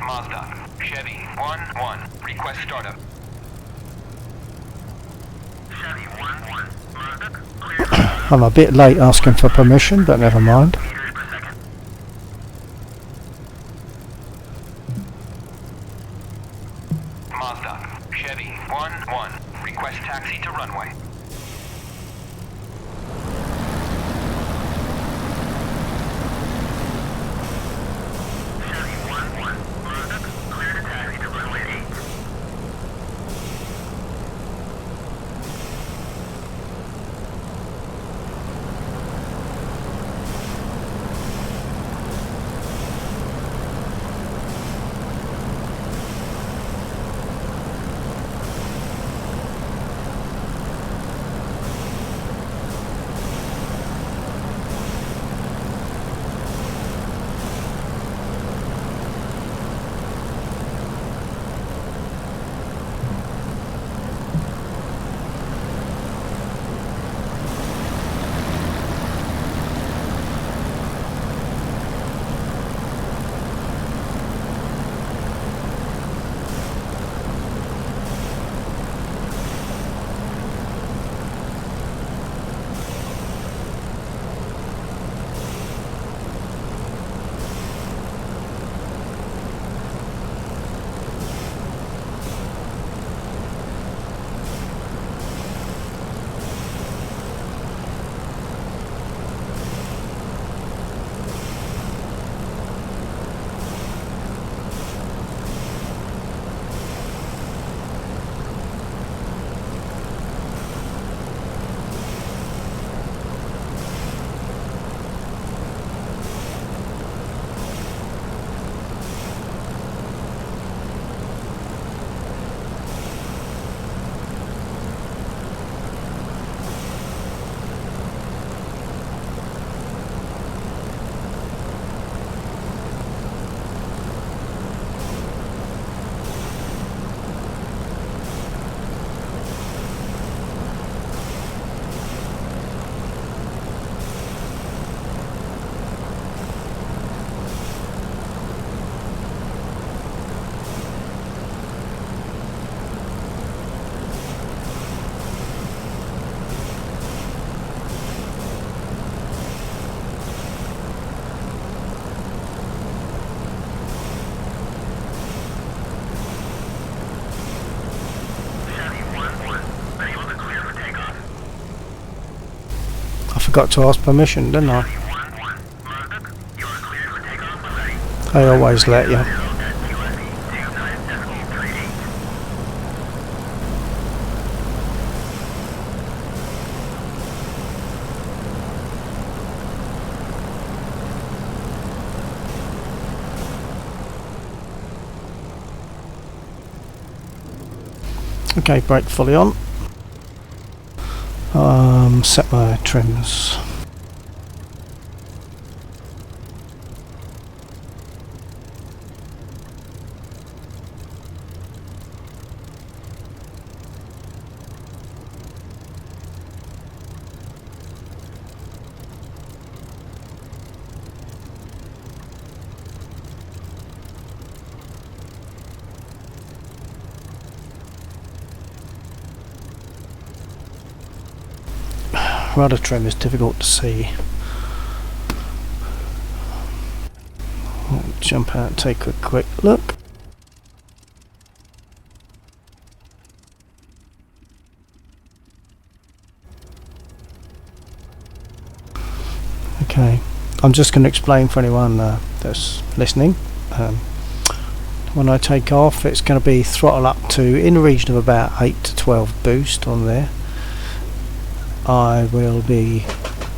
Mazda, Chevy 1-1, request startup. Chevy 1-1, Mazda, clear for startup. I'm a bit late asking for permission, but never mind. Meters per second. Mazda, Chevy 1-1, request taxi to runway. Chevy 1-1, Mazda, clear to taxi to runway 8. I forgot to ask permission, didn't I? I always let you. Okay, brake fully on. Set my trims. Rudder trim is difficult to see. I'll jump out and take a quick look. Okay, I'm just going to explain for anyone that's listening. When I take off, it's going to be throttle up to in the region of about 8 to 12 boost on there. I will be,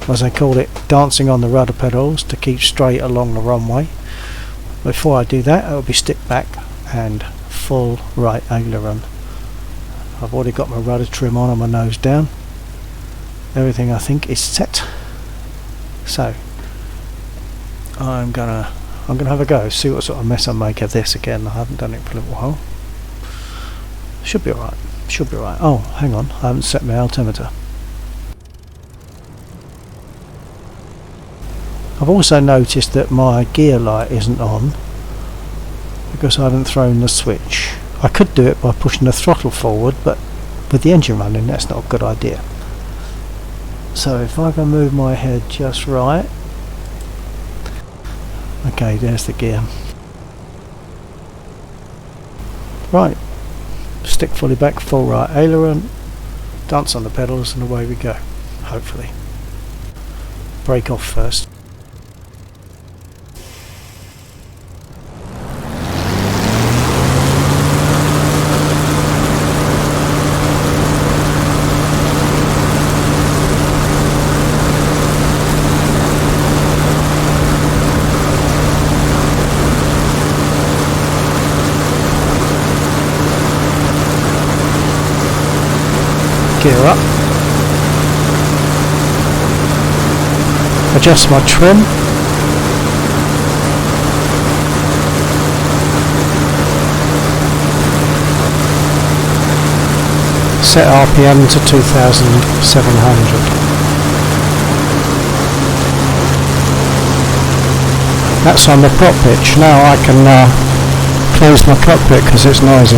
as I call it, dancing on the rudder pedals to keep straight along the runway. Before I do that, I'll be stick back and full right aileron. I've already got my rudder trim on and my nose down. Everything I think is set. So I'm gonna have a go, see what sort of mess I make of this again. I haven't done it for a little while. Should be alright. Should be alright. Oh, hang on, I haven't set my altimeter. I've also noticed that my gear light isn't on because I hadn't thrown the switch. I could do it by pushing the throttle forward, but with the engine running that's not a good idea. So if I can move my head just right, okay, there's the gear. Right, stick fully back, full right aileron, dance on the pedals, and away we go, hopefully. Brake off first. Gear up, adjust my trim, set RPM to 2700. That's on the prop pitch. Now I can close my cockpit because it's noisy.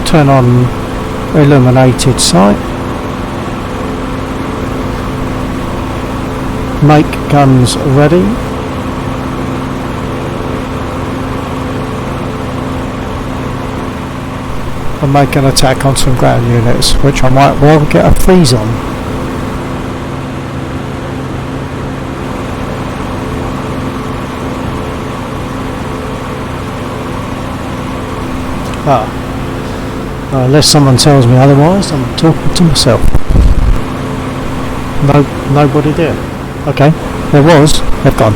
Turn on illuminated sight, make guns ready, and make an attack on some ground units, which I might well get a freeze on. Unless someone tells me otherwise, I'm talking to myself. Nobody there. Okay, there was, they've gone.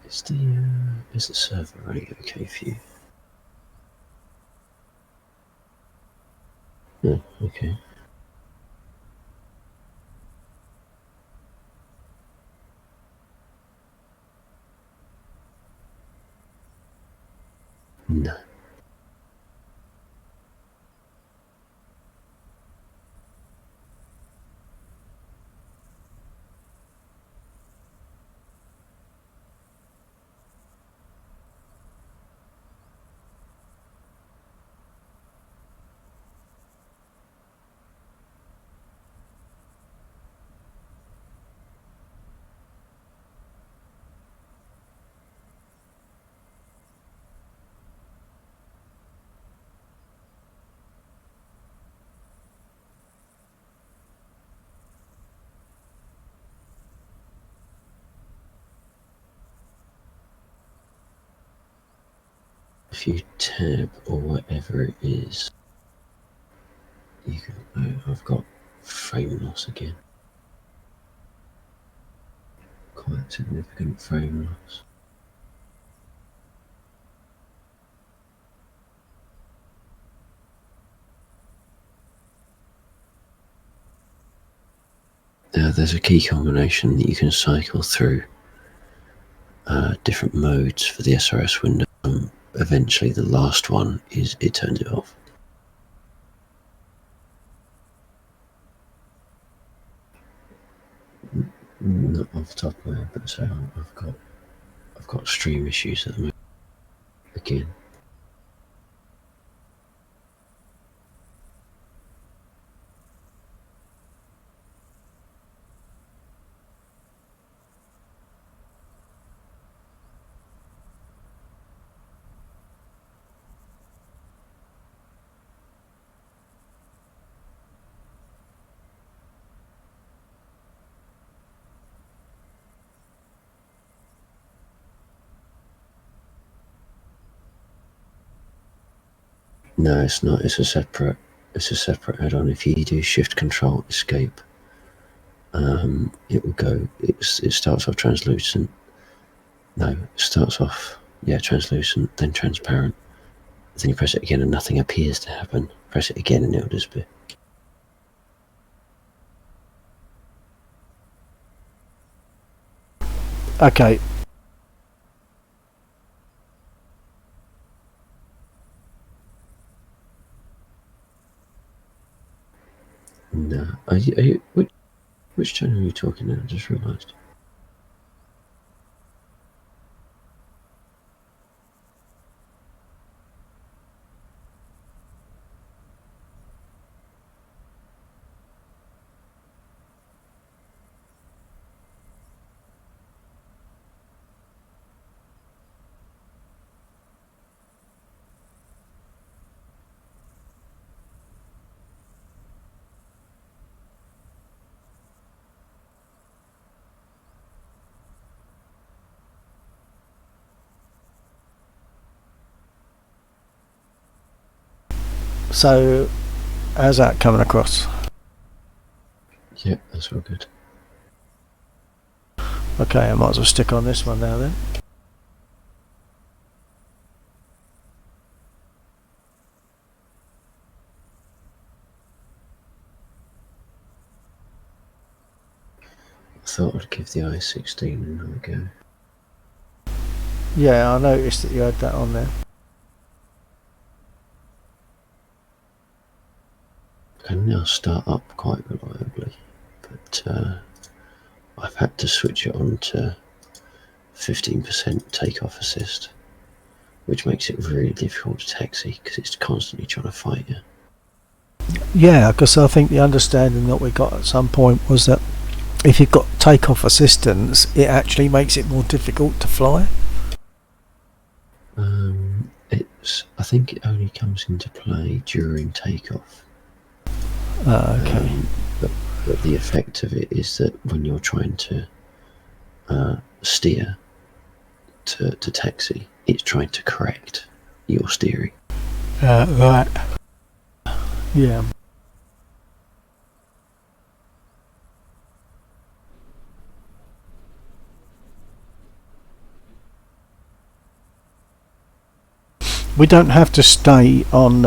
Is the server running okay for you? No, okay. No. If you tab or whatever it is, you can. Oh, I've got frame loss again. Quite significant frame loss. There's a key combination that you can cycle through different modes for the SRS window. Eventually, the last one is it turns it off. Not off the top of my head, but so I've got stream issues at the moment again. No, it's not. It's a separate add-on. If you do Shift Control Escape, it will go. It starts off translucent. No, it starts off translucent, then transparent. Then you press it again and nothing appears to happen. Press it again and it'll disappear. Okay. No, which channel are you talking now? I just realised. So, how's that coming across? Yeah, that's all good. Okay, I might as well stick on this one now then. I thought I'd give the i16 another go. Yeah, I noticed that you had that on there. I can now start up quite reliably, but I've had to switch it on to 15% takeoff assist, which makes it really difficult to taxi because it's constantly trying to fight you. Yeah, because I think the understanding that we got at some point was that if you've got takeoff assistance, it actually makes it more difficult to fly. I think it only comes into play during takeoff. Okay. But the effect of it is that when you're trying to steer to taxi, it's trying to correct your steering. Right. Yeah. We don't have to stay on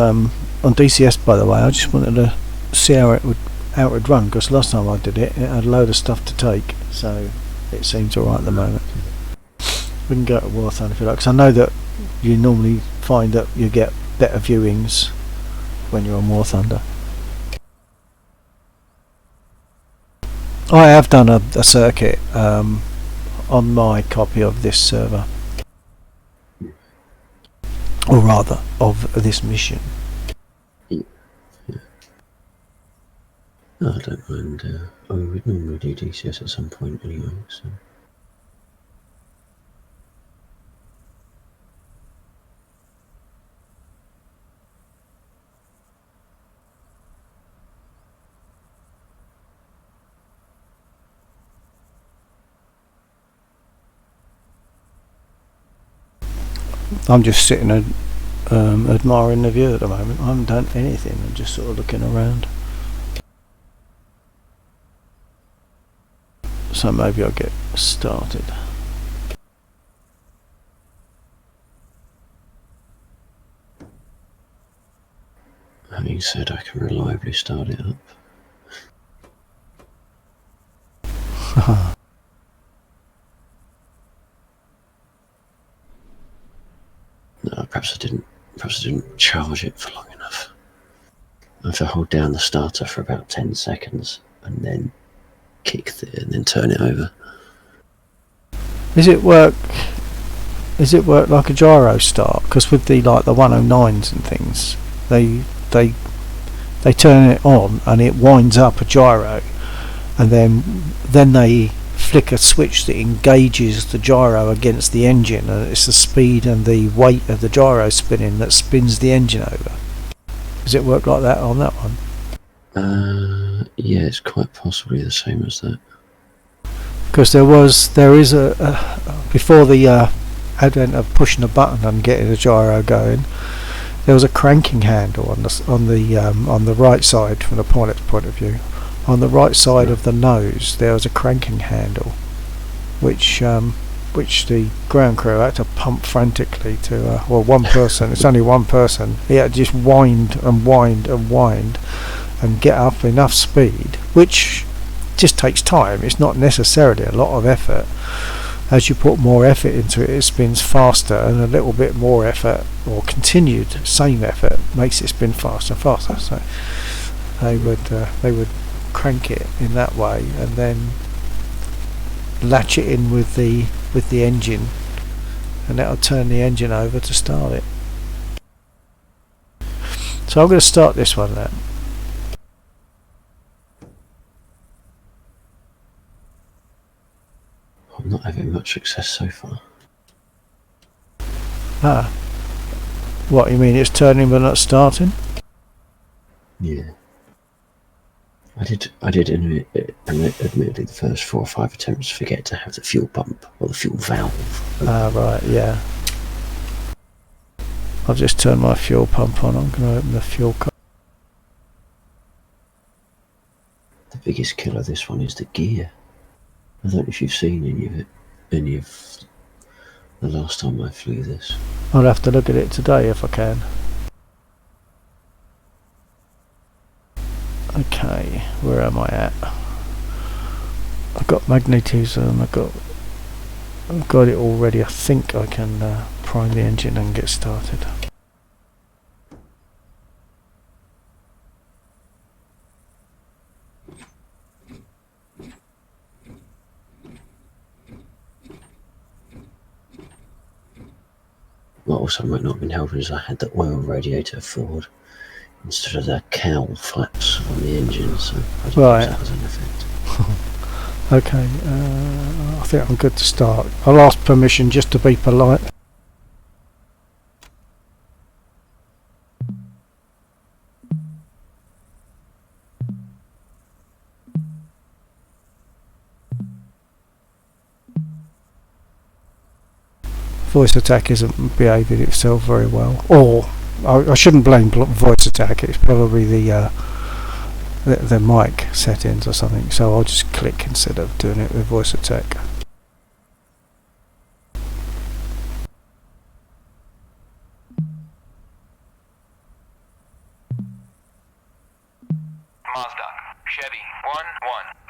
DCS, by the way. I just wanted to see how it would run, because last time I did it, it had a load of stuff to take, so it seems alright at the moment. We can go to War Thunder if you like, because I know that you normally find that you get better viewings when you're on War Thunder. I have done a circuit on my copy of this server, or rather of this mission. Yeah. No, I don't mind. We'd normally do DCS at some point anyway, so. I'm just sitting and admiring the view at the moment. I haven't done anything. I'm just sort of looking around. So maybe I'll get started. Having said, I can reliably start it up. No, perhaps I didn't charge it for long enough. I have to hold down the starter for about 10 seconds and then and then turn it over. Is it work like a gyro start? Because with the 109s and things, they turn it on and it winds up a gyro, and then they flick a switch that engages the gyro against the engine, and it's the speed and the weight of the gyro spinning that spins the engine over. Does it work like that on that one? Yeah, it's quite possibly the same as that. Because there is before the advent of pushing a button and getting the gyro going, there was a cranking handle on the right side from the pilot's point of view. On the right side of the nose, there was a cranking handle, which the ground crew had to pump frantically to. One person. It's only one person. He had to just wind and wind and wind, and get up enough speed, which just takes time. It's not necessarily a lot of effort. As you put more effort into it, it spins faster, and a little bit more effort, or continued same effort, makes it spin faster and faster. So they would crank it in that way, and then latch it in with the engine, and that'll turn the engine over to start it. So I'm going to start this one now. I'm not having much success so far. What you mean? It's turning but not starting? Yeah. I did admittedly the first 4 or 5 attempts forget to have the fuel pump or the fuel valve. Right, yeah. I've just turned my fuel pump on. I'm going to open the fuel cup. The biggest killer of this one is the gear. I don't know if you've seen any of the last time I flew this. I'll have to look at it today if I can. Okay, where am I at? I've got magnetism. I've got it already. I think I can prime the engine and get started. What also might not have been helpful is I had the oil radiator forward instead of the cowl flaps on the engine, so I don't know if that has an effect. Okay, I think I'm good to start. I'll ask permission just to be polite. Voice attack isn't behaving itself very well, or I shouldn't blame voice attack. It's probably the mic settings or something. So I'll just click instead of doing it with voice attack. Mazda. Chevy 1-1.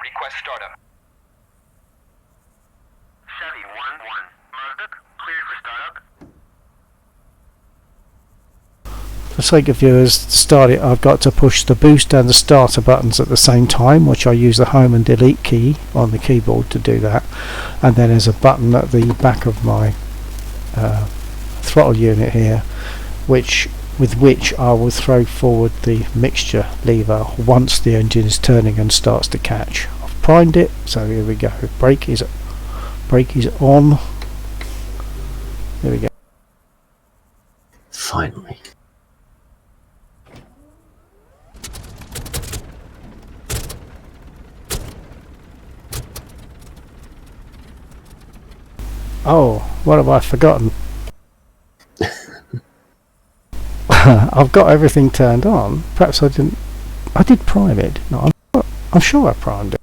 Request startup. Chevy 1-1. Mazda, cleared for startup. For the sake of viewers, to start it, I've got to push the boost and the starter buttons at the same time, which I use the home and delete key on the keyboard to do that. And then there's a button at the back of my throttle unit here, with which I will throw forward the mixture lever once the engine is turning and starts to catch. I've primed it, so here we go. Brake is on. There we go. Finally. Oh, what have I forgotten? I've got everything turned on. Perhaps I didn't. I did prime it, didn't I? I'm sure I primed it.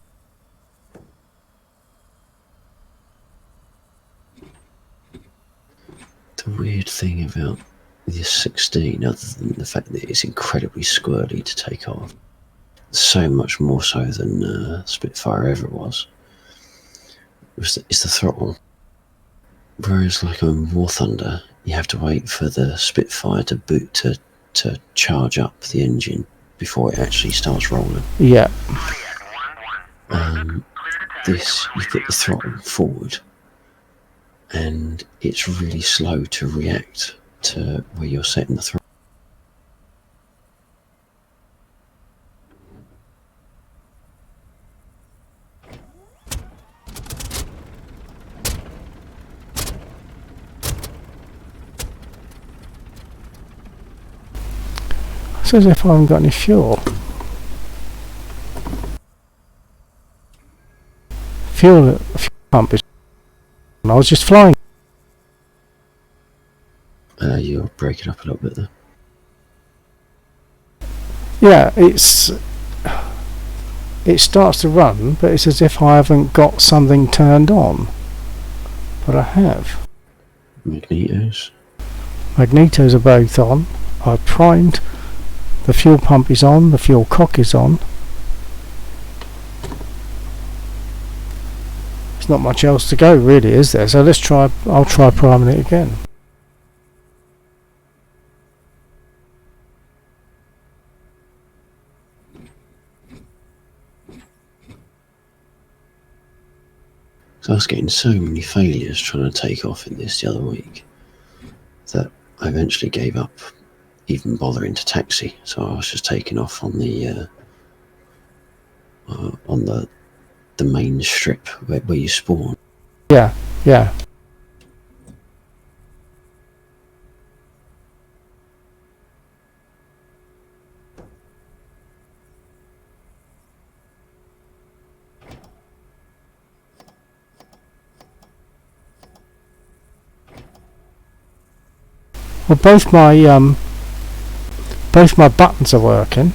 The weird thing about this 16, other than the fact that it's incredibly squirrely to take off, so much more so than Spitfire ever was, is the throttle. Whereas like on War Thunder, you have to wait for the Spitfire to boot to charge up the engine before it actually starts rolling. Yeah. This, you put the throttle forward and it's really slow to react to where you're setting the throttle. It's as if I haven't got any fuel. Fuel pump is. I was just flying. You're breaking up a little bit there. Yeah, it starts to run, but it's as if I haven't got something turned on. But I have. Magnetos. Magnetos are both on. I primed. The fuel pump is on. The fuel cock is on. There's not much else to go, really, is there? So let's try. I'll try priming it again. So I was getting so many failures trying to take off in this the other week that I eventually gave up even bothering to taxi. So I was just taking off on the main strip where you spawn. Yeah, yeah. Well, both my buttons are working,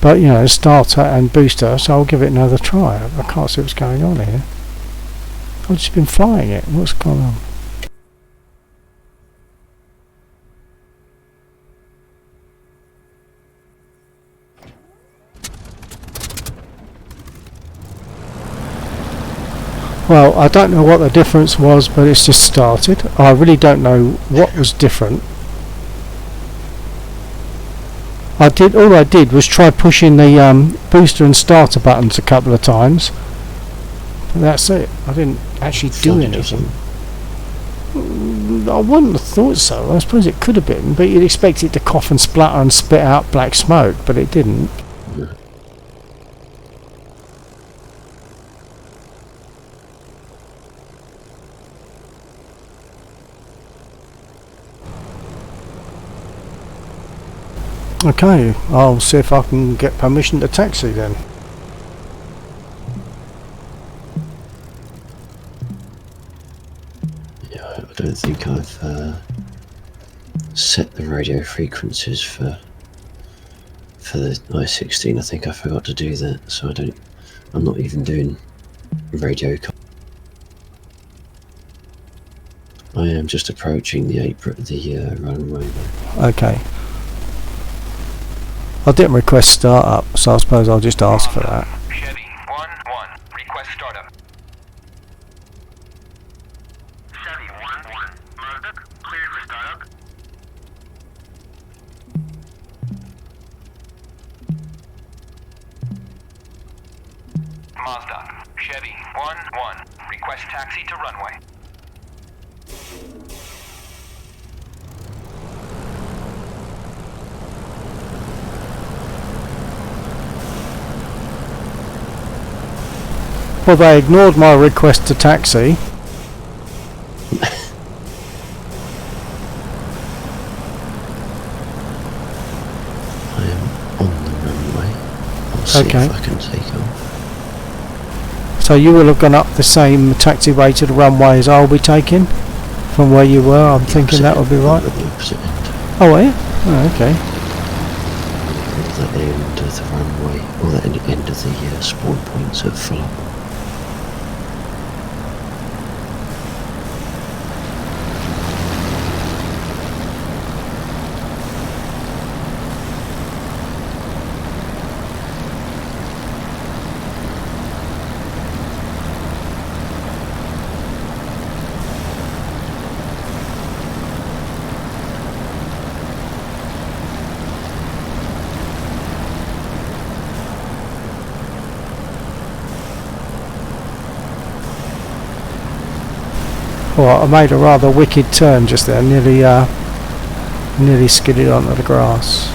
but you know, starter and booster. So I'll give it another try. I can't see what's going on here. I've just been flying it. What's going on? Well, I don't know what the difference was, but it's just started. I really don't know what was different. All I did was try pushing the booster and starter buttons a couple of times. But that's it. I didn't actually do anything. I wouldn't have thought so. I suppose it could have been, but you'd expect it to cough and splutter and spit out black smoke, but it didn't. Okay, I'll see if I can get permission to taxi then. Yeah, I don't think I've set the radio frequencies for the i16. I think I forgot to do that, so I'm not even doing radio. I am just approaching the runway though. Okay. I didn't request startup, so I suppose I'll just ask for that. Chevy 1-1. Request startup. Chevy 1-1. Mazda, cleared for startup. Mazda. Chevy 1-1. Request taxi to runway. Well, they ignored my request to taxi. I am on the runway. I'll see Okay. if I can take off. So you will have gone up the same taxiway to the runway as I'll be taking from where you were. I'm thinking that would be right. At the opposite end. Oh, are you? Oh, okay. All that end of the runway, all that end of the spawn points are full up. Well, I made a rather wicked turn just there, nearly skidded onto the grass.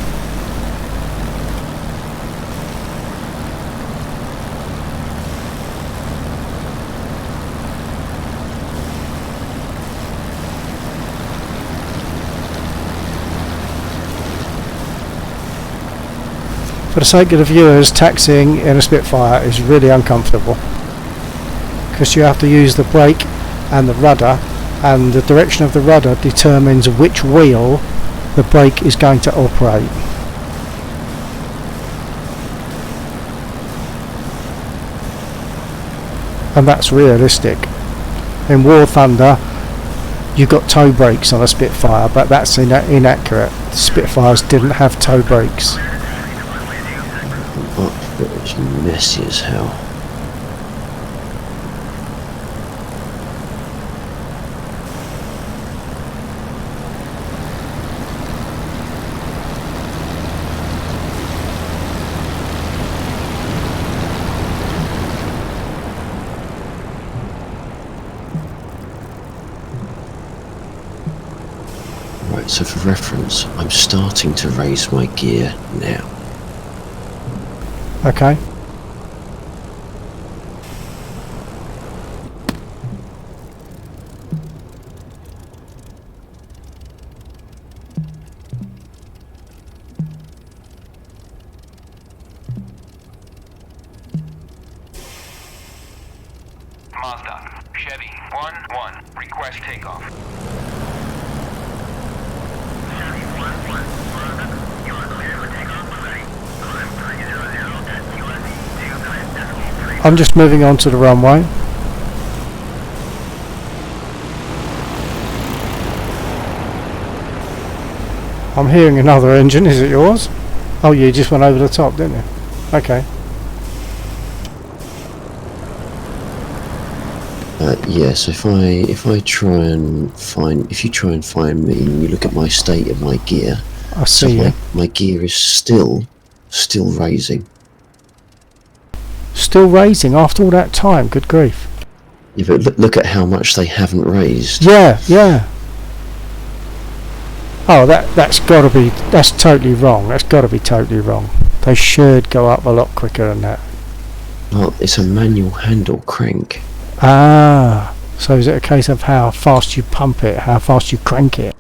For the sake of the viewers, taxiing in a Spitfire is really uncomfortable because you have to use the brake and the rudder, and the direction of the rudder determines which wheel the brake is going to operate. And that's realistic. In War Thunder you got toe brakes on a Spitfire, but that's inaccurate. Spitfires didn't have toe brakes. But it's messy as hell. Right, so for reference, I'm starting to raise my gear now. Okay. Mazda. Chevy 1-1. Request takeoff. Chevy 1-1. Mazda, you are cleared for takeoff when ready. Climb 300 at USD 2.3. I'm just moving on to the runway. I'm hearing another engine. Is it yours? Oh, you just went over the top, didn't you? Okay. Yes, if you try and find me and you look at my state of my gear, I see you. my gear is still raising. Still raising after all that time. Good grief. Yeah, but look at how much they haven't raised. Yeah, yeah. Oh, that's totally wrong. That's got to be totally wrong. They should go up a lot quicker than that. Well, it's a manual handle crank. Ah, so is it a case of how fast you pump it, how fast you crank it?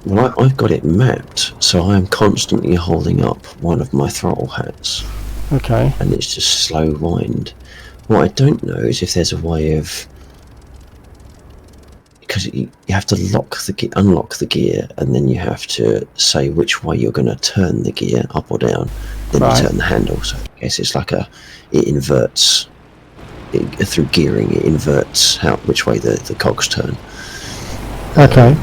Well, I've got it mapped, so I am constantly holding up one of my throttle hats, Okay. and it's just slow wind. What I don't know is if there's a way of, because you have to unlock the gear, and then you have to say which way you're going to turn the gear, up or down. Then Right. you turn the handle. So I guess it's like it inverts. Through gearing, it inverts which way the cogs turn. Okay.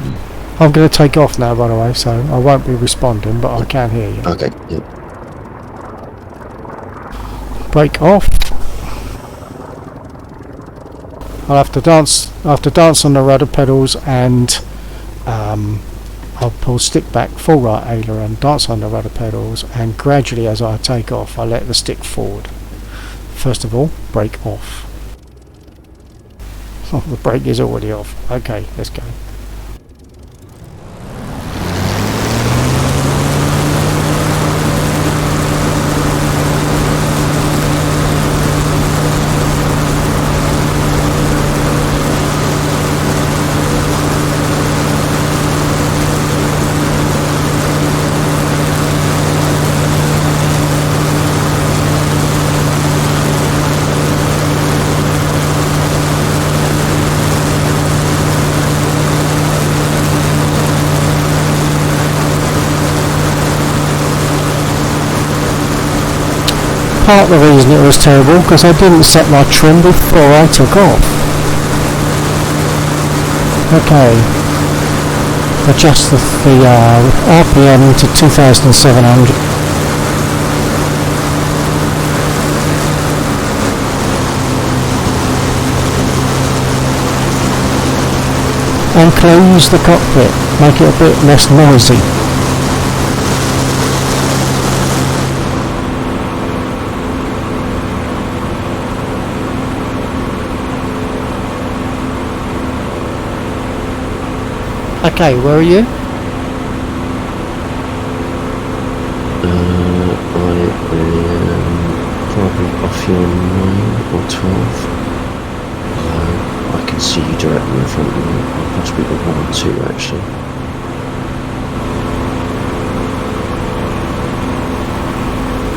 I'm going to take off now, by the way, so I won't be responding, but I can hear you. Okay. Yep. Brake off. I'll have to dance on the rudder pedals, and I'll pull stick back full right aileron, dance on the rudder pedals, and gradually as I take off I let the stick forward. First of all, brake off. Oh, the brake is already off. Okay, let's go. Part of the reason it was terrible because I didn't set my trim before I took off. Okay, adjust the RPM to 2,700. And close the cockpit, make it a bit less noisy. Okay, where are you? I am probably off your 9 or 12. I can see you directly in front of me. I'll possibly be 1 or 2 actually.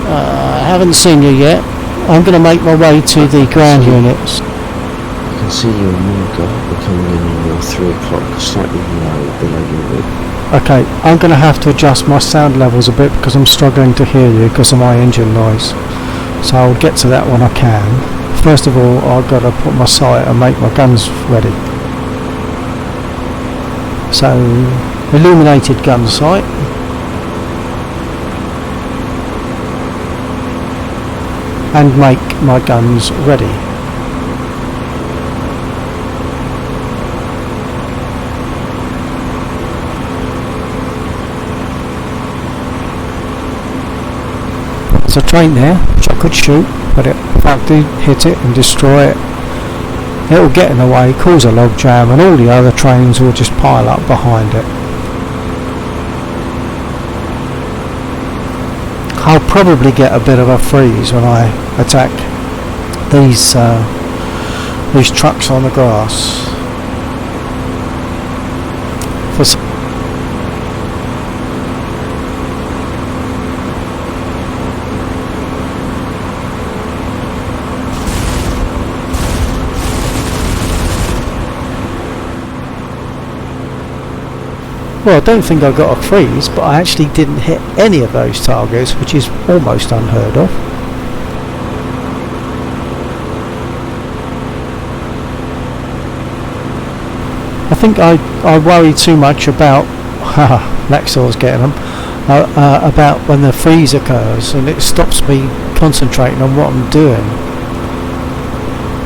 I haven't seen you yet. I'm going to make my way to the ground units. I can see you in Morga. We're coming in on your 3 o'clock, slightly below your wing. Okay, I'm going to have to adjust my sound levels a bit because I'm struggling to hear you because of my engine noise. So I'll get to that when I can. First of all, I've got to put my sight and make my guns ready. So, illuminated gun sight. And make my guns ready. There's a train there which I could shoot, but if I do hit it and destroy it, it will get in the way, cause a log jam, and all the other trains will just pile up behind it. I'll probably get a bit of a freeze when I attack these trucks on the grass. Well, I don't think I got a freeze, but I actually didn't hit any of those targets, which is almost unheard of. I think I worry too much about Laxor's getting them about when the freeze occurs, and it stops me concentrating on what I'm doing.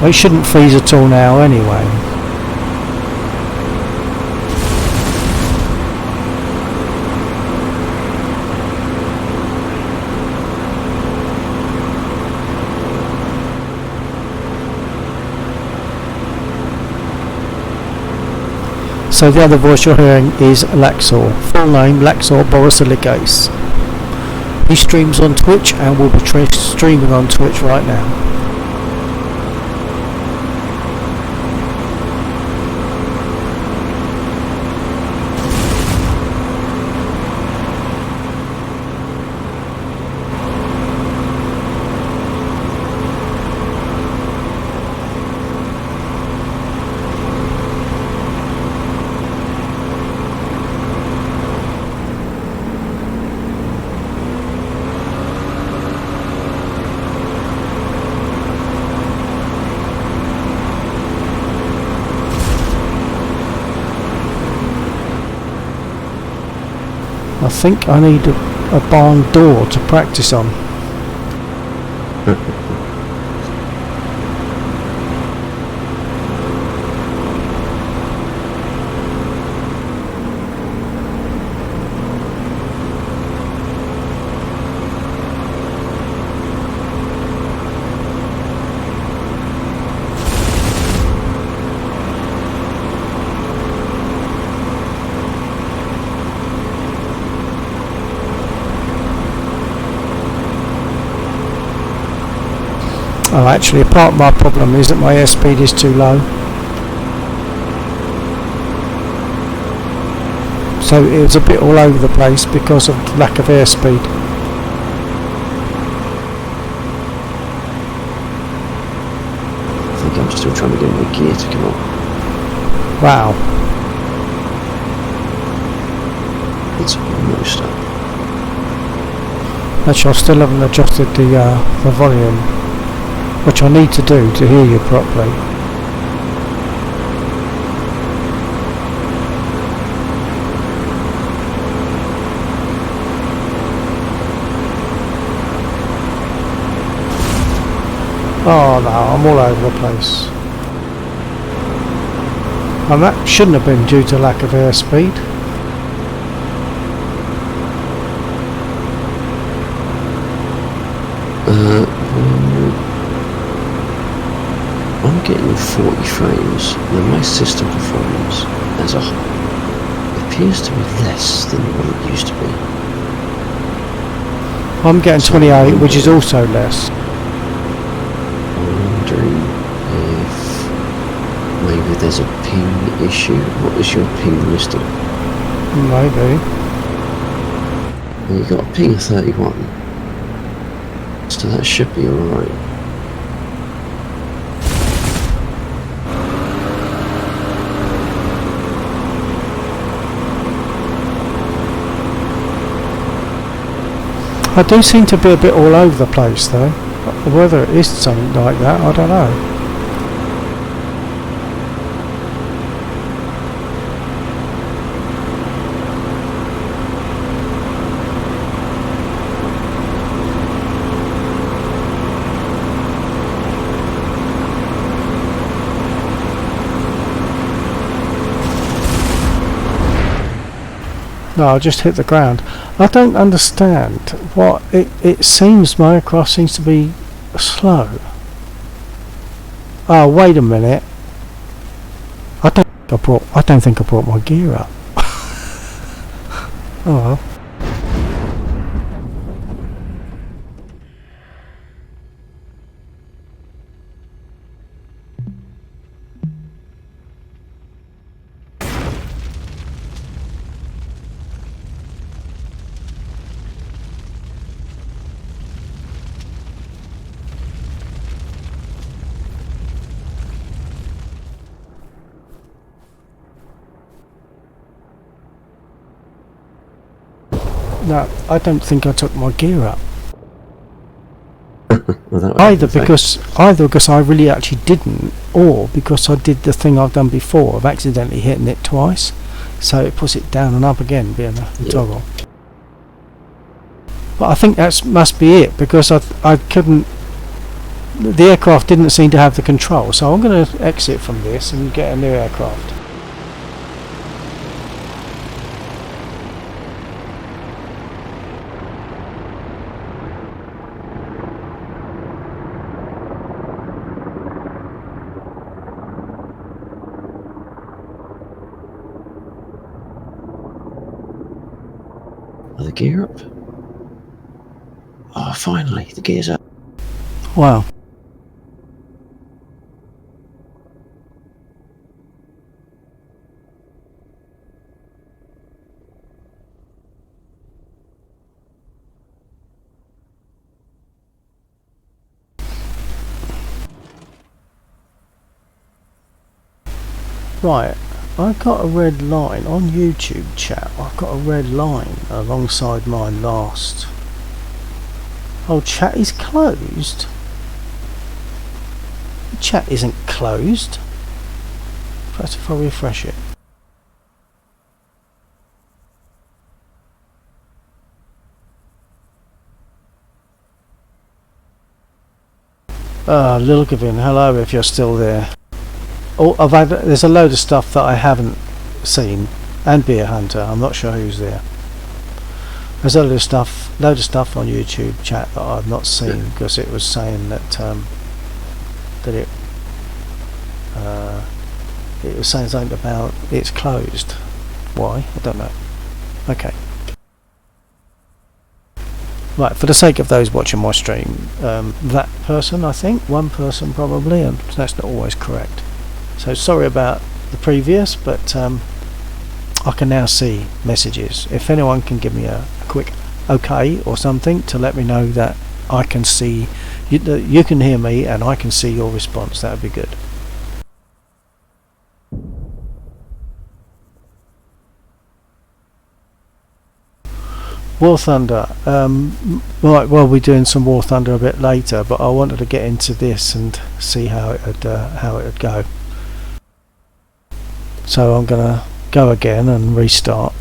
It shouldn't freeze at all now anyway. So the other voice you're hearing is Laxor. Full name, Laxor Borosilikase. He streams on Twitch and will be streaming on Twitch right now. I think I need a barn door to practice on. Oh, actually, part of my problem is that my airspeed is too low. So it was a bit all over the place because of lack of airspeed. I think I'm still trying to get my gear to come up. Wow. It's almost up. Actually, I still haven't adjusted the volume, which I need to do to hear you properly. Oh no, I'm all over the place. And that shouldn't have been due to lack of airspeed. I'm getting 40 frames. Now my system performance as a whole appears to be less than what it used to be. I'm getting 28, which is also less. I'm wondering if maybe there's a ping issue. What is your ping listed? Maybe. Well, you got a ping of 31, so that should be alright. I do seem to be a bit all over the place though. Whether it is something like that, I don't know. No, I just hit the ground. I don't understand what it seems my aircraft seems to be slow. Oh, wait a minute. I don't think I brought my gear up. Oh well. No, I don't think I took my gear up. Well, Either because I really actually didn't, or because I did the thing I've done before of accidentally hitting it twice, so it puts it down and up again, being a toggle. But I think that must be it, because I couldn't. The aircraft didn't seem to have the control, so I'm going to exit from this and get a new aircraft. Are the gear up? Oh, finally, the gear's up. Wow. Right, I've got a red line on YouTube chat. I've got a red line alongside my last. Oh, chat is closed. The chat isn't closed. Perhaps if I refresh it. Little Gavin, hello if you're still there. Oh, there's a load of stuff that I haven't seen, and Beer Hunter. I'm not sure who's there. There's a load of stuff on YouTube chat that I've not seen because it was saying that it was saying something about it's closed. Why? I don't know. Okay. Right, for the sake of those watching my stream, that person, I think, one person probably, and that's not always correct. So sorry about the previous, but I can now see messages. If anyone can give me a quick okay or something to let me know that I can see, you can hear me and I can see your response, that would be good. War Thunder, right, well, we're doing some War Thunder a bit later, but I wanted to get into this and see how it would go. So I'm gonna go again and restart.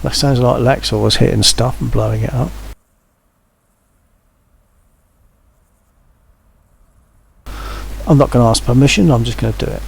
That sounds like Laxor was hitting stuff and blowing it up. I'm not going to ask permission, I'm just going to do it.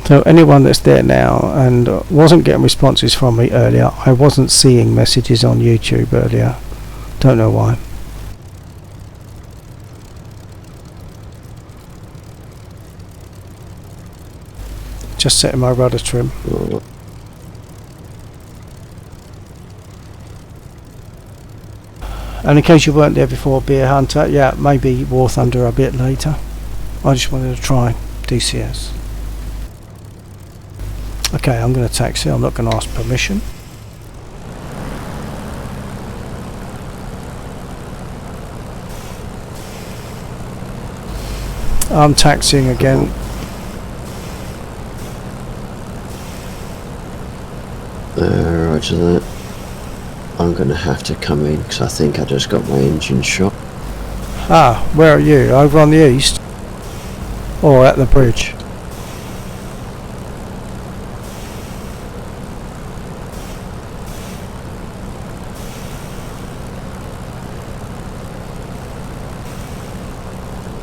So anyone that's there now and wasn't getting responses from me earlier, I wasn't seeing messages on YouTube earlier. Don't know why. Just setting my rudder trim. And in case you weren't there before, Beer Hunter, yeah, maybe War Thunder a bit later. I just wanted to try DCS. Okay, I'm going to taxi, I'm not going to ask permission. I'm taxiing again. Roger that. I'm going to have to come in because I think I just got my engine shot. Ah, where are you? Over on the east? Or at the bridge?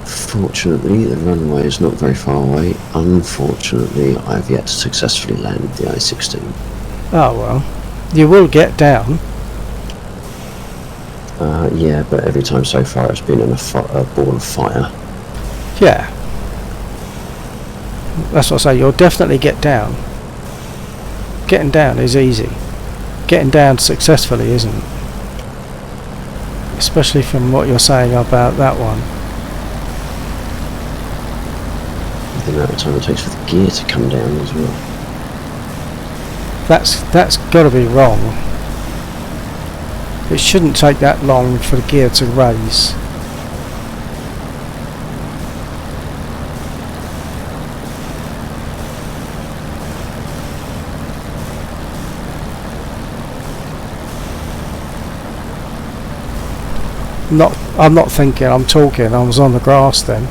Fortunately, the runway is not very far away. Unfortunately, I've yet to successfully land the I-16. Oh well, you will get down. Yeah, but every time so far it's been in a ball of fire. Yeah. That's what I say, you'll definitely get down. Getting down is easy. Getting down successfully isn't. Especially from what you're saying about that one. The amount of time it takes for the gear to come down as well. That's got to be wrong. It shouldn't take that long for the gear to raise. I'm not thinking, I'm talking. I was on the grass then.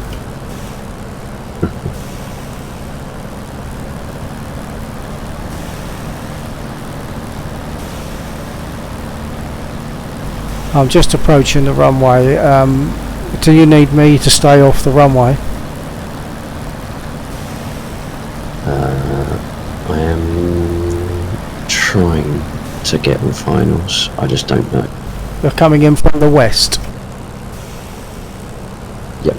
I'm just approaching the runway. Do you need me to stay off the runway? I am trying to get on finals. I just don't know. You're coming in from the west. Yep.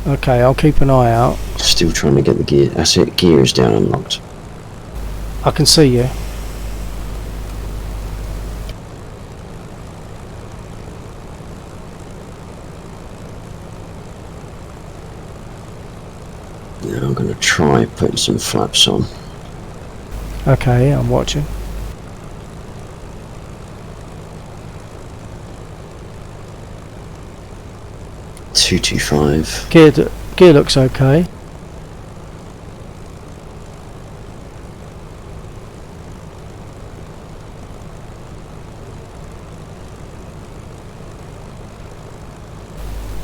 Okay, I'll keep an eye out. Still trying to get the gear. That's it. Gear is down and locked. I can see you. Now I'm going to try putting some flaps on. Okay, I'm watching. .225. Gear looks okay.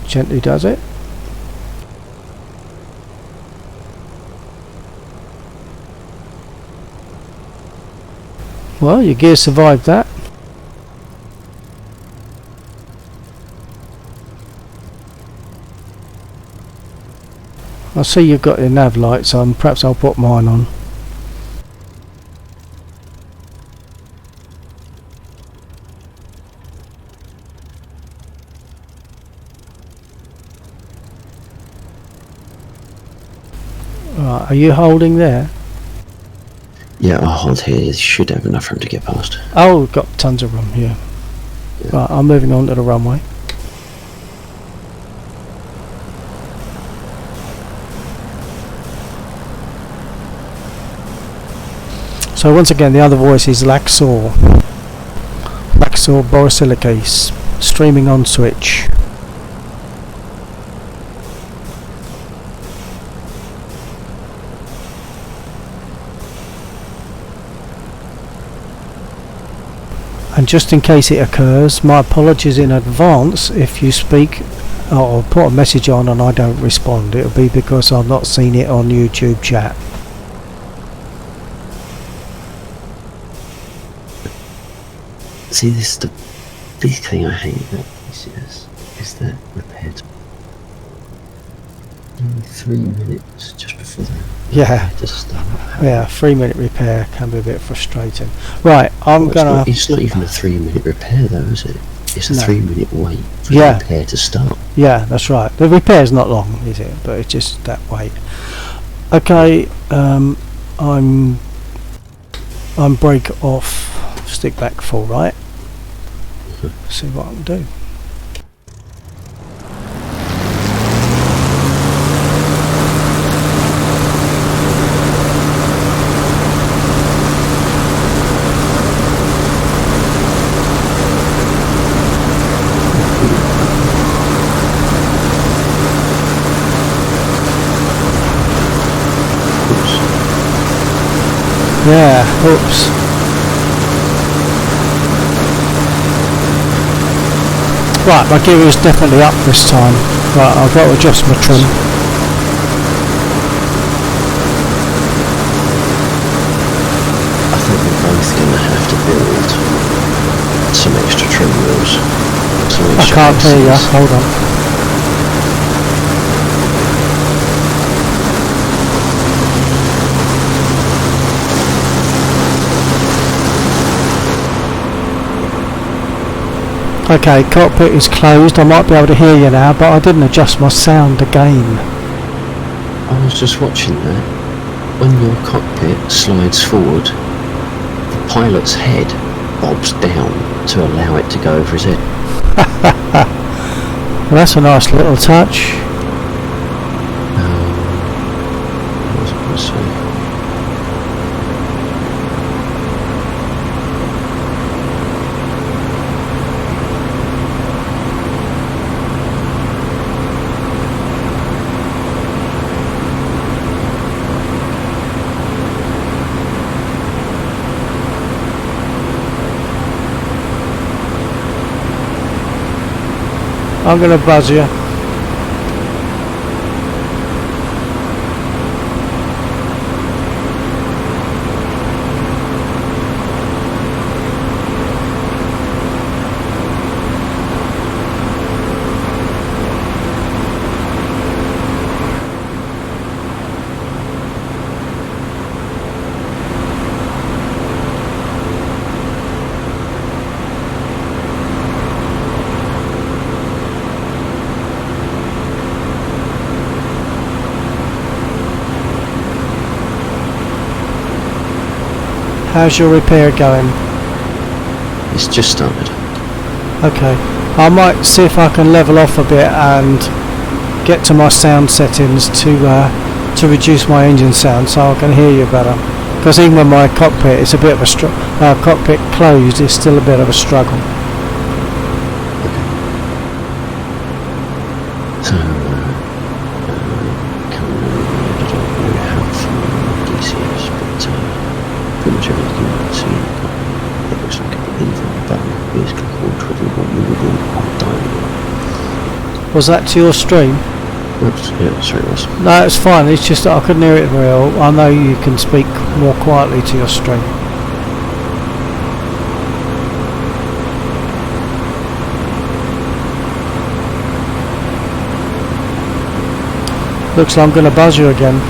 Gently does it. Well, your gear survived that. I see you've got your nav lights on. Perhaps I'll put mine on. Right, are you holding there? Yeah, I'll hold here. You should have enough room to get past. Oh, we've got tons of room here. Yeah. Right, I'm moving on to the runway. So once again, the other voice is Laxor Borosilicase, streaming on switch. And just in case it occurs, my apologies in advance if you speak or put a message on and I don't respond. It'll be because I've not seen it on YouTube chat. See, this is the big thing I hate about PCS is that repaired 3 minutes just before the Yeah. repair to start. Yeah, 3-minute repair can be a bit frustrating. Right, I'm Well, gonna. it's not even a 3-minute repair though, is it? It's a No. 3-minute wait for Yeah. the repair to start. Yeah, that's right. The repair's not long, is it? But it's just that wait. Okay, I'm brake off, stick back full right. See what I can do. Oops. Yeah, oops. Right, my gear is definitely up this time. Right, I've got to adjust my trim. I think we're both going to have to build some extra trim wheels. Some I extra can't hear you, bases. hold on. Okay, cockpit is closed. I might be able to hear you now, but I didn't adjust my sound again. I was just watching that. When your cockpit slides forward, the pilot's head bobs down to allow it to go over his head. Well, that's a nice little touch. What was I going to say? I'm going to buzz you. How's your repair going? It's just started. Okay. I might see if I can level off a bit and get to my sound settings to reduce my engine sound so I can hear you better. Because even when my cockpit is a bit of a cockpit closed, it's still a bit of a struggle. So, can't remember, I don't know how far DCS, but pretty much everything you can see. It looks like a lever on the button. Basically, hold twiddle, one movable, hold dial. Was that to your stream? Oops, yeah, sorry, it was. No, it's fine. It's just that I couldn't hear it very well. I know you can speak more quietly to your stream. Looks like I'm going to buzz you again.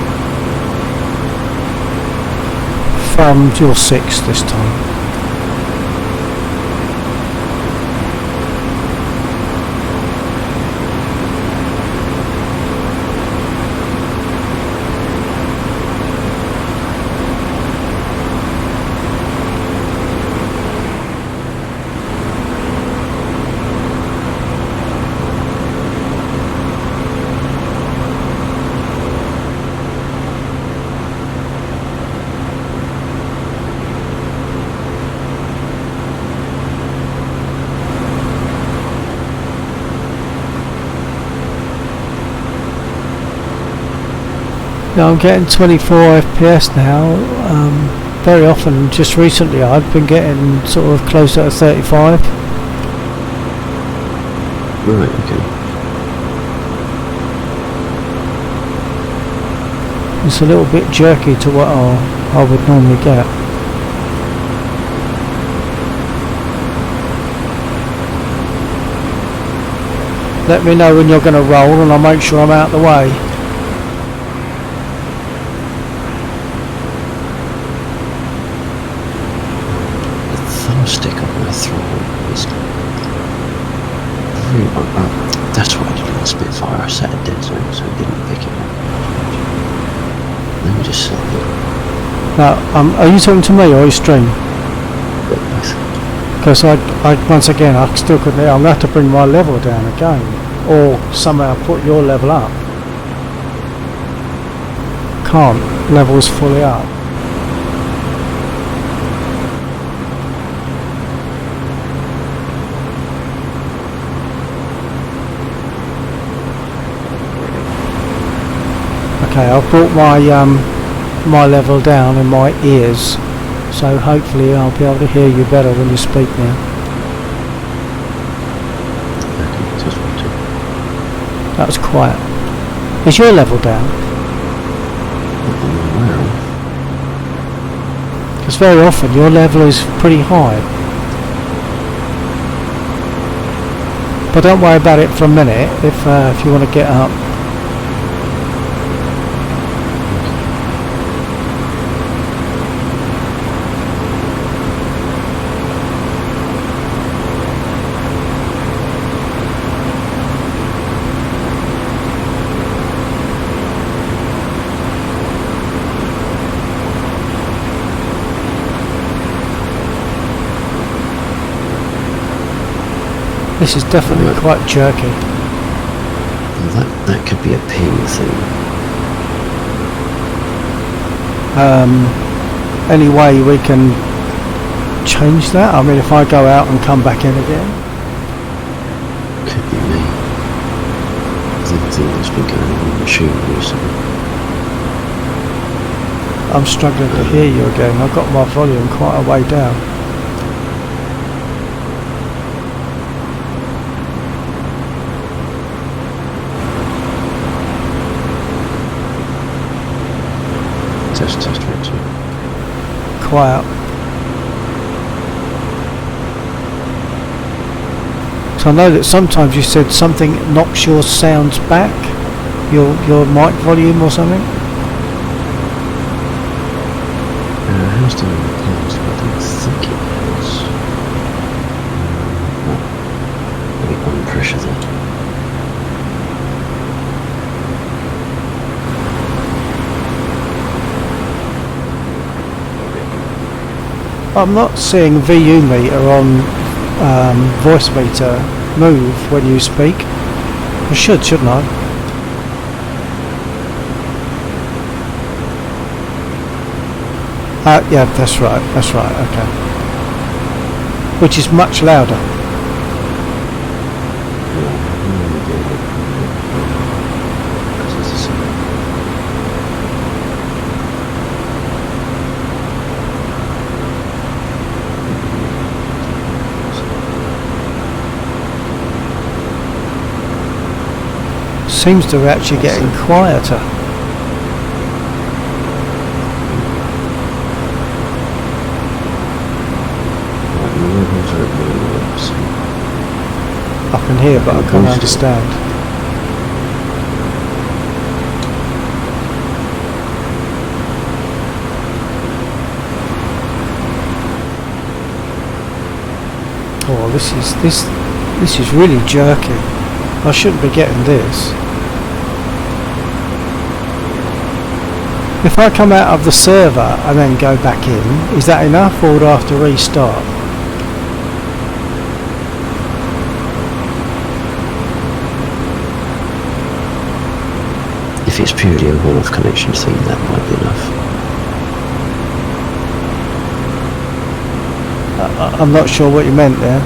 From your 6 this time. Yeah, I'm getting 24 FPS now. Very often, just recently, I've been getting sort of closer to 35. Right, okay. It's a little bit jerky to what I would normally get. Let me know when you're going to roll and I'll make sure I'm out of the way. Stick on my throttle is really, that's what I did on the Spitfire. I set a dead zone so it didn't pick it up. Let me just set it. Now, are you talking to me or your stream? Because I once again I still couldn't hear. I'm going to have to bring my level down again, or somehow put your level up. Can't. Level's fully up. Okay, I've brought my level down in my ears, so hopefully I'll be able to hear you better when you speak now. That was quiet. Is your level down? Because very often your level is pretty high. But don't worry about it for a minute if you want to get up. This is definitely quite jerky. Well, that could be a ping thing. Any way we can change that? I mean, if I go out and come back in again? Could be me. I think that's been going on in the machine recently. I'm struggling to hear you again. I've got my volume quite a way down. Test, right, so. Quiet. So I know that sometimes you said something knocks your sounds back, your mic volume or something. How's the plans? I don't think it has. Maybe on pressure there. I'm not seeing VU meter on voice meter move when you speak. I shouldn't I? Yeah, that's right, okay. Which is much louder. Seems to be actually getting quieter. I can hear, but I can't understand. Oh, this is really jerky. I shouldn't be getting this. If I come out of the server and then go back in, is that enough, or would I have to restart? If it's purely a one-off connection thing, that might be enough. I'm not sure what you meant there.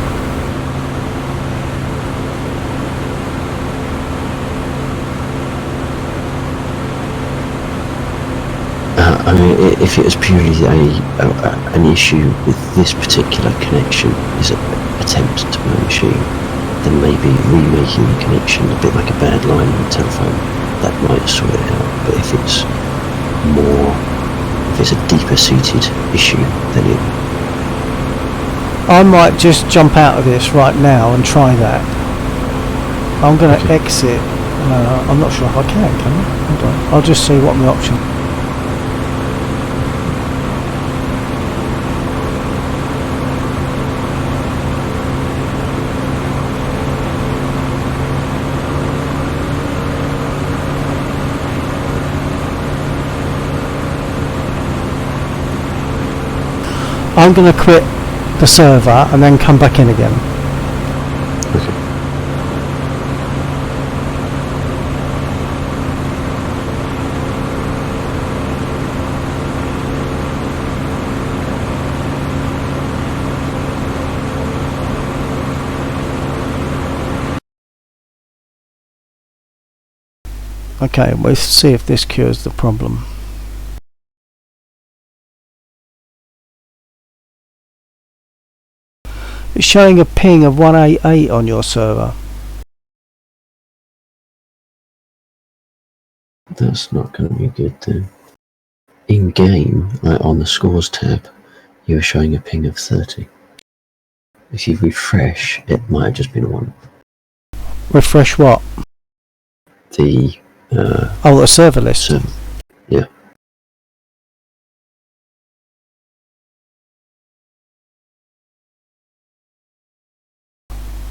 I mean, if it was purely an issue with this particular connection, is an attempt to my machine, then maybe remaking the connection a bit like a bad line on the telephone, that might sort it out. But if it's a deeper seated issue, then I might just jump out of this right now and try that. I'm going to exit. I'm not sure if I can I? Hold on. I'll just see what my option. I'm going to quit the server and then come back in again. Okay, we'll see if this cures the problem. It's showing a ping of 188 on your server. that's not going to be good then. In game, on the scores tab, you're showing a ping of 30. If you refresh, it might have just been a 1. Refresh what? The the server list. Yeah.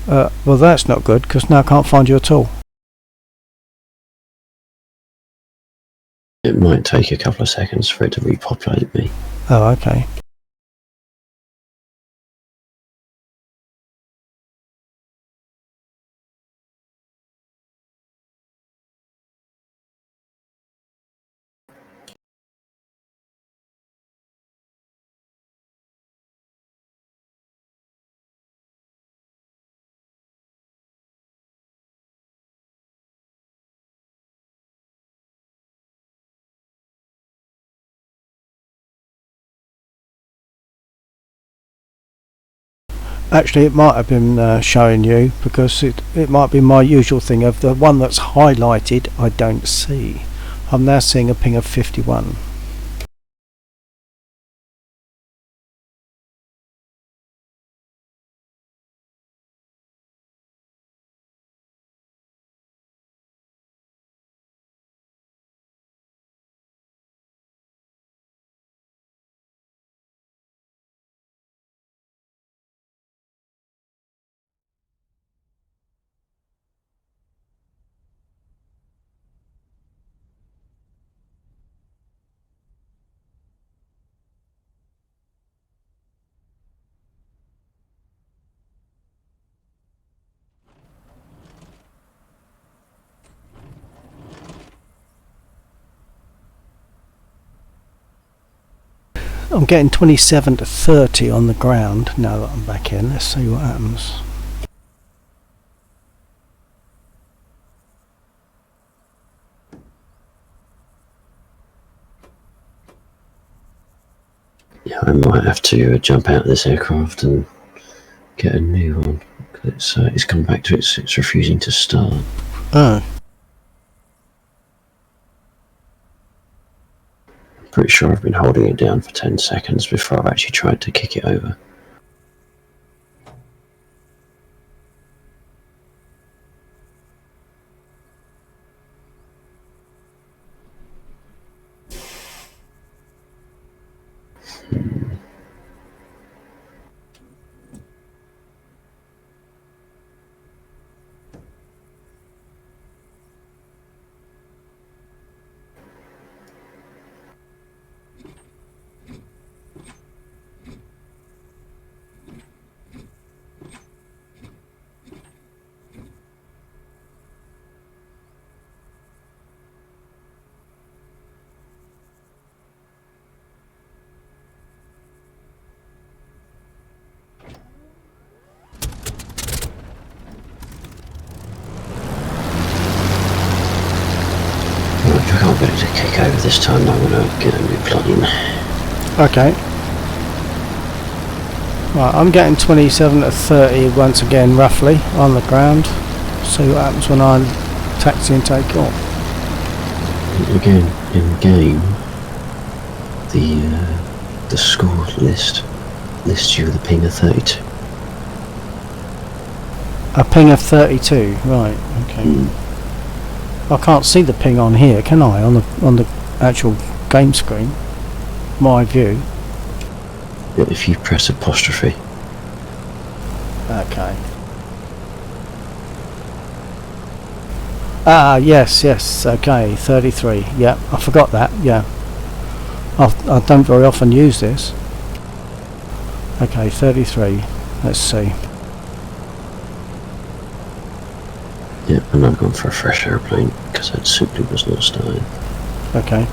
Well, that's not good because now I can't find you at all. It might take a couple of seconds for it to repopulate me. Oh, okay. Actually, it might have been showing you because it might be my usual thing of the one that's highlighted I don't see. I'm now seeing a ping of 51. I'm getting 27 to 30 on the ground now that I'm back in. Let's see what happens. Yeah, I might have to jump out of this aircraft and get a new one. It's come back to it's refusing to start. Oh, I'm pretty sure I've been holding it down for 10 seconds before I've actually tried to kick it over. If I can't get it to kick over this time, I'm going to get a new plane. okay. Right, I'm getting 27 to 30 once again, roughly, on the ground. See what happens when I taxi and take off. Again, in game, the score lists you with a ping of 32. A ping of 32, right? Okay. I can't see the ping on here, can I? On the actual game screen, my view. If you press apostrophe. Okay. Ah, yes, okay, 33. Yeah, I forgot that. Yeah, I don't very often use this. Okay, 33. Let's see. Yeah, and I've gone for a fresh airplane because it simply was not starting. Okay.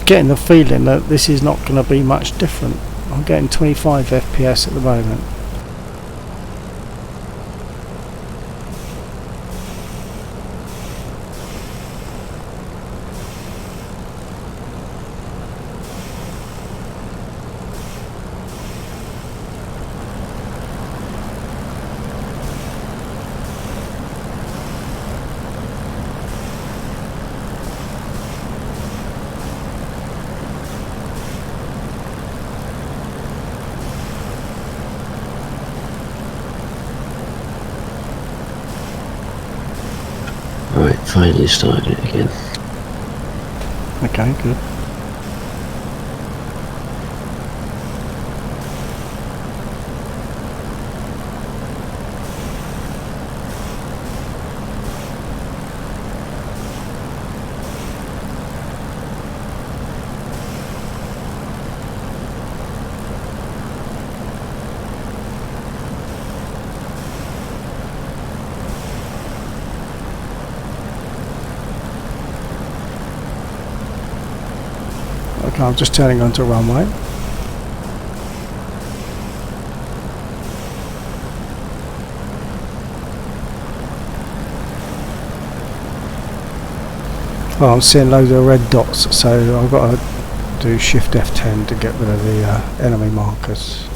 Getting the feeling that this is not going to be much different. I'm getting 25 FPS at the moment. Right, finally started it again. Okay, good. Okay, I'm just turning onto runway. Oh, I'm seeing loads of red dots, so I've got to do Shift F10 to get rid of the enemy markers.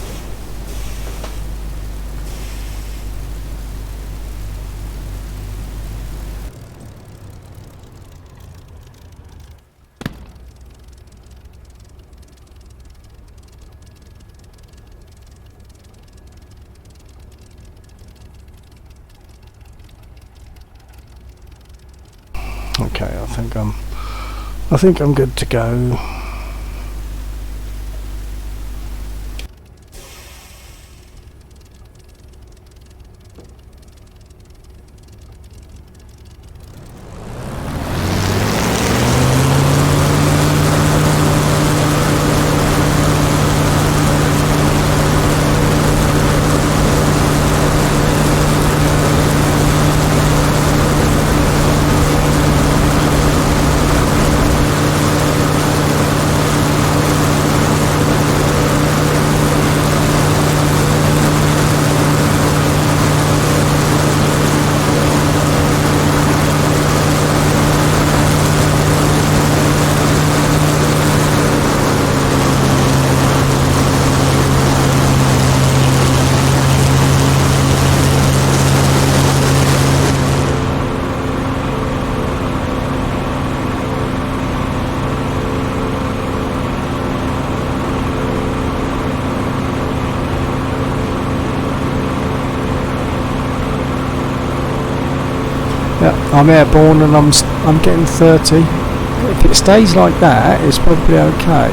Okay, I think I'm good to go. Yeah, I'm airborne and I'm getting 30. If it stays like that, it's probably okay.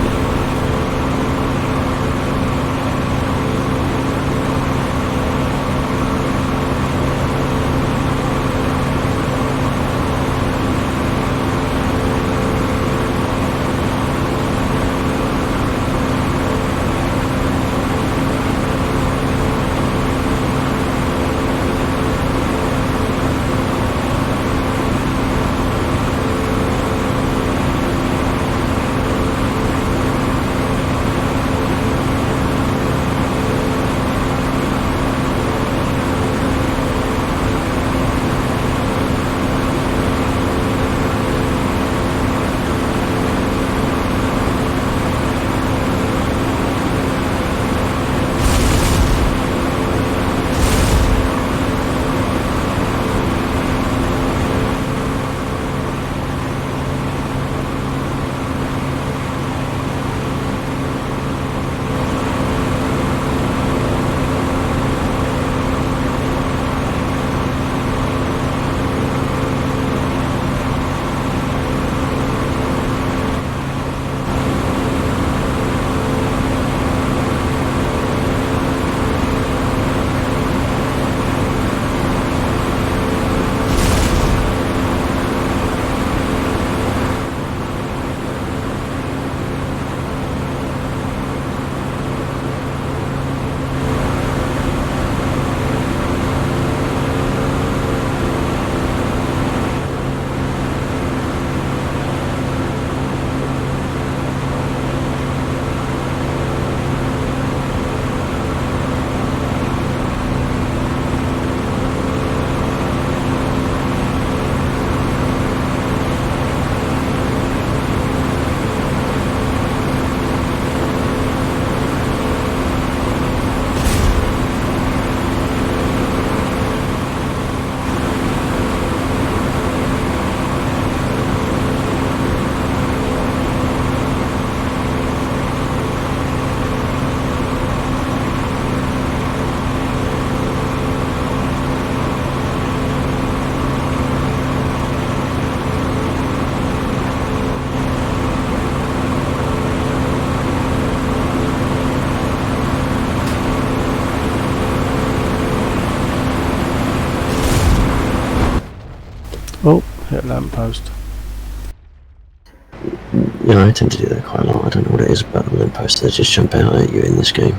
Oh, hit lamppost. Yeah, I tend to do that quite a lot. I don't know what it is about the lampposts. They just jump out at you in this game.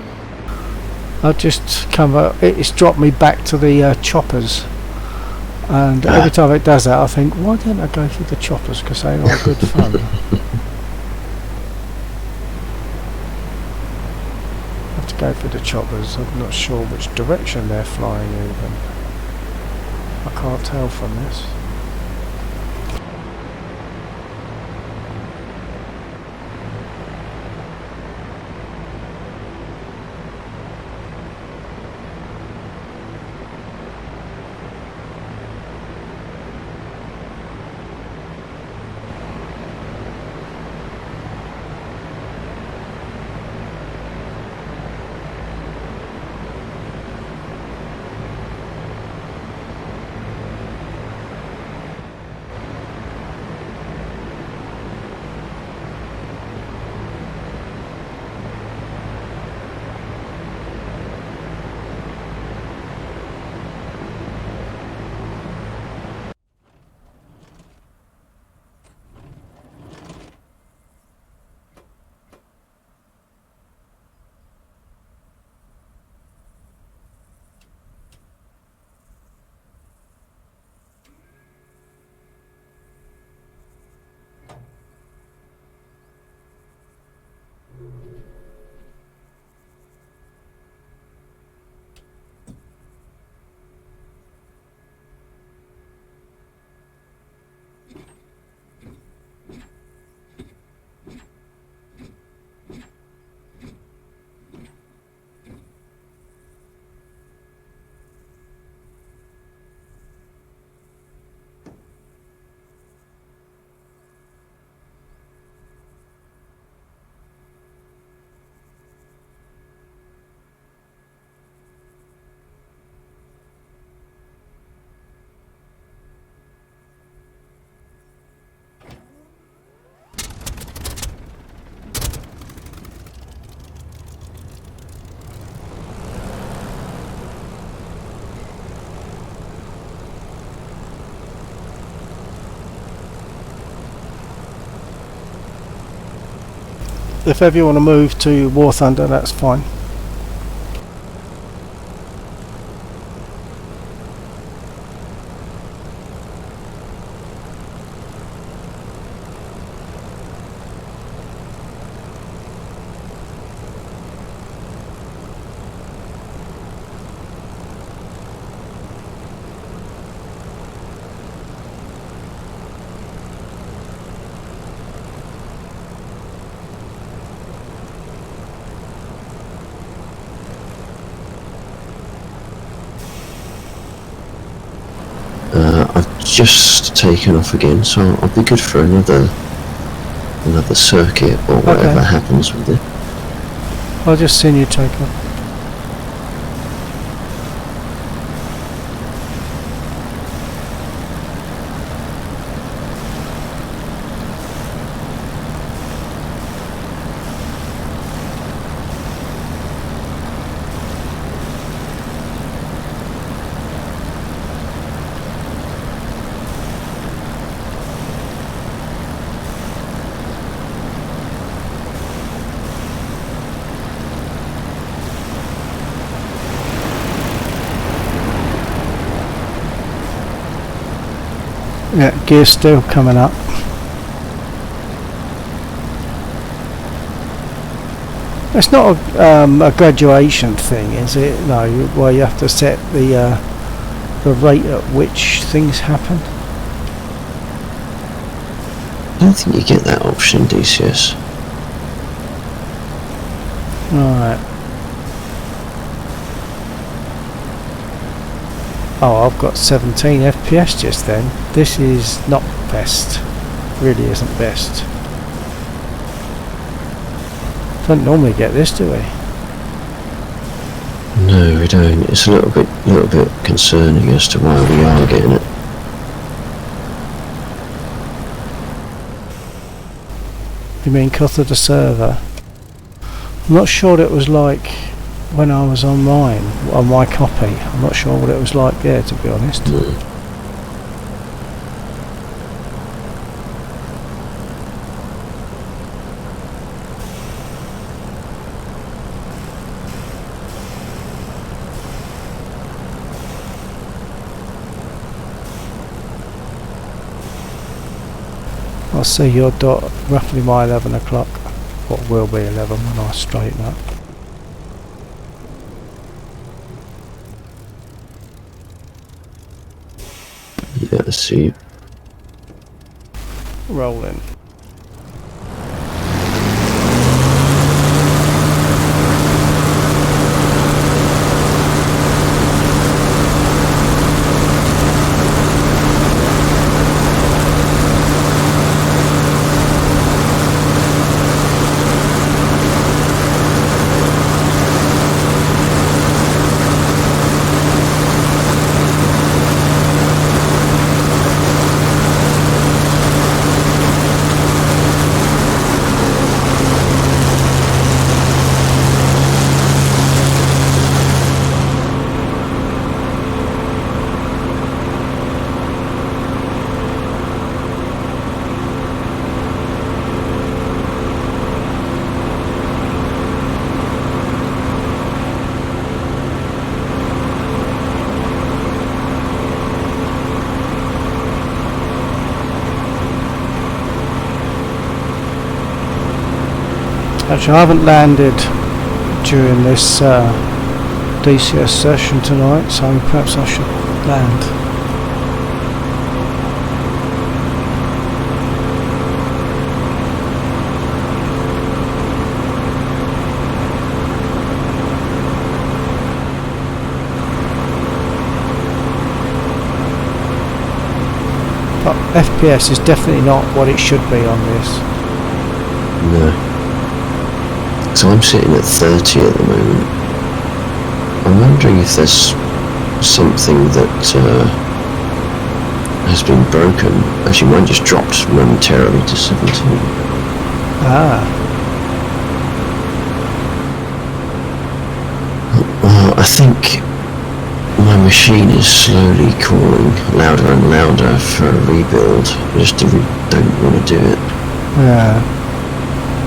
I just come up. It's dropped me back to the choppers, and every time it does that, I think, why don't I go for the choppers? Because they are good fun. I have to go for the choppers. I'm not sure which direction they're flying even. I can't tell from this. If ever you want to move to War Thunder, that's fine. I've just taken off again, so I'll be good for another circuit or whatever Okay. happens with it. I'll just seen you take off. Yeah, gear's still coming up. It's not a graduation thing, is it? No, where you have to set the rate at which things happen. I don't think you get that option in DCS. Right. Oh, I've got 17 FPS just then. This is not best. Really isn't best. Don't normally get this, do we? No, we don't. It's a little bit concerning as to why we are getting it. You mean cut of the server? I'm not sure what it was like when I was on mine, on my copy. I'm not sure what it was like there, to be honest. I'll see your dot roughly by 11 o'clock. What will be 11 when I straighten up. Yeah, I see. Rolling. Actually, I haven't landed during this DCS session tonight, so perhaps I should land. But FPS is definitely not what it should be on this. No. So I'm sitting at 30 at the moment. I'm wondering if there's something that has been broken. Actually, mine just dropped momentarily to 17. Ah, Well, I think my machine is slowly calling louder and louder for a rebuild. I just don't want to do it. yeah.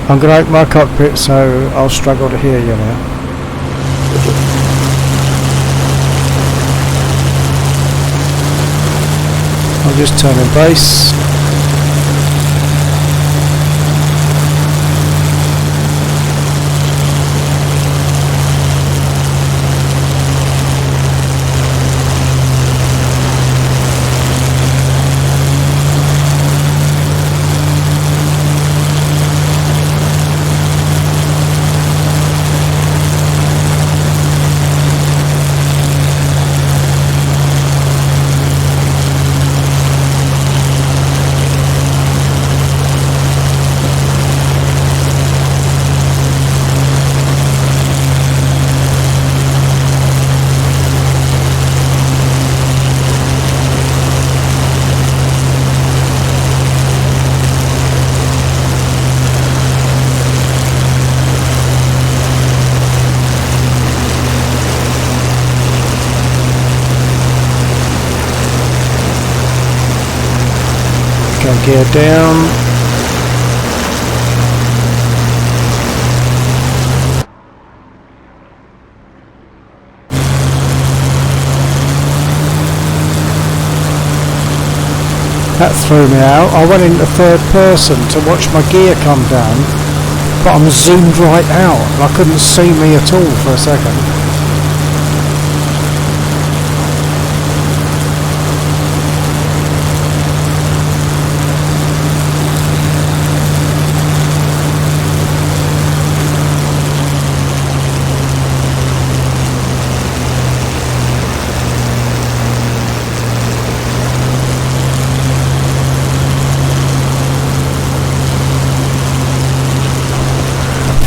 I'm going to open my cockpit, so I'll struggle to hear you now. I'll just turn in base. Gear down. That threw me out. I went into third person to watch my gear come down, but I'm zoomed right out and I couldn't see me at all for a second.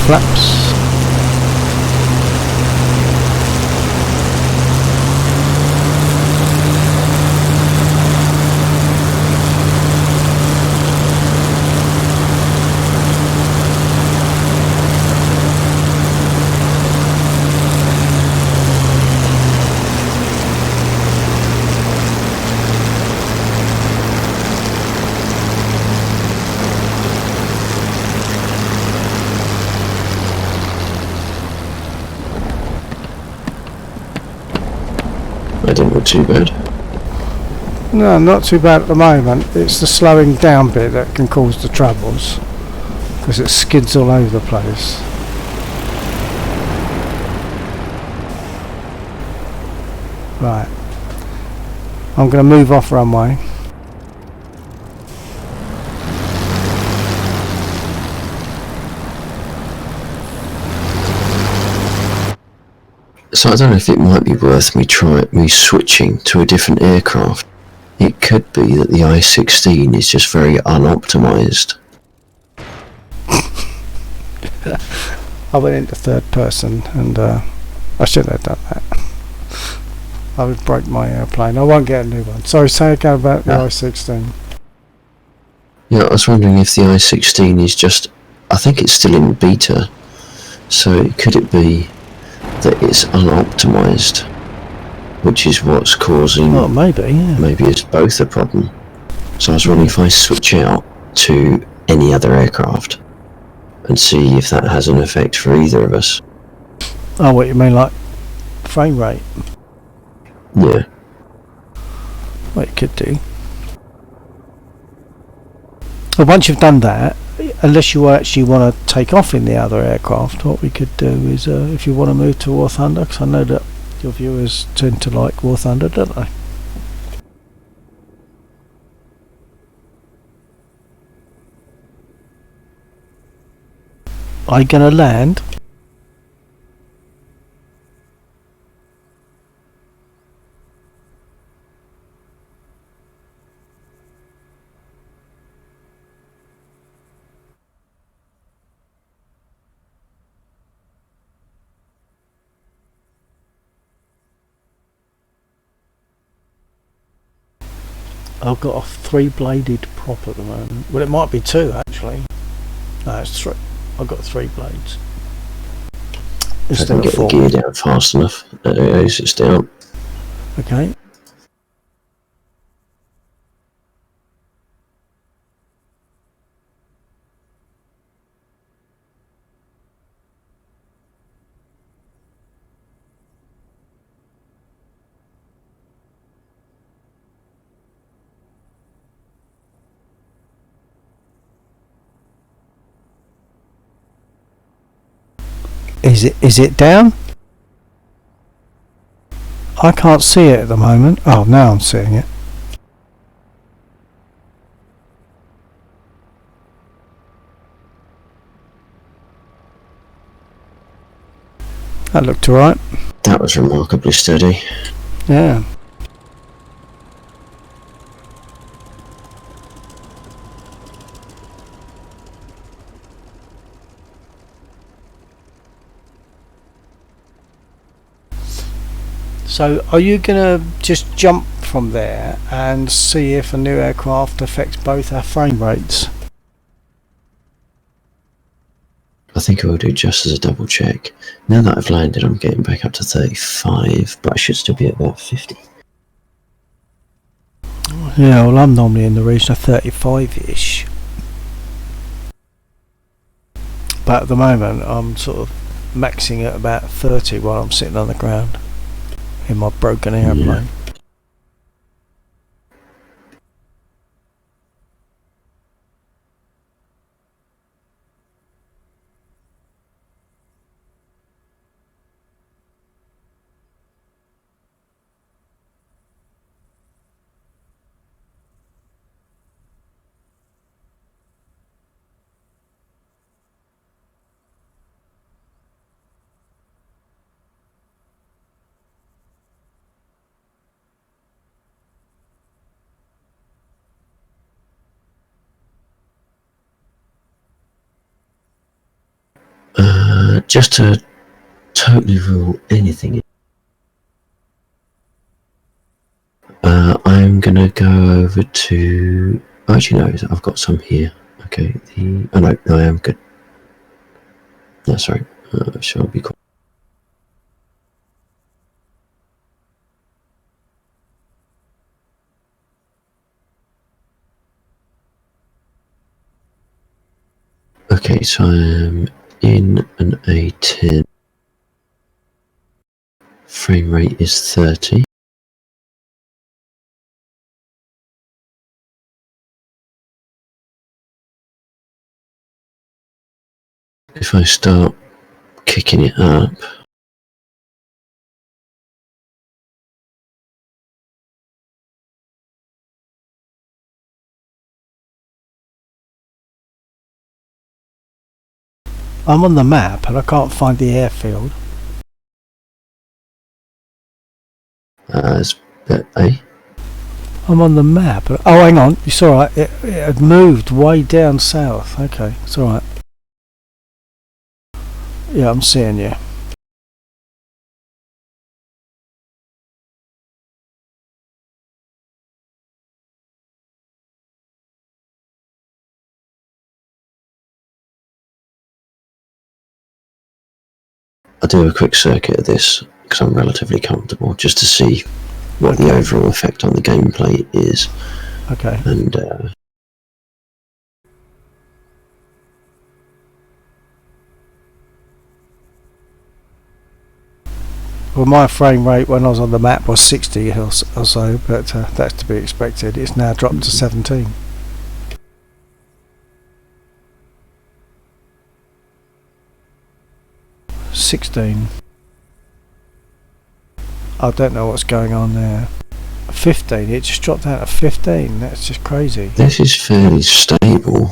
Flaps. I didn't look too bad. No, not too bad at the moment. It's the slowing down bit that can cause the troubles, because it skids all over the place. Right. I'm going to move off runway. So I don't know if it might be worth me switching to a different aircraft. It could be that the I-16 is just very unoptimized. I went into third person and I shouldn't have done that. I would break my airplane. I won't get a new one. Sorry, say again about the I-16. Yeah, I was wondering if the I-16 is just... I think it's still in beta. So could it be that it's unoptimized, which is what's causing... Oh, maybe, yeah. Maybe it's both a problem. So I was wondering if I switch out to any other aircraft and see if that has an effect for either of us. Oh, what you mean, like frame rate? Yeah. Well, it could do. Well, once you've done that, unless you actually want to take off in the other aircraft, what we could do is, if you want to move to War Thunder, because I know that your viewers tend to like War Thunder, don't they? Are you going to land? I've got a 3-bladed prop at the moment. Well, it might be 2 actually. No, it's 3. I've got 3 blades. If I can get the gear down fast enough. There it is, it's down. Okay. Is it down? I can't see it at the moment. Oh, now I'm seeing it. That looked alright. That was remarkably steady. Yeah. So are you going to just jump from there and see if a new aircraft affects both our frame rates? I think I will do just as a double check. Now that I've landed, I'm getting back up to 35, but I should still be at about 50. Yeah, well, I'm normally in the region of 35-ish. But at the moment, I'm sort of maxing at about 30 while I'm sitting on the ground in my broken airplane. Just to totally rule anything in, I'm gonna go over to. Actually, no, I've got some here. Okay, oh no, I am good. No, sorry, shall be cool. Okay, so I am in an A10. Frame rate is 30. If I start kicking it up, I'm on the map and I can't find the airfield. it's A. I'm on the map. Oh, hang on. It's alright. It had moved way down south. Okay, it's alright. Yeah, I'm seeing you. I'll do a quick circuit of this because I'm relatively comfortable, just to see what the overall effect on the gameplay is. Okay. And Well, my frame rate when I was on the map was 60 or so, but that's to be expected. It's now dropped to 17. I don't know what's going on there. 15. It just dropped out to 15. That's just crazy. this is fairly stable.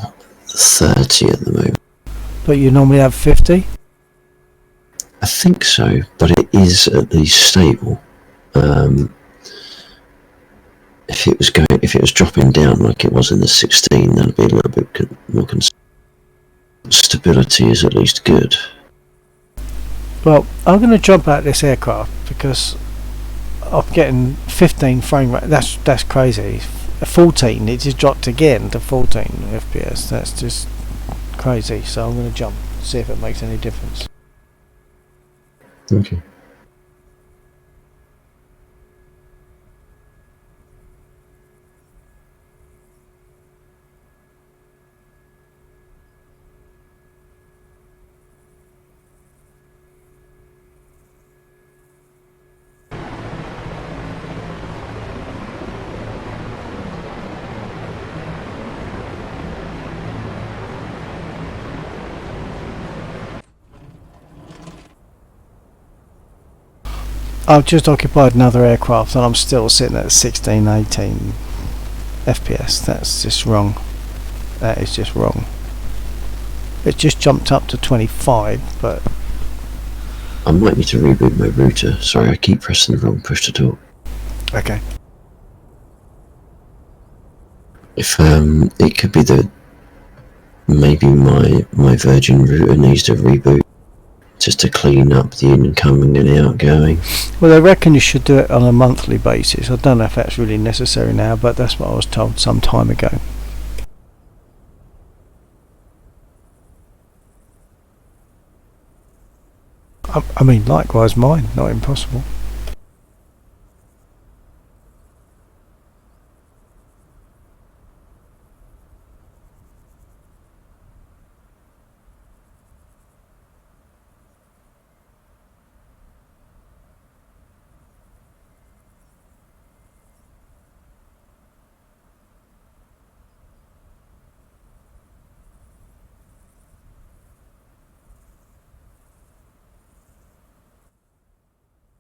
30 at the moment. But you normally have 50? I think so, but it is at least stable. If it was dropping down like it was in the 16, that'd be a little bit more concerned. Stability is at least good. Well, I'm going to jump out this aircraft because I'm getting 15 frame rate. That's crazy. 14. It just dropped again to 14 FPS. That's just crazy. So I'm going to jump, see if it makes any difference. Okay. I've just occupied another aircraft and I'm still sitting at 16, 18 FPS. That's just wrong. That is just wrong. It just jumped up to 25, but I might need to reboot my router. Sorry, I keep pressing the wrong push to talk. okay. If it could be that maybe my Virgin router needs to reboot just to clean up the incoming and outgoing. Well, they reckon you should do it on a monthly basis. I don't know if that's really necessary now, but that's what I was told some time ago. I mean, likewise mine, not impossible.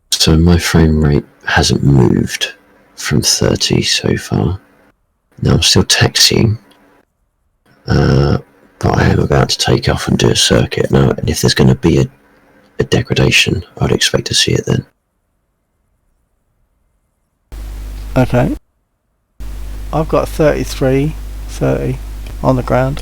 So my frame rate hasn't moved from 30 so far. Now I'm still taxiing, but I am about to take off and do a circuit now, and if there's going to be a degradation, I'd expect to see it then. Okay. I've got 33, 30 on the ground.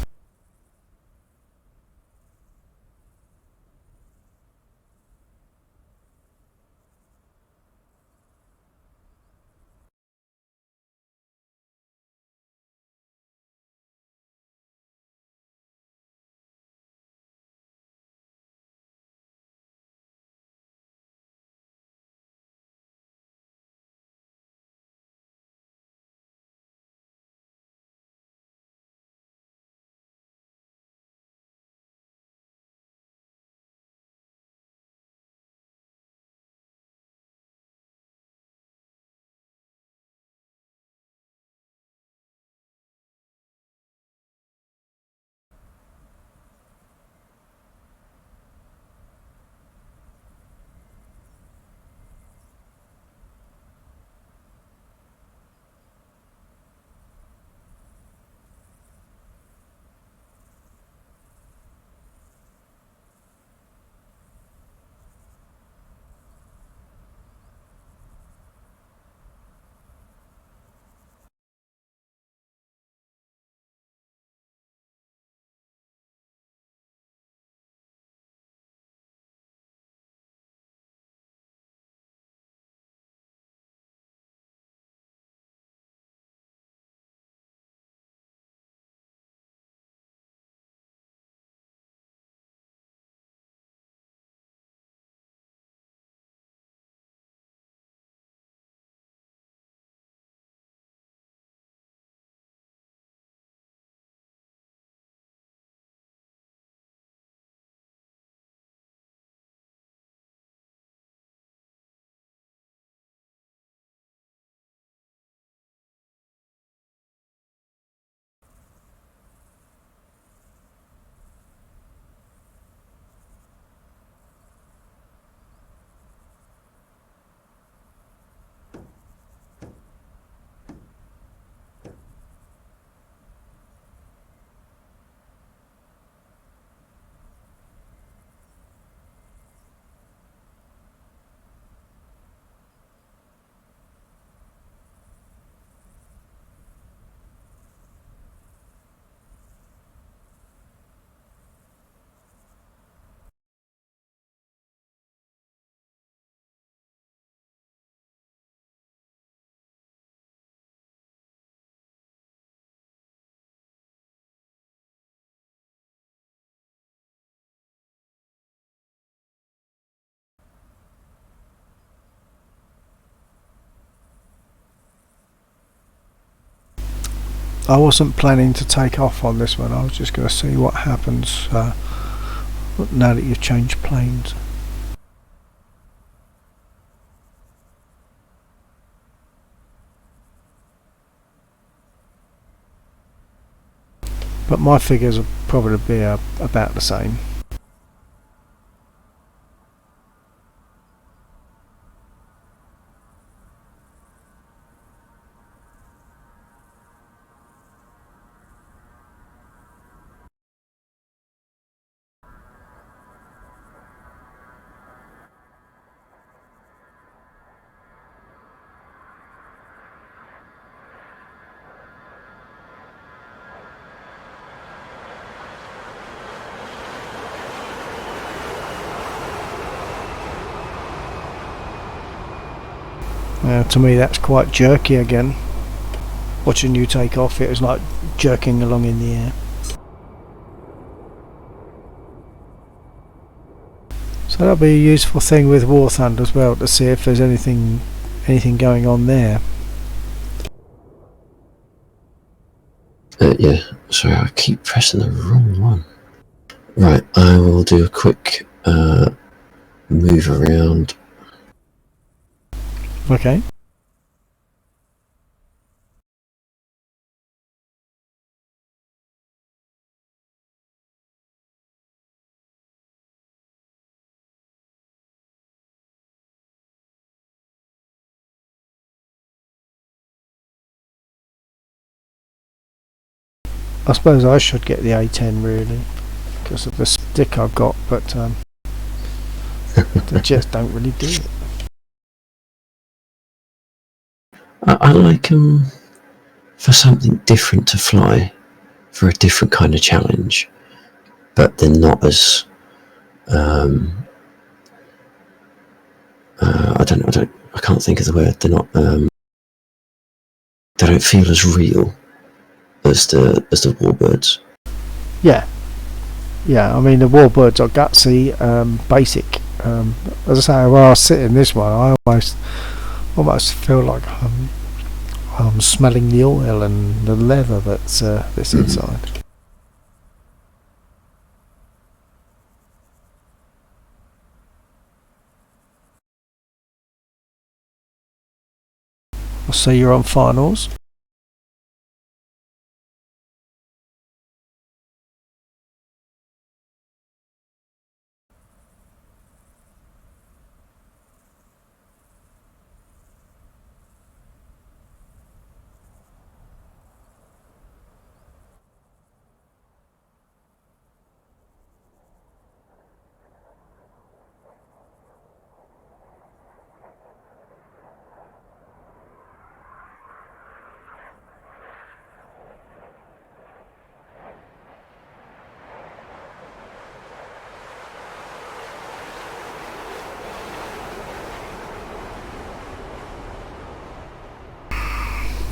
I wasn't planning to take off on this one. I was just going to see what happens now that you've changed planes. But my figures will probably be about the same. To me that's quite jerky again. Watching you take off, it was like jerking along in the air. So that'll be a useful thing with War Thunder as well, to see if there's anything going on there. Yeah, sorry, I keep pressing the wrong one. Right, I will do a quick move around. Okay. I suppose I should get the A10 really, because of the stick I've got, but they just don't really do it. I like for something different to fly, for a different kind of challenge, but they're not as I can't think of the word. They're not they don't feel as real as the warbirds. Yeah, I mean the warbirds are gutsy, basic. As I say, when I sit in this one, I almost feel like I'm smelling the oil and the leather that's inside. I'll see you're on finals.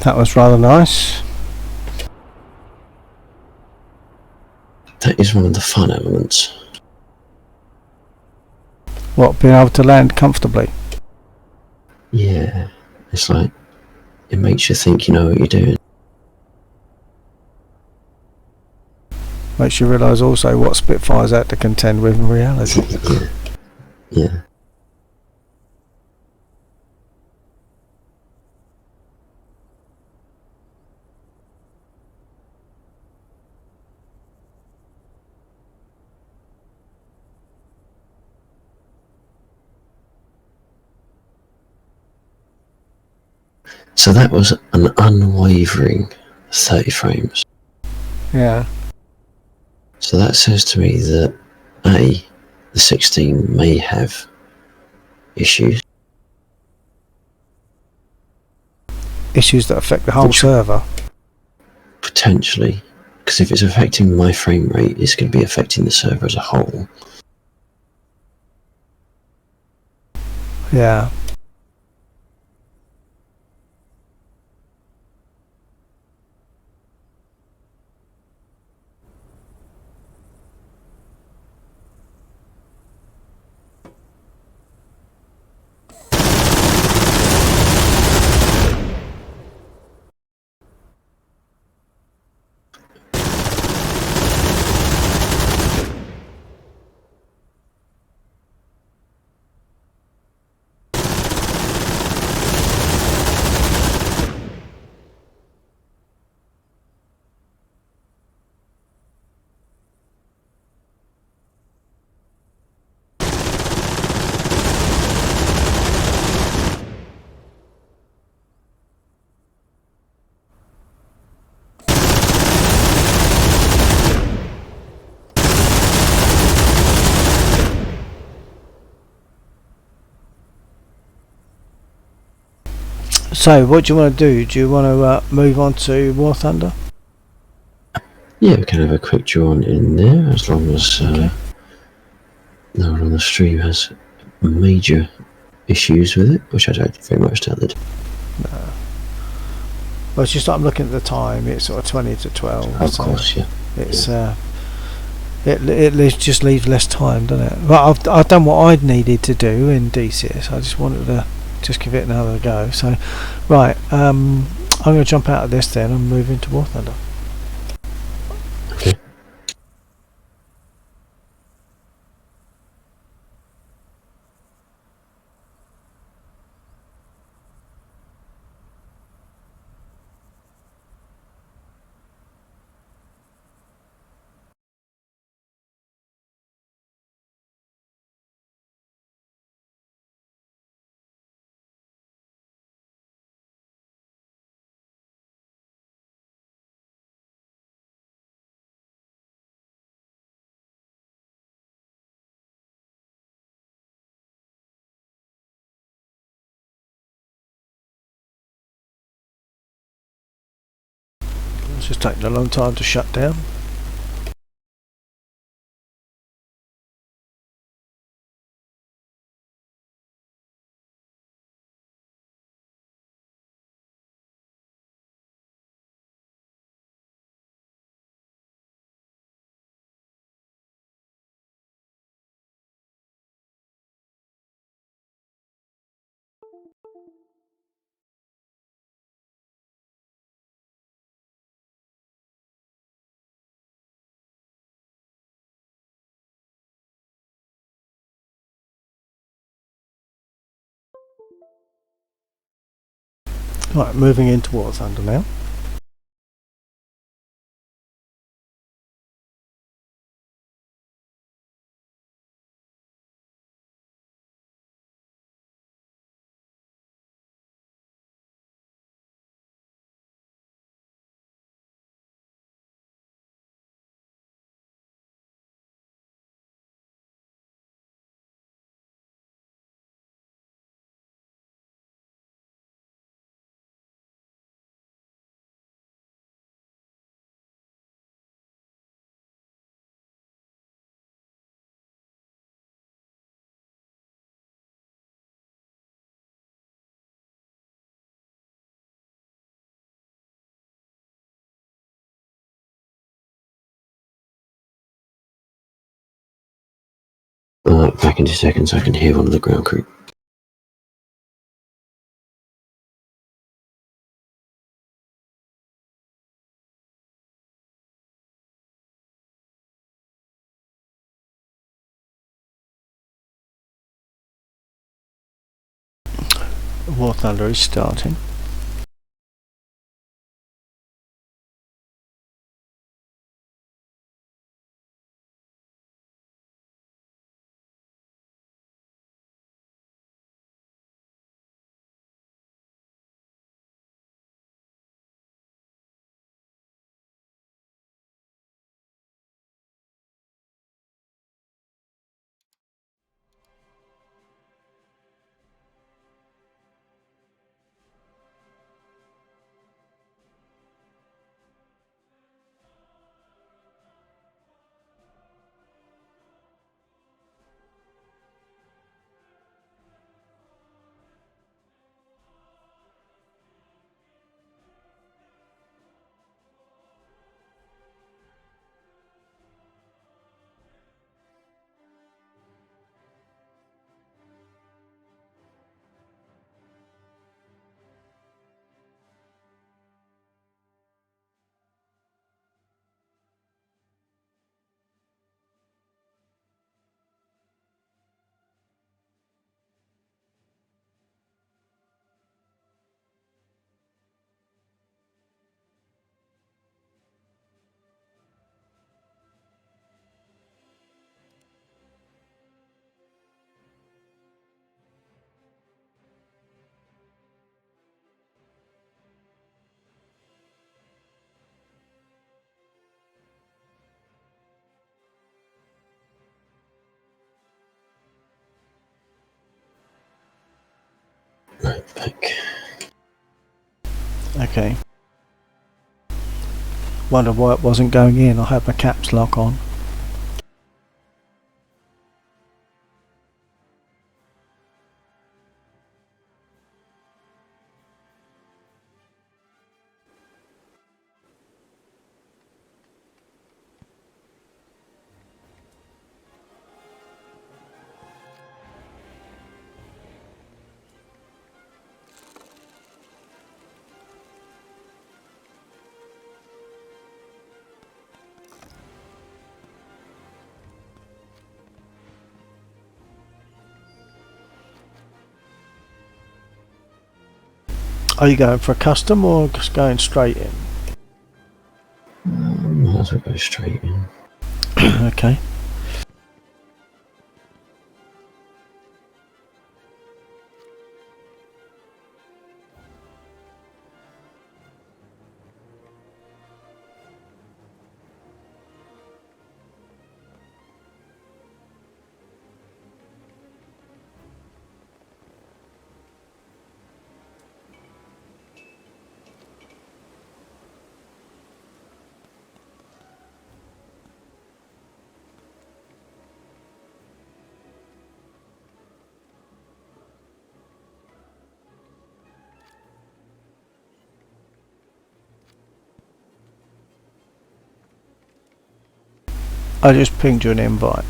That was rather nice. That is one of the fun elements. What, being able to land comfortably? Yeah, it's like, it makes you think you know what you're doing. Makes you realise also what Spitfires had to contend with in reality. Yeah. So that was an unwavering 30 frames. Yeah. So that says to me that the 16 may have issues. Issues that affect the whole server. Potentially. Because if it's affecting my frame rate, it's going to be affecting the server as a whole. Yeah. So, what do you want to do? Do you want to move on to War Thunder? Yeah, we can have a quick drawn in there, as long as no one on the stream has major issues with it, which I don't very much doubt that. Well, it's just I'm looking at the time. It's sort of 20 to 12. Of so course, yeah. it's just leaves less time, doesn't it? Well, I've done what I'd needed to do in DCS. I just wanted to just give it another go. So, right, I'm going to jump out of this then and move into War Thunder. Okay. It's just taking a long time to shut down. Right, moving into War Thunder now. Back in 2 seconds, I can hear one of the ground crew. War Thunder is starting. Right, back. Okay. Wonder why it wasn't going in. I had my caps lock on. Are you going for a custom or just going straight in? Might as well go straight in. Okay. I just pinged you an invite.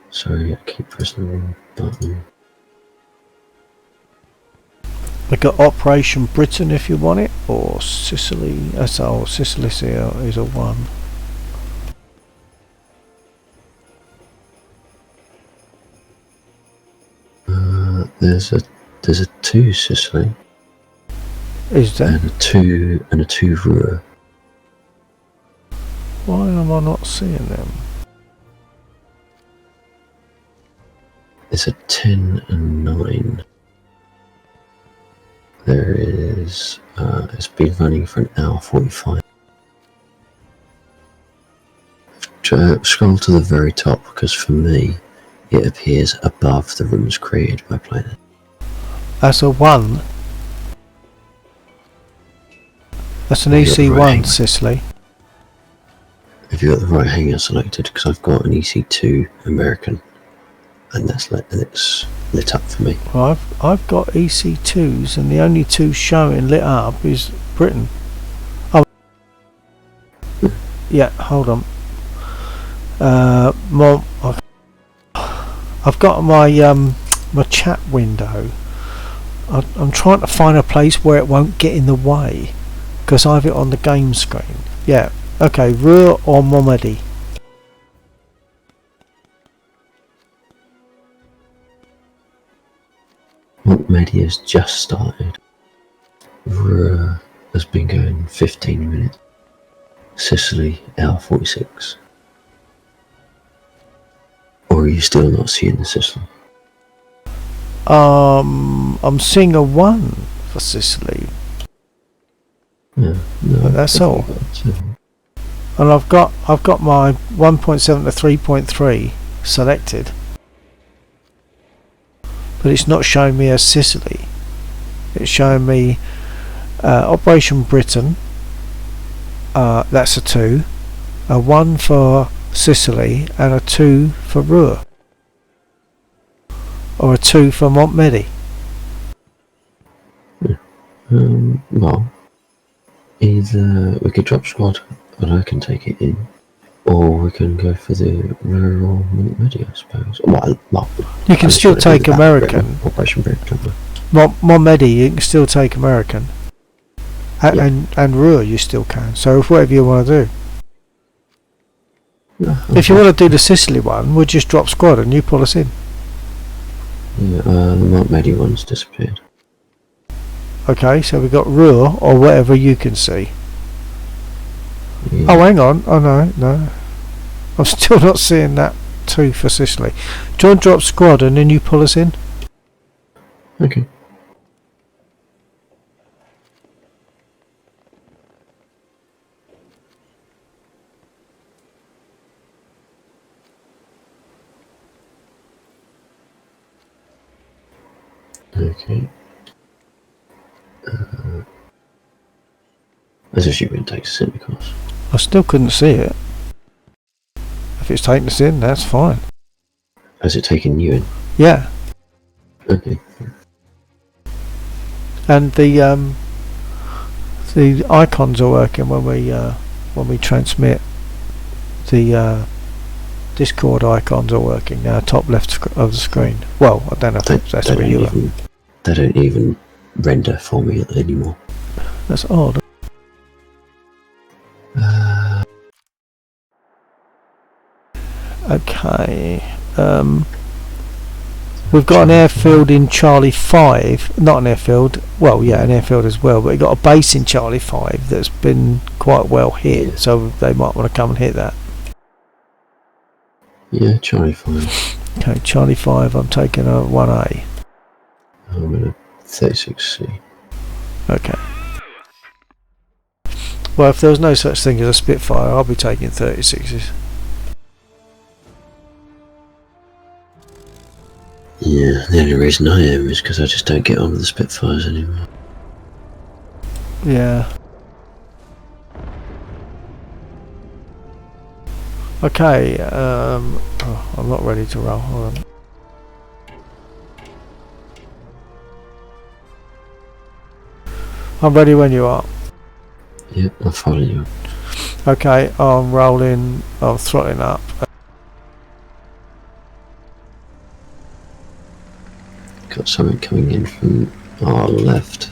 Sorry, I keep pressing the wrong button. We got Operation Britain if you want it, or Sicily. Oh, Sicily is a 1. There's a 2 Sicily Is there? and a 2 Ruhr. Why am I not seeing them? There's a 10 and 9. There is. It's been running for an hour 45. Scroll to the very top because for me it appears above the rooms created by playing it. That's a 1. That's an Have you got the EC1 right Sicily. Have you got the right hangar selected? Because I've got an EC2 American, and it's lit up for me. Well, I've got EC2s, and the only 2 showing lit up is Britain. Oh, yeah. Hold on. I've got my my chat window. I'm trying to find a place where it won't get in the way, because I have it on the game screen. Yeah. Okay. Ruhr or Montmedy? Montmedy has just started. Ruhr has been going 15 minutes. Sicily, hour 46. Or are you still not seeing the Sicily? I'm seeing a 1 for Sicily. Yeah, no, That's all. And I've got my 1.7 to 3.3 selected, but it's not showing me a Sicily. It's showing me Operation Britain. That's a 2, a 1 for Sicily, and a 2 for Ruhr, or a 2 for Montmedy. Well, either we could drop squad and I can take it in, or we can go for the rural Montmedy, I suppose. Well, You can still take American. Operation Britain. Montmedy, you can still take American. And Ruhr, you still can. So whatever you want to do. If you want to do the Sicily one, we'll just drop squad and you pull us in. Yeah, the Montmedy one's disappeared. Okay, so we've got Ruhr or whatever you can see. Yeah. Oh, hang on. Oh, no. I'm still not seeing that 2 for Sicily. Do you want to drop squad and then you pull us in? Okay. Okay. As if you wouldn't take us in, of course. I still couldn't see it. If it's taking us in, that's fine. Has it taken you in? Yeah. Okay. And the icons are working when we transmit. The Discord icons are working now, top left of the screen. Well, I don't know if that's where you are. They don't even render for me anymore. That's odd. Okay. We've got an airfield in Charlie 5. Not an airfield. Well, yeah, an airfield as well. But we've got a base in Charlie 5 that's been quite well hit. Yeah. So they might want to come and hit that. Yeah, Charlie 5. Okay, Charlie 5. I'm taking a 1A. I'm going to 36C. Okay. Well, if there was no such thing as a Spitfire, I'll be taking 36s. Yeah, the only reason I am is because I just don't get on with the Spitfires anymore. Yeah. Okay, oh, I'm not ready to roll. Hold on. I'm ready when you are. Yep, I'll follow you. Okay, I'm rolling, I'm throttling up. Got something coming in from our left.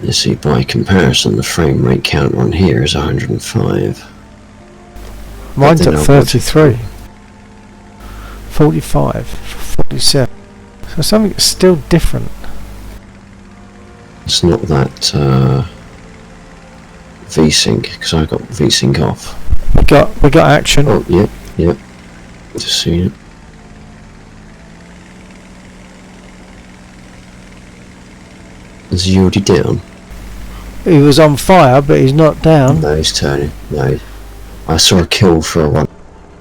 You see, by comparison, the frame rate count on here is 105. Mine's But at then 33. 45, 47. So something still different. It's not that V-Sync, because I got V-Sync off. We got action. Oh, yep. Just seen it. Is he already down? He was on fire, but he's not down. No, he's turning. No. I saw a kill for a one.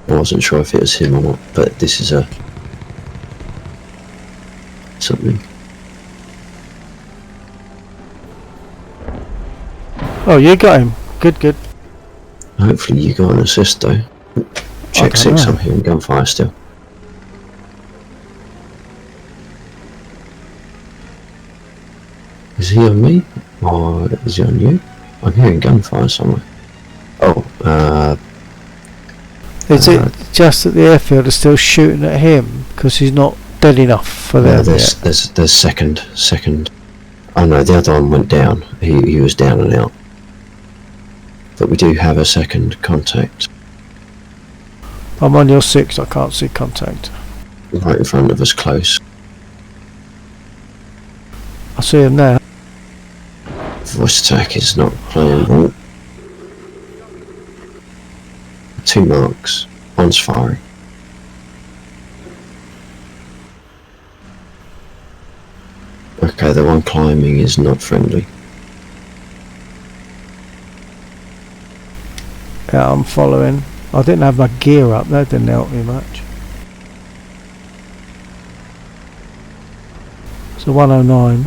I wasn't sure if it was him or not, but this is a... something. Oh, you got him. Good. Hopefully you got an assist though. Check don't 6, know. I'm hearing gunfire still. Is he on me? Or is he on you? I'm hearing gunfire somewhere. Oh, Is it just that the airfield is still shooting at him because he's not dead enough for them yet? there's second. Oh no, the other one went down. He was down and out. But we do have a second contact I'm on your 6, I can't see contact. right in front of us, close. I see him now. Voice attack is not playing ball. 2 marks. One's firing. Okay, the one climbing is not friendly. Yeah, I'm following. I didn't have my gear up, that didn't help me much. So 109.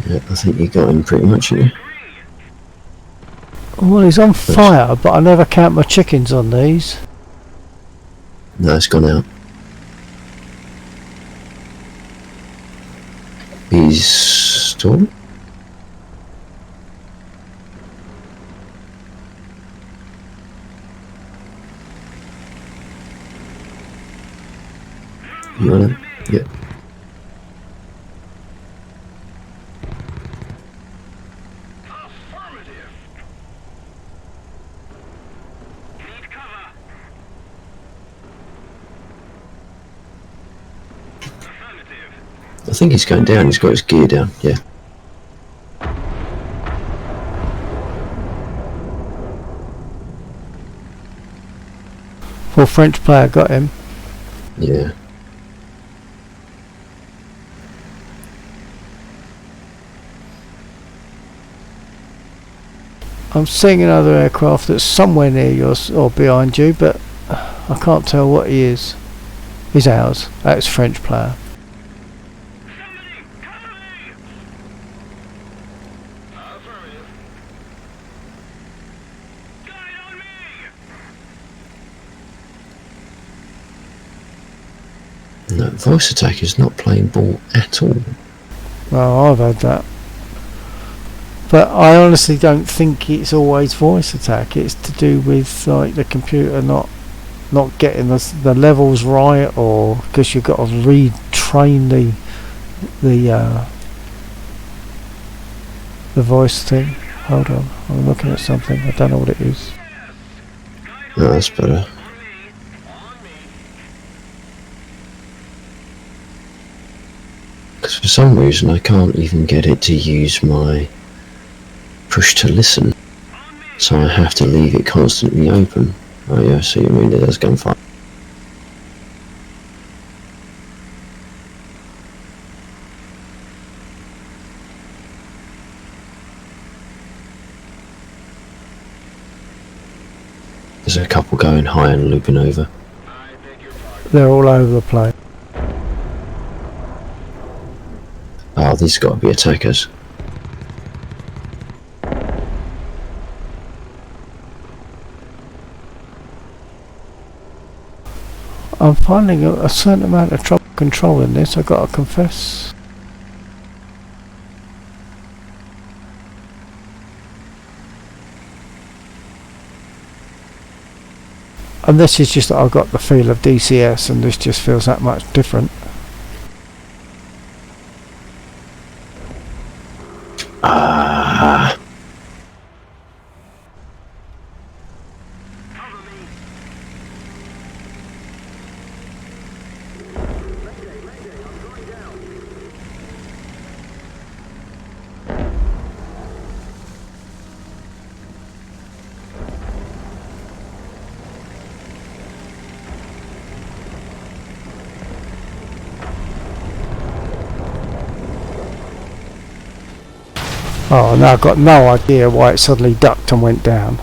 Yeah, I think you got him pretty much, haven't you? Well, he's on fire, but I never count my chickens on these. No, it's gone out. He's stalled. You on it? Yeah. Affirmative. Need cover. Affirmative. I think he's going down. He's got his gear down. Yeah. Poor French player got him. Yeah. I'm seeing another aircraft that's somewhere near yours or behind you, but I can't tell what he is. He's ours. That's French player. Somebody, cover me! Affirmative. Guide on me! No, voice attack is not playing ball at all. Well, I've had that. But I honestly don't think it's always voice attack. It's to do with like the computer not getting the levels right, or because you've got to retrain the voice thing. Hold on, I'm looking at something. I don't know what it is. No, that's better. Because for some reason I can't even get it to use my push to listen, so I have to leave it constantly open. Oh yeah, I see what you mean, there's gunfire. There's a couple going high and looping over. They're all over the place. Oh, these got to be attackers. I'm finding a certain amount of trouble controlling this, I've got to confess. And this is just that I've got the feel of DCS, and this just feels that much different. Ah. Oh, now I've got no idea why it suddenly ducked and went down.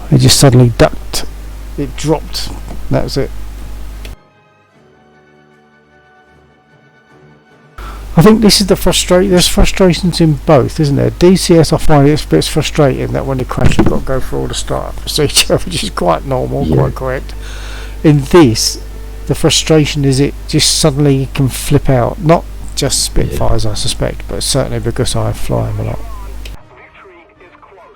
It just suddenly ducked. It dropped. That was it. I think this is the there's frustrations in both, isn't there? DCS, I find it's a bit frustrating that when you crash you've got to go through all the startup procedure, which is quite normal, Yeah. quite correct. In this, the frustration is it just suddenly can flip out. Not just Spitfires, I suspect, but certainly because I fly them a lot. Victory is close.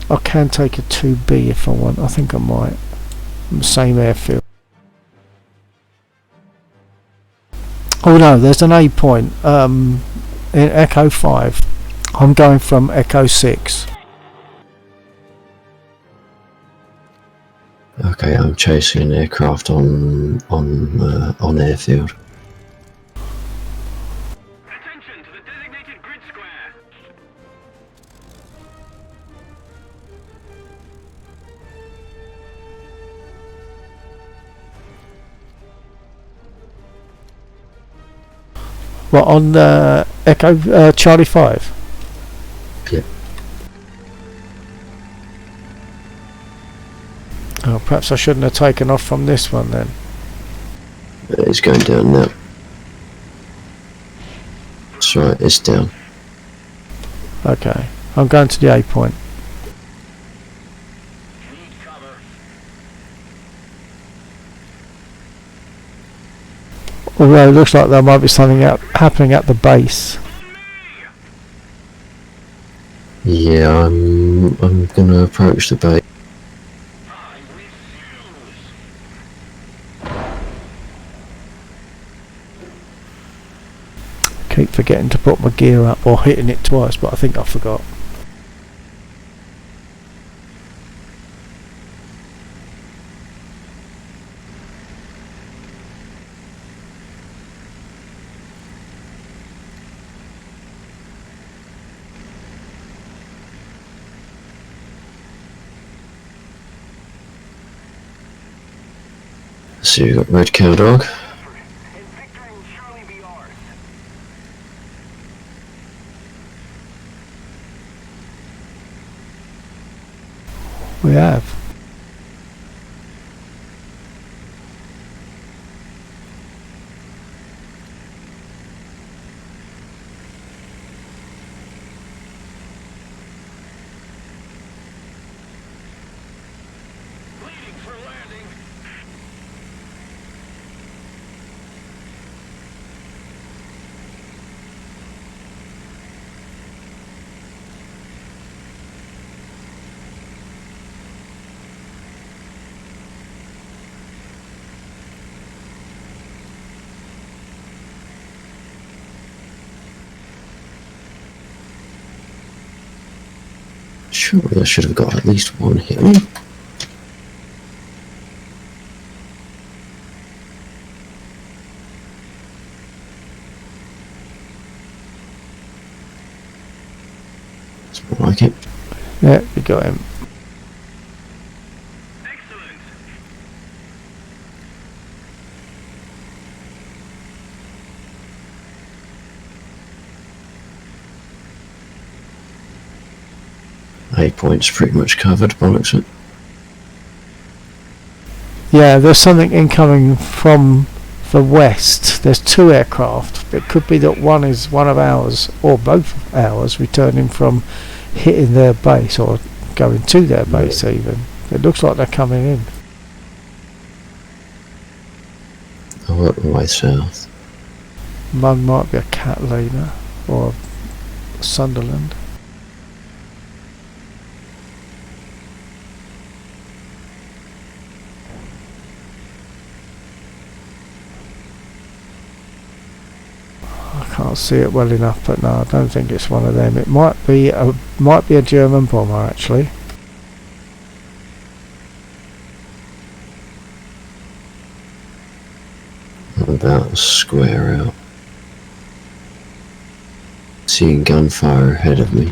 I can take a 2B if I want. I think I might. Same airfield. Oh no, there's an A point in Echo 5. I'm going from Echo 6. Okay, I'm chasing an aircraft on airfield. Attention to the designated grid square. What, on Echo Charlie 5? Yep. Oh, perhaps I shouldn't have taken off from this one then. It's going down now. That's right, it's down. Okay, I'm going to the A point. Need cover. Although it looks like there might be something happening at the base. Yeah, I'm gonna approach the base. I refuse. Keep forgetting to put my gear up or hitting it twice, but I think I forgot. So you've got red cow dog. In victory have. Leading for landing. Surely I should have got at least one hit on him. It's more like it. Yeah, we got him. Excellent. A point's pretty much covered, by the looks of it. Yeah, there's something incoming from the west. There's 2 aircraft. It could be that one is one of ours, or both ours, returning from hitting their base, or going to their base even. It looks like they're coming in. I'll work my way south. One might be a cat leader, or a Sunderland. I can't see it well enough, but no, I don't think it's one of them. It might be a German bomber actually. I'm about a square out. Seeing gunfire ahead of me,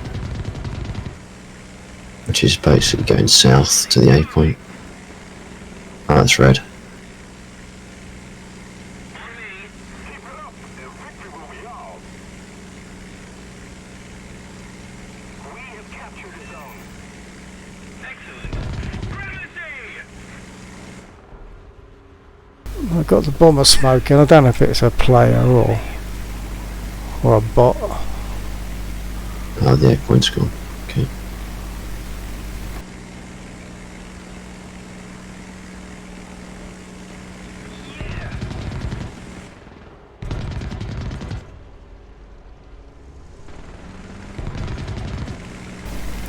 which is basically going south to the A point. Oh, that's red. Keep it up. The victory will be ours. We have captured a zone. Excellent. Privacy! I've got the bomber smoking. I don't know if it's a player or a bot. Oh, the A point's gone. Okay.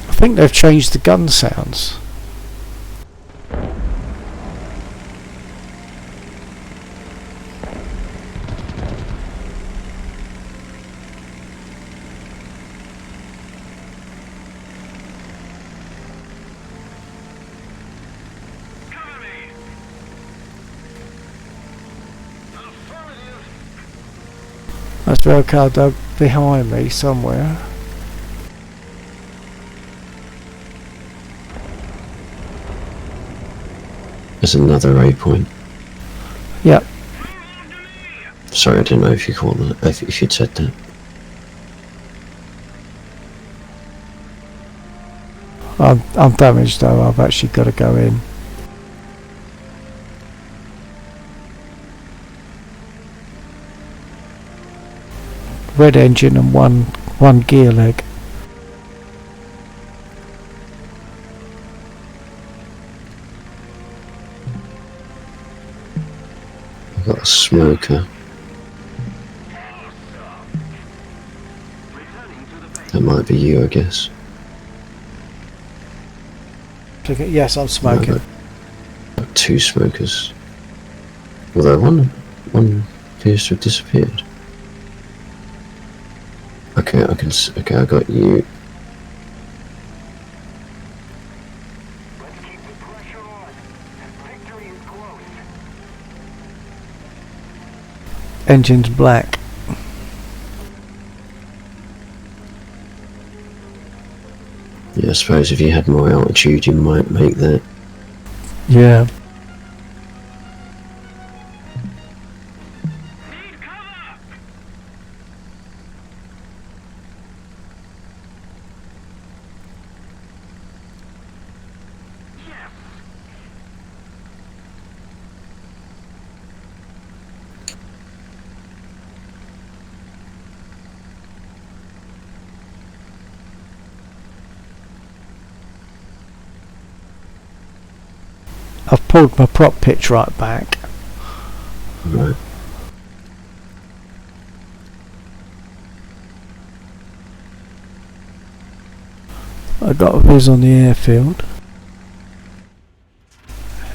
I think they've changed the gun sounds. Cover me! Affirmative! That's Ricardo behind me somewhere. There's another A point. Yep. Sorry, I didn't know if you called that. If you'd said that. I'm damaged though. I've actually got to go in. Red engine and one gear leg. I've got a smoker. That might be you, I guess. Yes, I'm smoking. I've got 2 smokers. Although one appears to have disappeared. Okay, okay, I got you. Let's keep the pressure on. Victory is close. Engine's black. Yeah, I suppose if you had more altitude, you might make that. Yeah. Need cover! I've pulled my prop pitch right back. Right. I got a viz on the airfield.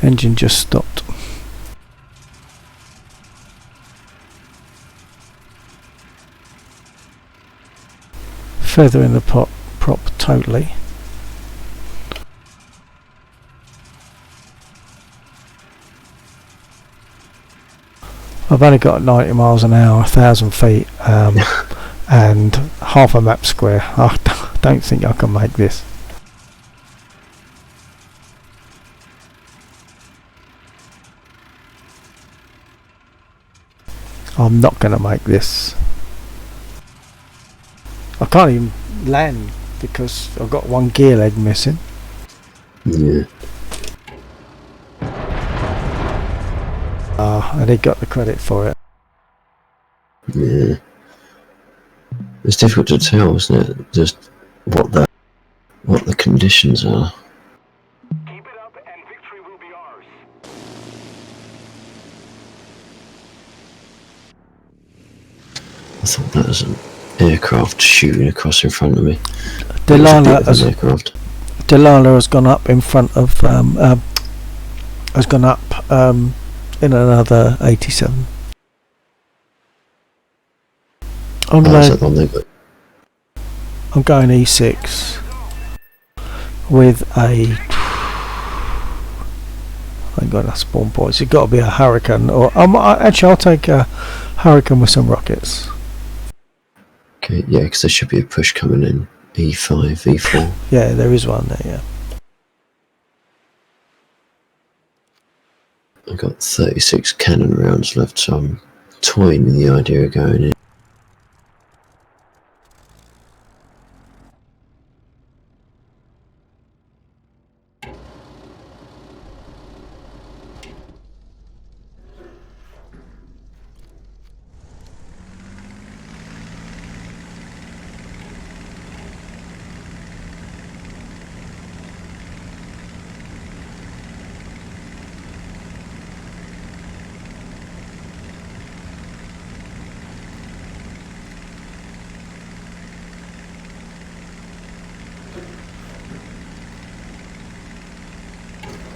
Engine just stopped. Feathering the prop totally. I've only got 90 miles an hour, 1,000 feet, and half a map square. I don't think I can make this. I'm not going to make this. I can't even land because I've got one gear leg missing. Yeah. And he got the credit for it. Yeah. It's difficult to tell, isn't it? Just what the conditions are. Keep it up and victory will be ours. I thought that was an aircraft shooting across in front of me. Delilah An aircraft. has gone up in front of has gone up in another 87. I'm Is that the one they got? going E6 with a. I ain't got enough spawn points. It's got to be a Hurricane, or actually I'll take a Hurricane with some rockets. Okay, yeah, because there should be a push coming in. E5, E4. Yeah, there is one there. Yeah. I've got 36 cannon rounds left, so I'm toying with the idea of going in.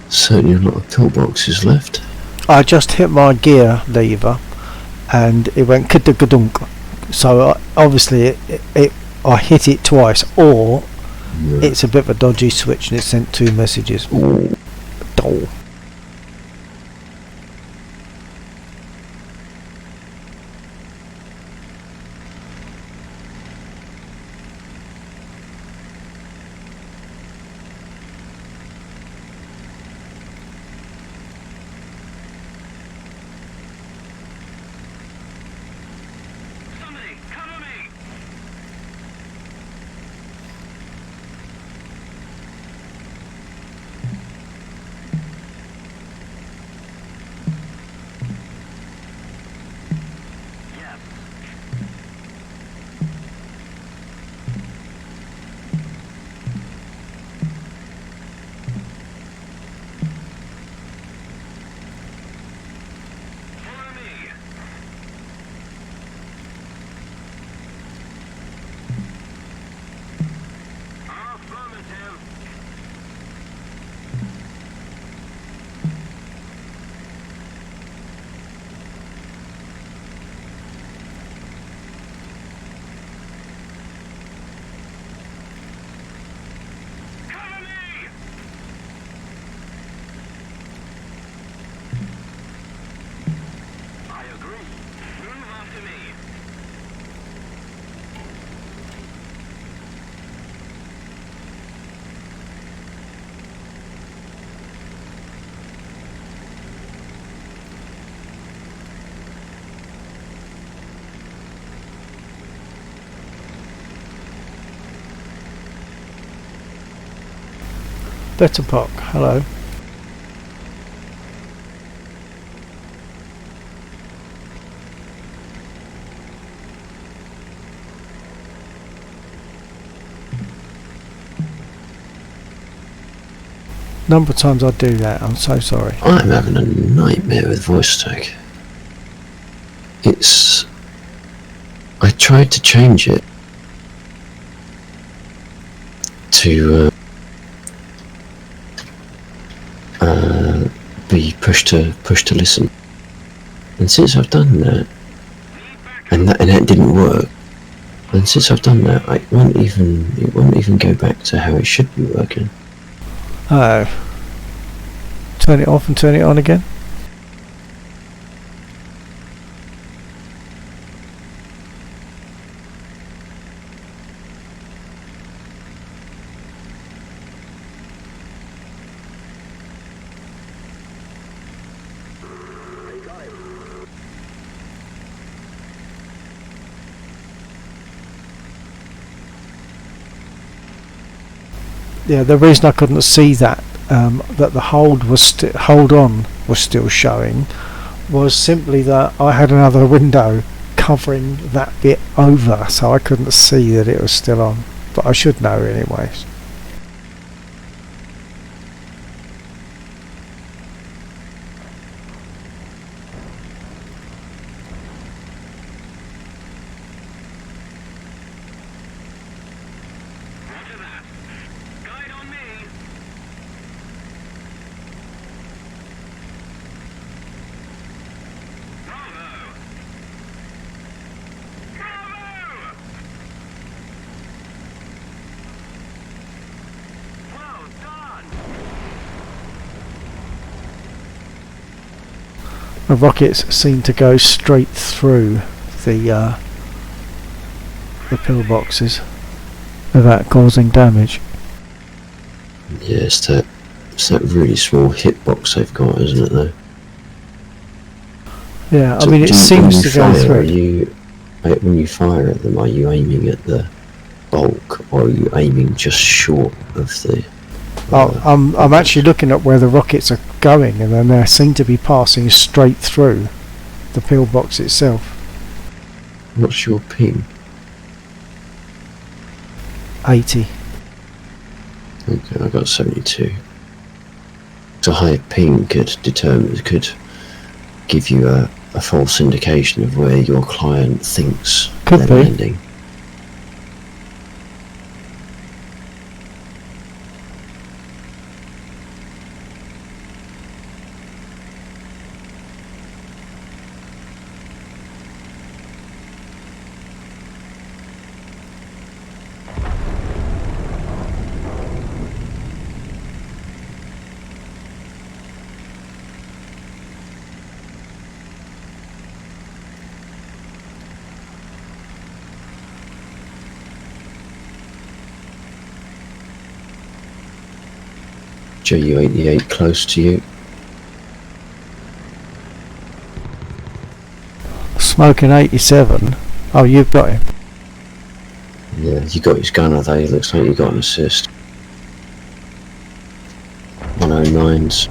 Certainly a lot of pillboxes left. I just hit my gear lever, and it went kadunk. So obviously I hit it twice, or it's a bit of a dodgy switch, and it sent 2 messages. Ooh. Oh. Somebody, cover me! Yes. Follow me. Affirmative. Cover me! I agree. Move after me. Better Pock, hello. Number of times I do that. I'm so sorry. I'm having a nightmare with voice tag. I tried to change it to be push to listen, and since I've done that, and that didn't work, and since I've done that, it won't even go back to how it should be working. Oh. Turn it off and turn it on again. Yeah, the reason I couldn't see that that the hold on was still showing was simply that I had another window covering that bit over, so I couldn't see that it was still on. But I should know anyways. The rockets seem to go straight through the pillboxes without causing damage. Yeah, it's that really small hitbox they've got, isn't it? Though. Yeah, So I mean it seems to go through. When you fire at them, are you aiming at the bulk, or are you aiming just short of the? I'm actually looking at where the rockets are going, and then they seem to be passing straight through the pillbox itself. What's your ping? 80. Okay, I got 72. So high ping could give you a false indication of where your client thinks Could they're be. landing. JU-88 close to you. Smoking 87. Oh, you've got him. Yeah, you got his gunner though. It looks like you got an assist. 109s.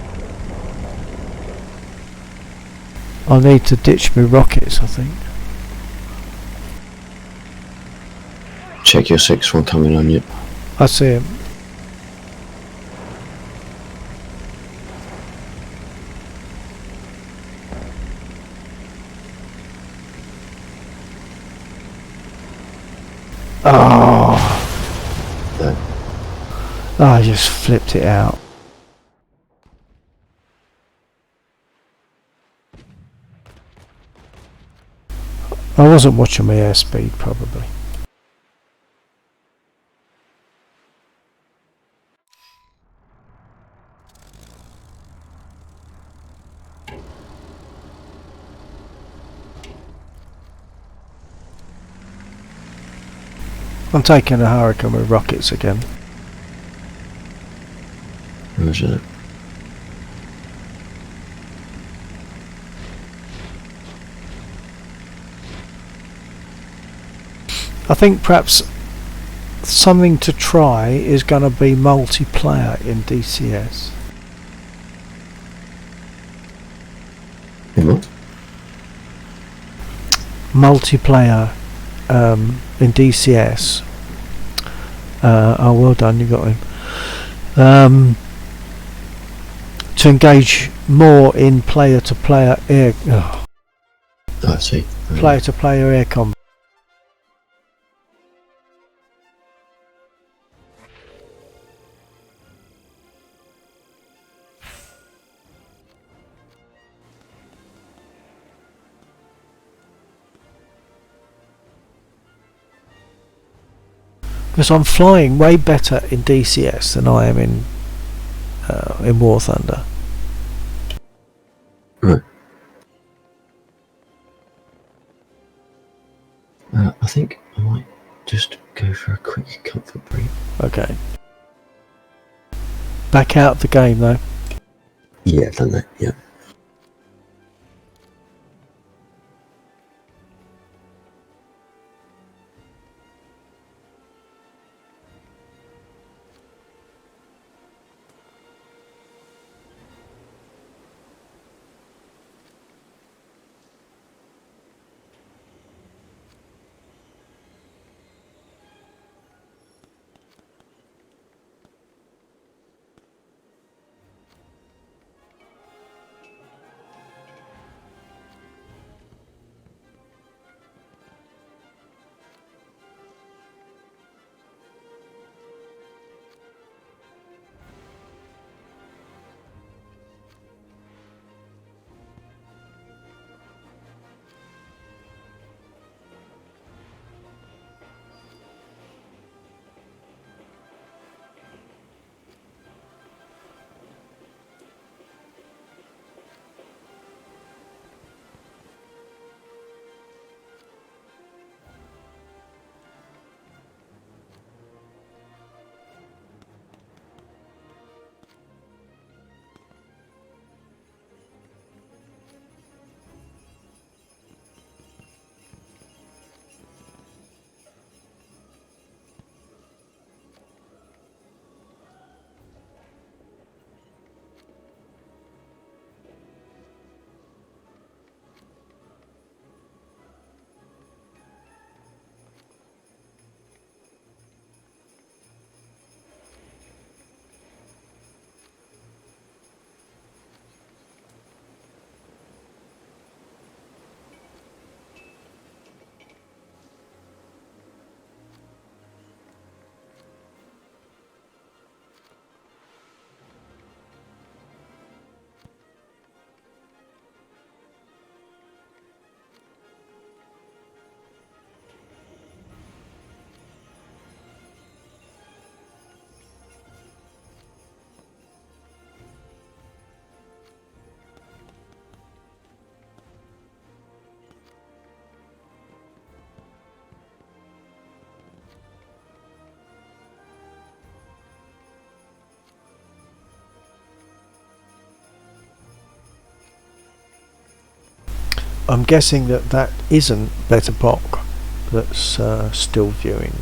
I need to ditch my rockets, I think. Check your 6-1 coming on you. I see him. Oh, No. I just flipped it out. I wasn't watching my airspeed, probably. I'm taking a Hurricane with rockets again. Roger that. I think perhaps something to try is going to be multiplayer in DCS. In what? Multiplayer in DCS. Oh, well done, you got him. to engage more in player-to-player air I see. player-to-player air combat. Because I'm flying way better in DCS than I am in War Thunder. Right. I think I might just go for a quick comfort break. Okay. Back out of the game though. Yeah, done that, yeah. I'm guessing that isn't Better Block that's still viewing.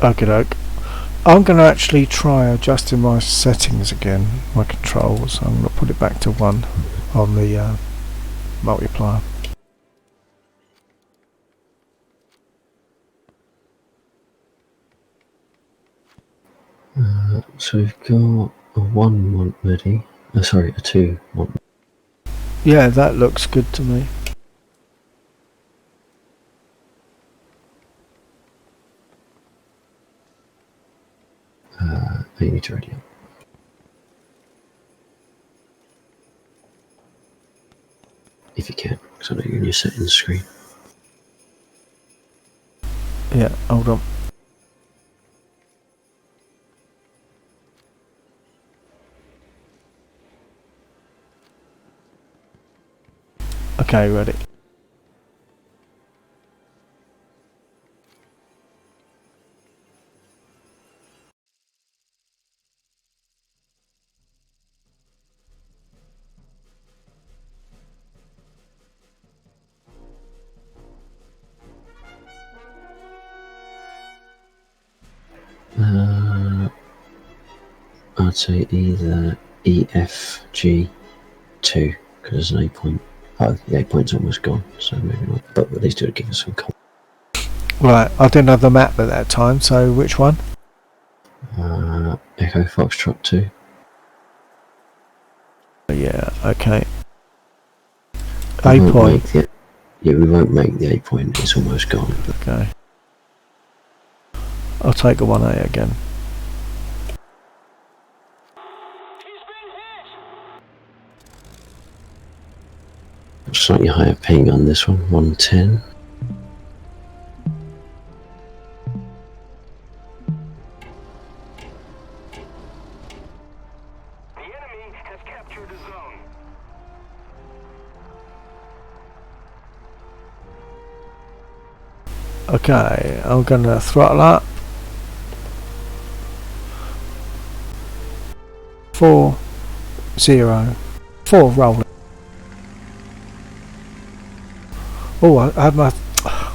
Okey-doke. I'm going to actually try adjusting my settings again, my controls. I'm going to put it back to 1 on the multiplier. So we've got a 1 want ready. Sorry, a 2 want. Yeah, that looks good to me. You need to ready up. If you can, because I know you're in your settings screen. Yeah, hold on. Okay, ready. I'd say either EFG 2, because there's an 8 point. Oh, the 8 point's almost gone, so maybe not. But at least it would give us some context. Right, I didn't have the map at that time, so which one? Echo Foxtrot 2. Yeah, okay. We 8 won't point. make the, yeah, we won't make the 8 point, it's almost gone. Okay. I'll take a 1A again. Slightly higher ping on this one, 110. The enemy has captured a zone. Okay, I'm gonna throttle up. 4, 0, 4 rolling. Oh, I had my.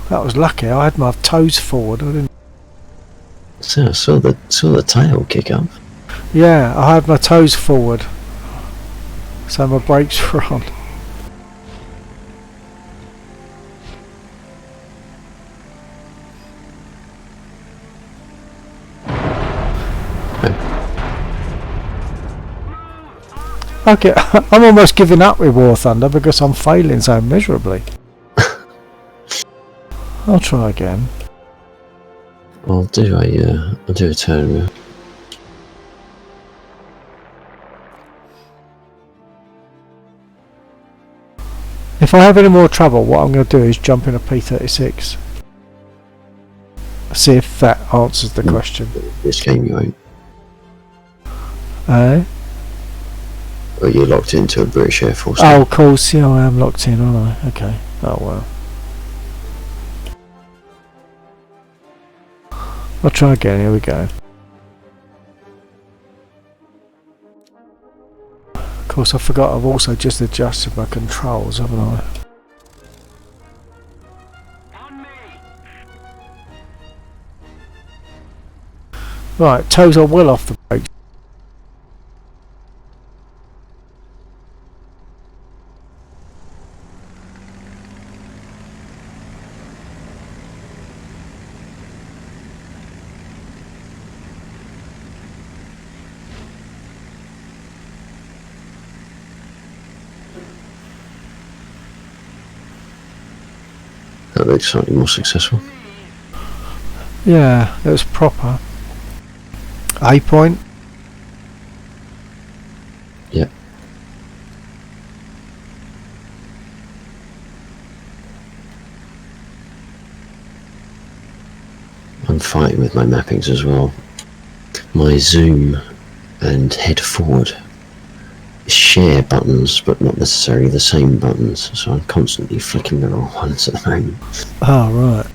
That was lucky. I had my toes forward. I didn't. So I saw the tail kick up. Yeah, I had my toes forward, so my brakes were on. Okay, I'm almost giving up with War Thunder because I'm failing so miserably. I'll try again. I'll do a turn around. If I have any more trouble, what I'm going to do is jump in a P36. See if that answers the question. This game you won't. Eh? Or you're locked into a British Air Force. Oh, of course, yeah, I am locked in, aren't I? Okay. Oh, well. I'll try again, here we go. Of course, I forgot I've also just adjusted my controls, haven't I? Right, toes are well off the brakes. That looks slightly more successful. Yeah, it was proper. A point. Yep. I'm fighting with my mappings as well. My zoom and head forward share buttons, but not necessarily the same buttons, so I'm constantly flicking the wrong ones at the moment. Oh, right.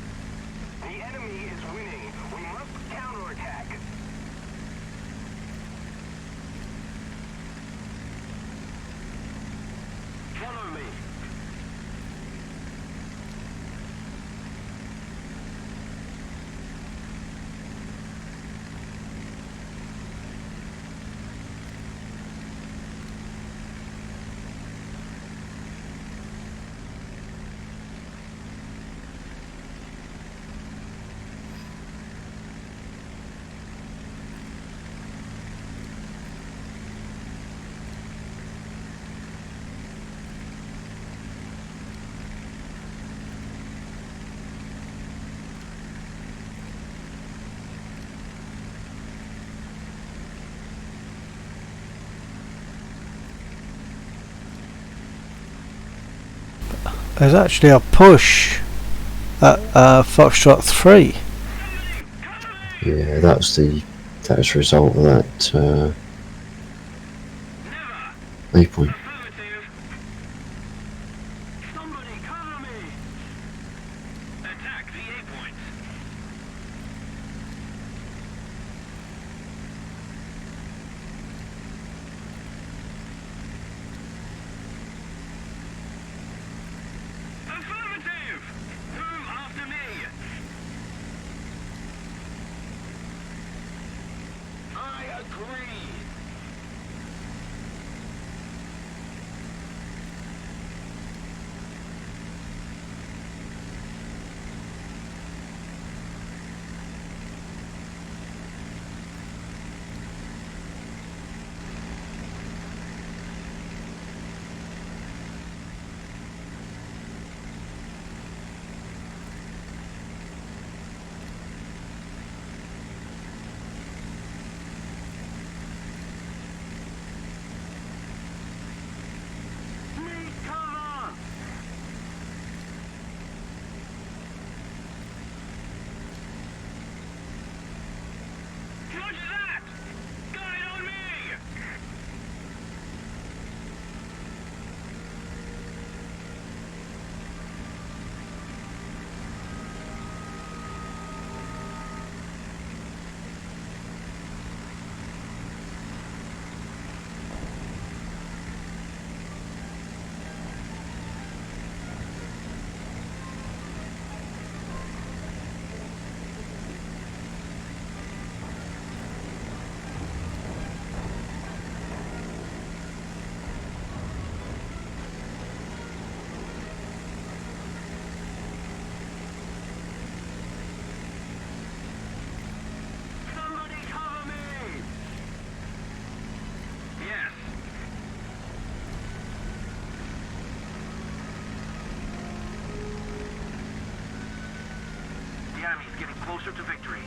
The enemy is winning. We must counterattack. Follow me. there's actually a push at Foxtrot 3. Yeah, that was a result of that A point. Affirmative. Somebody cover me. Attack the A point. Affirmative. Who after me? I agree. Need cover. Roger that. Guide on me. Somebody cover me. Yes. The enemy's getting closer to victory.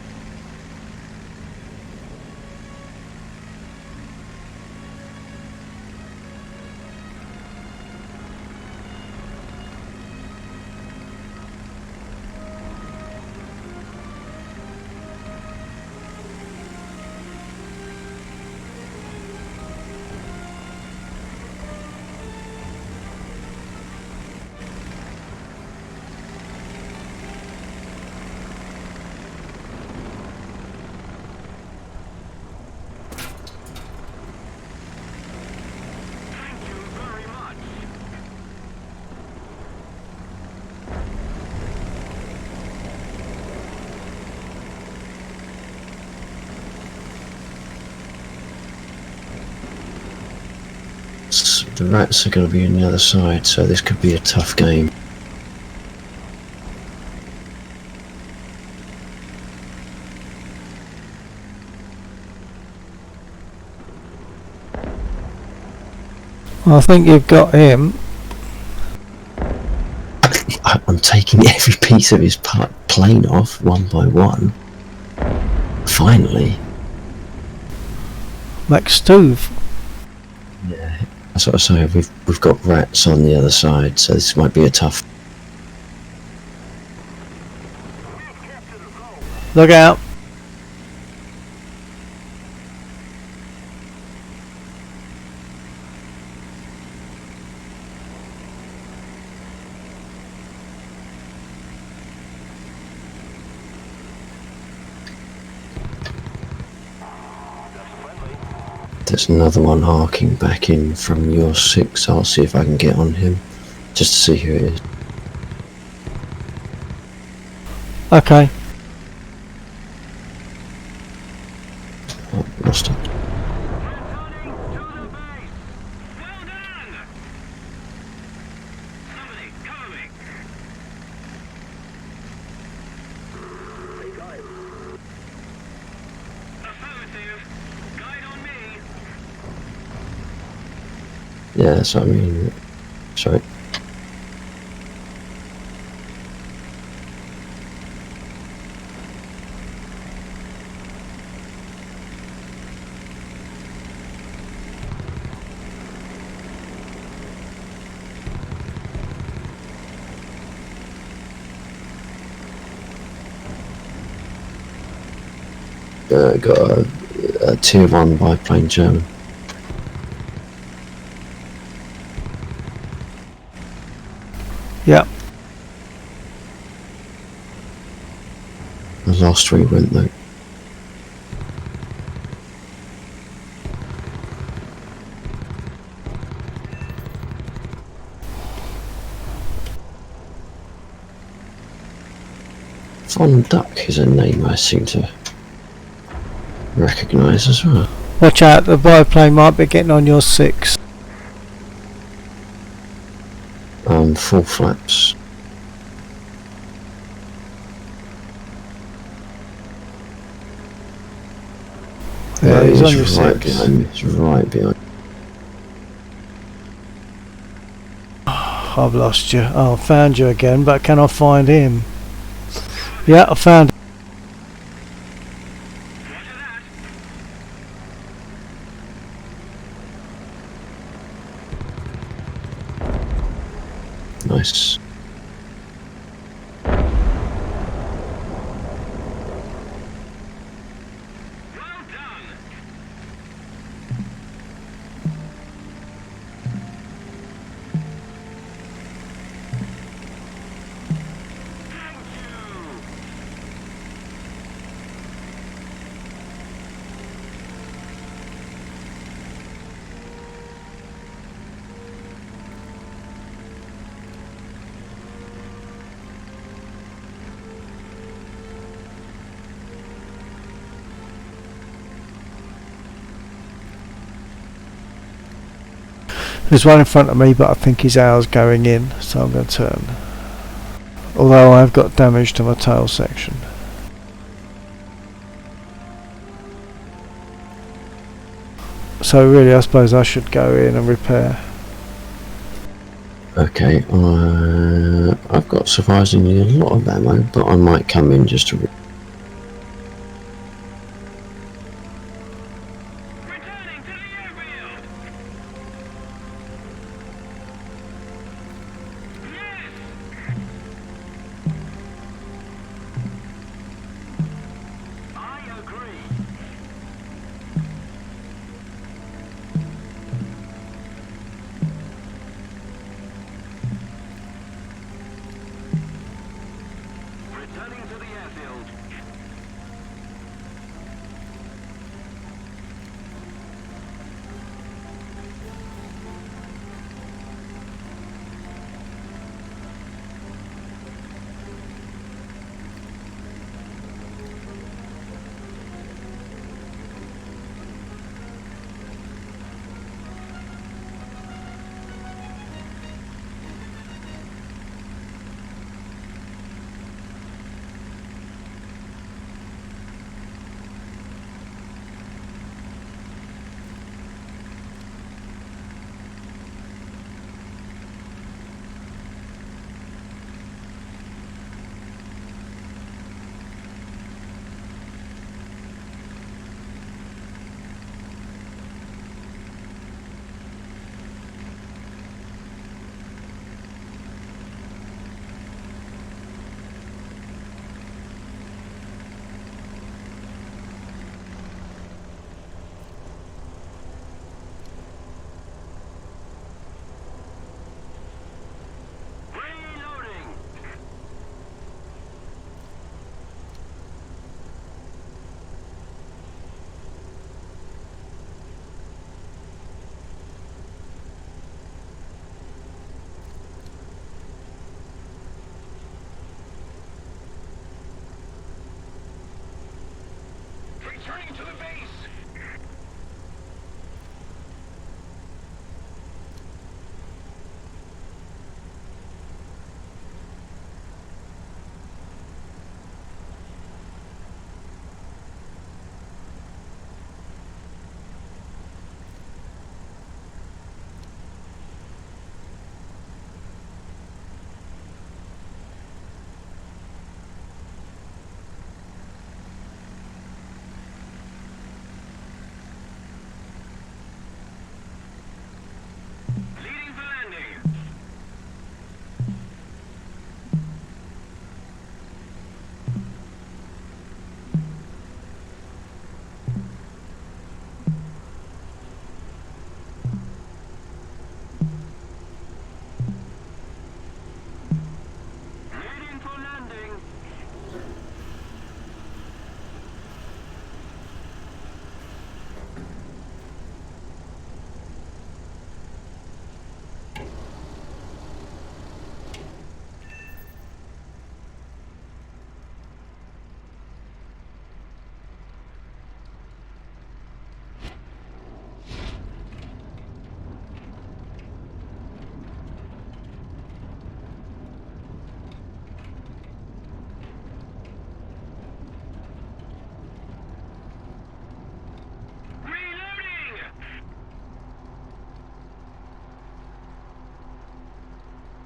Thank you very much. The rats are going to be on the other side, so this could be a tough game. I think you've got him. I'm taking every piece of his plane off one by one. Finally. Max Stove. Yeah, that's what I say. We've got rats on the other side, so this might be a tough. Look out. There's another one harking back in from your 6. I'll see if I can get on him, just to see who it is. Okay. Oh, lost it. Returning to the base. Well done. Somebody cover me. Affirmative. Guide on me. Yeah, that's what I mean. Sorry. got a tier 1 biplane German. Yeah. The last 3 went though. Von Duck is a name I seem to recognise as well. Watch out, the biplane might be getting on your 6. Full flaps. Yeah, he's on your right 6. behind me. He's right behind. I've lost you. Oh, I found you again, but can I find him? Yeah, I found him. Nice. There's one in front of me, but I think his hour's going in, so I'm going to turn. Although I've got damage to my tail section. So really, I suppose I should go in and repair. Okay, I've got surprisingly a lot of ammo, but I might come in just to... Returning to the airfield! Yes! I agree. Returning to the airfield.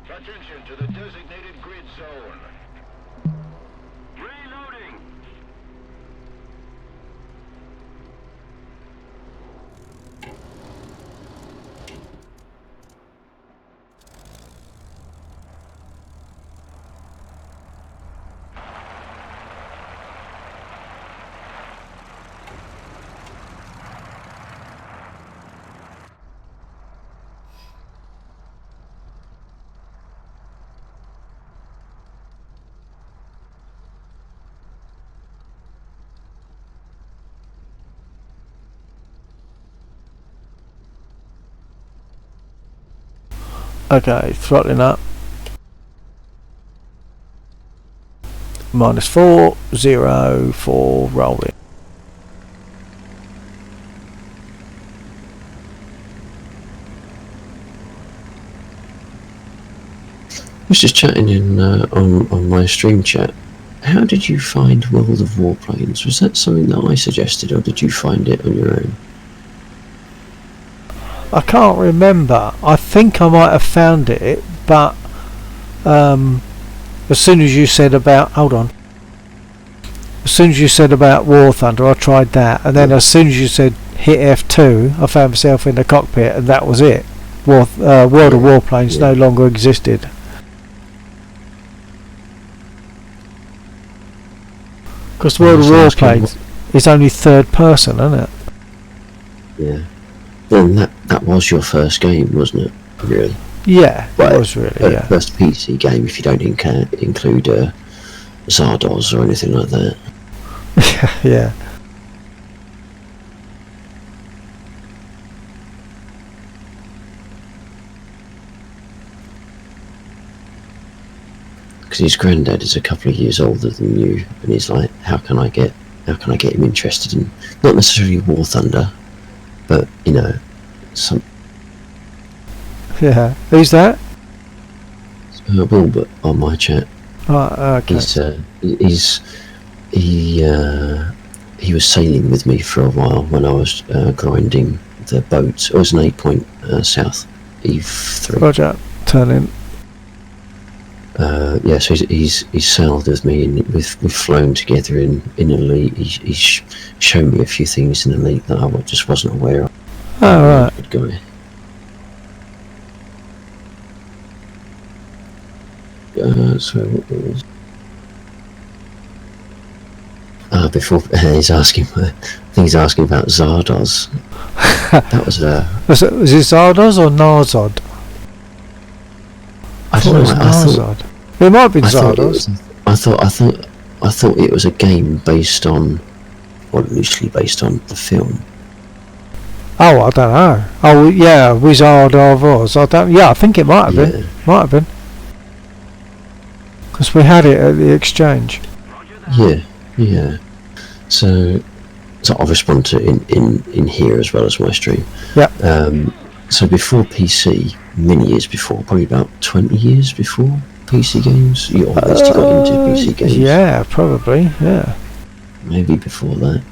Attention to the designated grid zone. Reloading. Okay, throttling up. -4, 0, 4, rolling. I was just chatting in on my stream chat. How did you find World of Warplanes? Was that something that I suggested, or did you find it on your own? I can't remember. I think I might have found it, but as soon as you said about as soon as you said about War Thunder, I tried that, and then as soon as you said hit F2, I found myself in the cockpit, and that was it. World of Warplanes no longer existed. Because World of Warplanes is only third person, isn't it? Yeah. Then that was your first game, wasn't it? Really? Yeah, Well, it was really, yeah. First PC game, if you don't include Zardoz or anything like that. Yeah. Because his granddad is a couple of years older than you, and he's like, how can I get him interested in not necessarily War Thunder, but some Yeah. Who's that? Wilbert on my chat. Right, okay. He was sailing with me for a while when I was grinding the boat. It was an 8-point south Eve3. Roger, turn in. Yeah, so he's sailed with me, and we've flown together in Elite. He's shown me a few things in Elite that I just wasn't aware of. Oh, right. Good guy. So what was? Before he's asking, I think he's asking about Zardoz. That was Was it Zardoz or Narzod? I don't know. Narzod. It might be Zardoz. I thought it was a game based on, or loosely based on the film. Oh, I don't know. Oh, yeah, Wizard of Oz. I think it might have been. Might have been. Because we had it at the exchange. Yeah. So I'll respond to it in here as well as my stream. Yeah. So before PC, many years before, probably about 20 years before PC games, you obviously got into PC games. Yeah, probably, yeah. Maybe before that.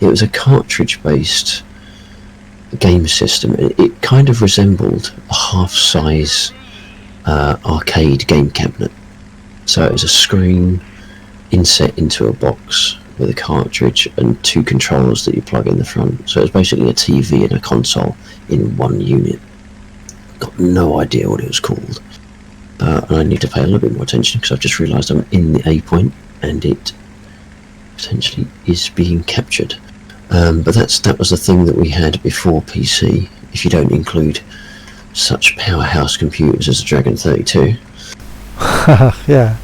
It was a cartridge-based game system. It kind of resembled a half-size arcade game cabinet. So it was a screen inset into a box with a cartridge and two controllers that you plug in the front. So it was basically a TV and a console in one unit. Got no idea what it was called. And I need to pay a little bit more attention because I've just realised I'm in the A point and it potentially is being captured. But that was the thing that we had before PC, if you don't include such powerhouse computers as the Dragon 32. Yeah.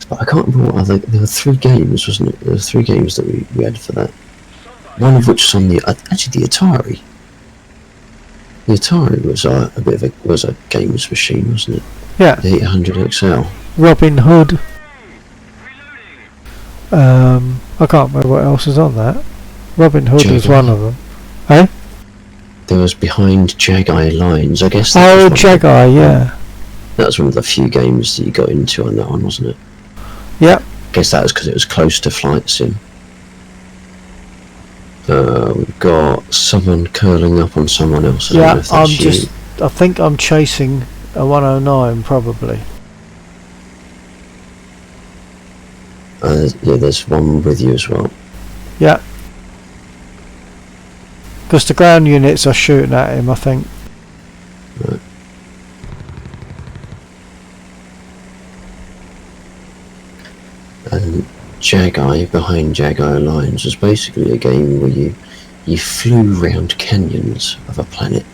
But I can't remember what there were 3 games, wasn't it? There were 3 games that we had for that. One of which was on the Atari. The Atari was a games machine, wasn't it? Yeah. The 800 XL. Robin Hood. I can't remember what else is on that. Robin Hood was one of them. Eh? There was Behind Jagai Lines, I guess. Oh, Jagai, yeah. That was one of the few games that you got into on that one, wasn't it? Yep. I guess that was because it was close to Flight Sim. We've got someone curling up on someone else. I don't know Yeah, if that's you. I think I'm chasing a 109 probably. Yeah, there's one with you as well. Yeah. Because the ground units are shooting at him, I think. Right. And Jagai, behind Jagai Lines, was basically a game where you flew round canyons of a planet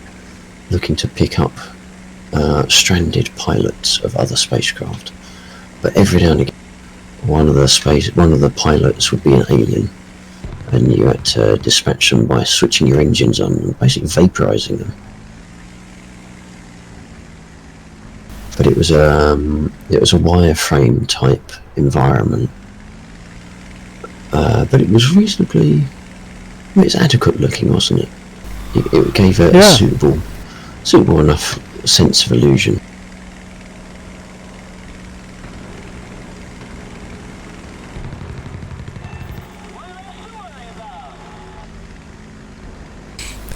looking to pick up stranded pilots of other spacecraft. But every now and again, one of the pilots would be an alien, and you had to dispatch them by switching your engines on and basically vaporizing them. But it was a wireframe type environment, but it was reasonably, it's adequate looking, wasn't it? It gave a suitable enough sense of illusion.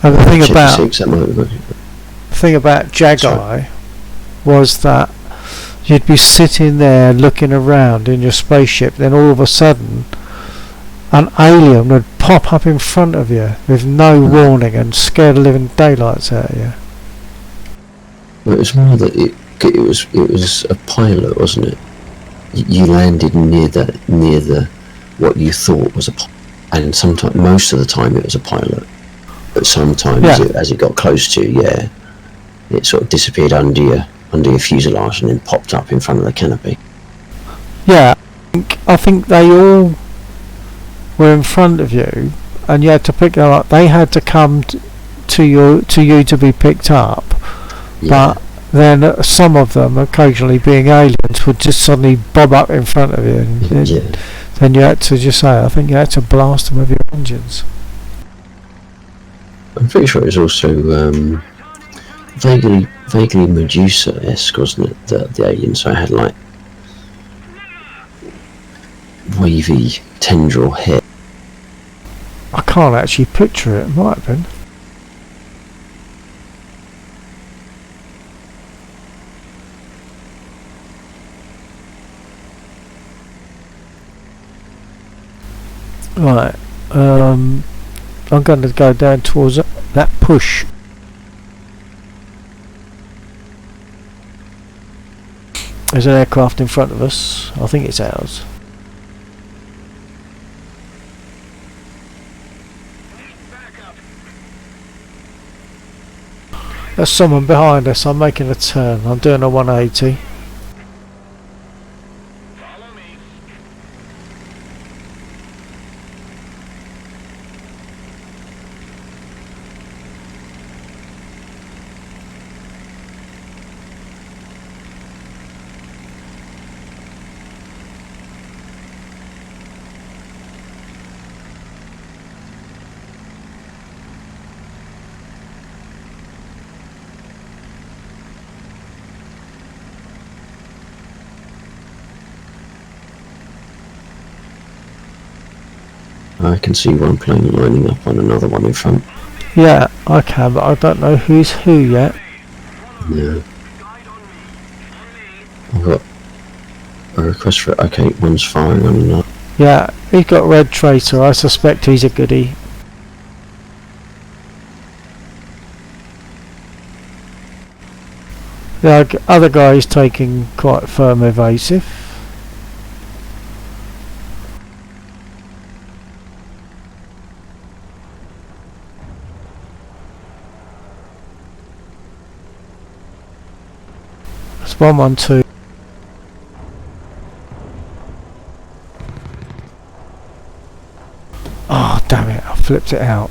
And the thing about Jagai was that you'd be sitting there looking around in your spaceship, then all of a sudden an alien would pop up in front of you with no warning and scare the living daylights out of you. Well, it was more that it was a pilot, wasn't it? You landed near the what you thought was a pilot, and sometimes, most of the time, it was a pilot. But sometimes, as it got close to you, it sort of disappeared under your fuselage and then popped up in front of the canopy. Yeah, I think they all were in front of you, and you had to pick them up. They had to come to you to be picked up, but then some of them, occasionally being aliens, would just suddenly bob up in front of you, and then you had to I think you had to blast them with your engines. I'm pretty sure it was also vaguely Medusa-esque, wasn't it? The alien, so it had like wavy tendril hair. I can't actually picture it. It might have been. Right. I'm going to go down towards that push. There's an aircraft in front of us. I think it's ours. There's someone behind us. I'm making a turn. I'm doing a 180. Follow me. I can see one plane lining up on another one in front. Yeah, I can, but I don't know who's who yet. Yeah. I've got a request for it. Okay, one's firing on another. Yeah, he's got red tracer. I suspect he's a goodie. The other guy is taking quite firm evasive. It's 112. Oh, damn it, I flipped it out.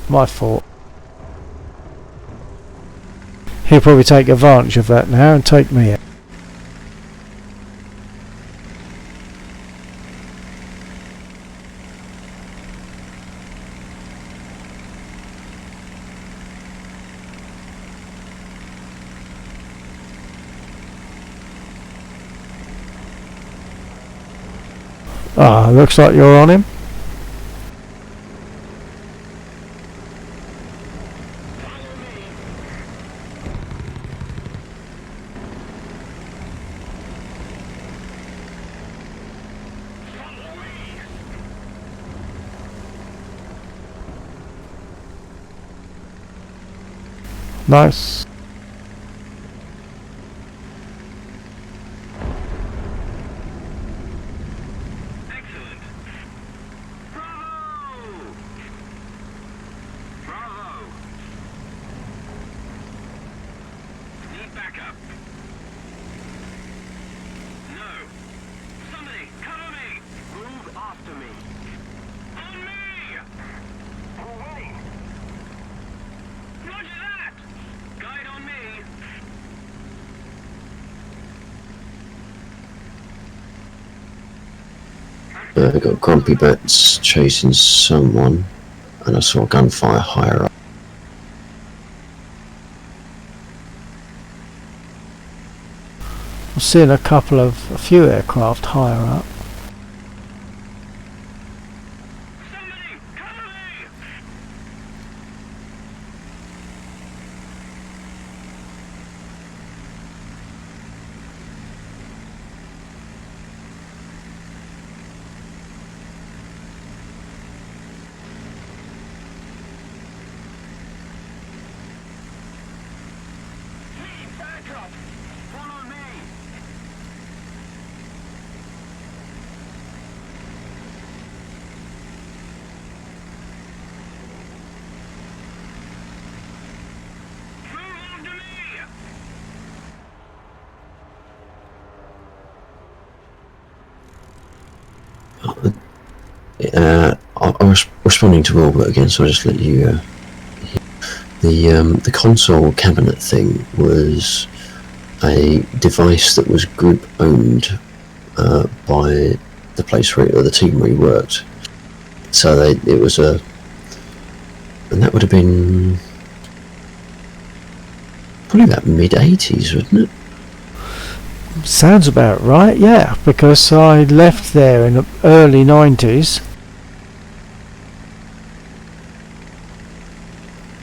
My fault. He'll probably take advantage of that now and take me out. Ah, looks like you're on him. Nice. Excellent. Bravo! Bravo! Need backup. No. Somebody, cover me! Move after me. On me! We're winning. Roger that! Guide on me. I got grumpy bats chasing someone, and I saw gunfire higher up. I'm seeing a few aircraft higher up. Somebody, cover me! Need backup! Follow me! Move after me! I was responding to Robert again, so I'll just let you. The console cabinet thing was a device that was group owned by the place where the team where he worked. So it was and that would have been probably about mid-80s, wouldn't it? Sounds about right, yeah, because I left there in the early 90s.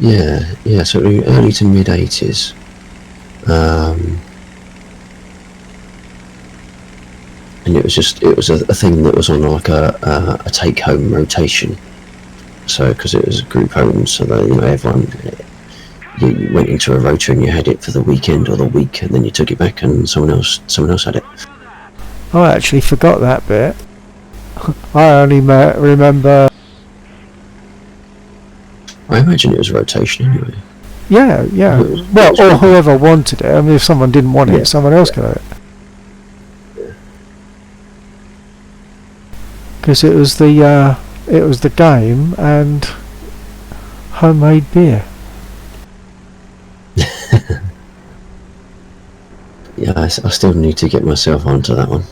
Yeah, so early to mid 80s. And it was a thing that was on like a take home rotation. So because it was group home, so that everyone you went into a rota and you had it for the weekend or the week, and then you took it back and someone else had it. I actually forgot that bit. I only remember. I imagine it was rotation anyway. Yeah. Well, or whoever wanted it. I mean, if someone didn't want it, someone else could have it. Because it was the game and homemade beer. Yeah, I still need to get myself onto that one.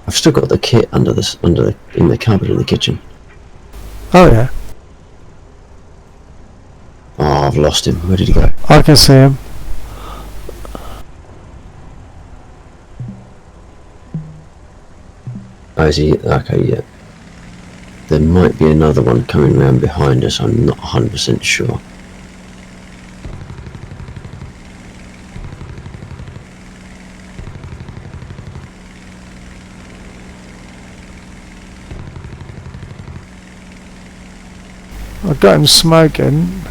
I've still got the kit in the cupboard in the kitchen. Oh yeah. Oh, I've lost him. Where did he go? I can see him. Oh, is he? Okay, yeah. There might be another one coming round behind us. I'm not 100% sure. I got him smoking.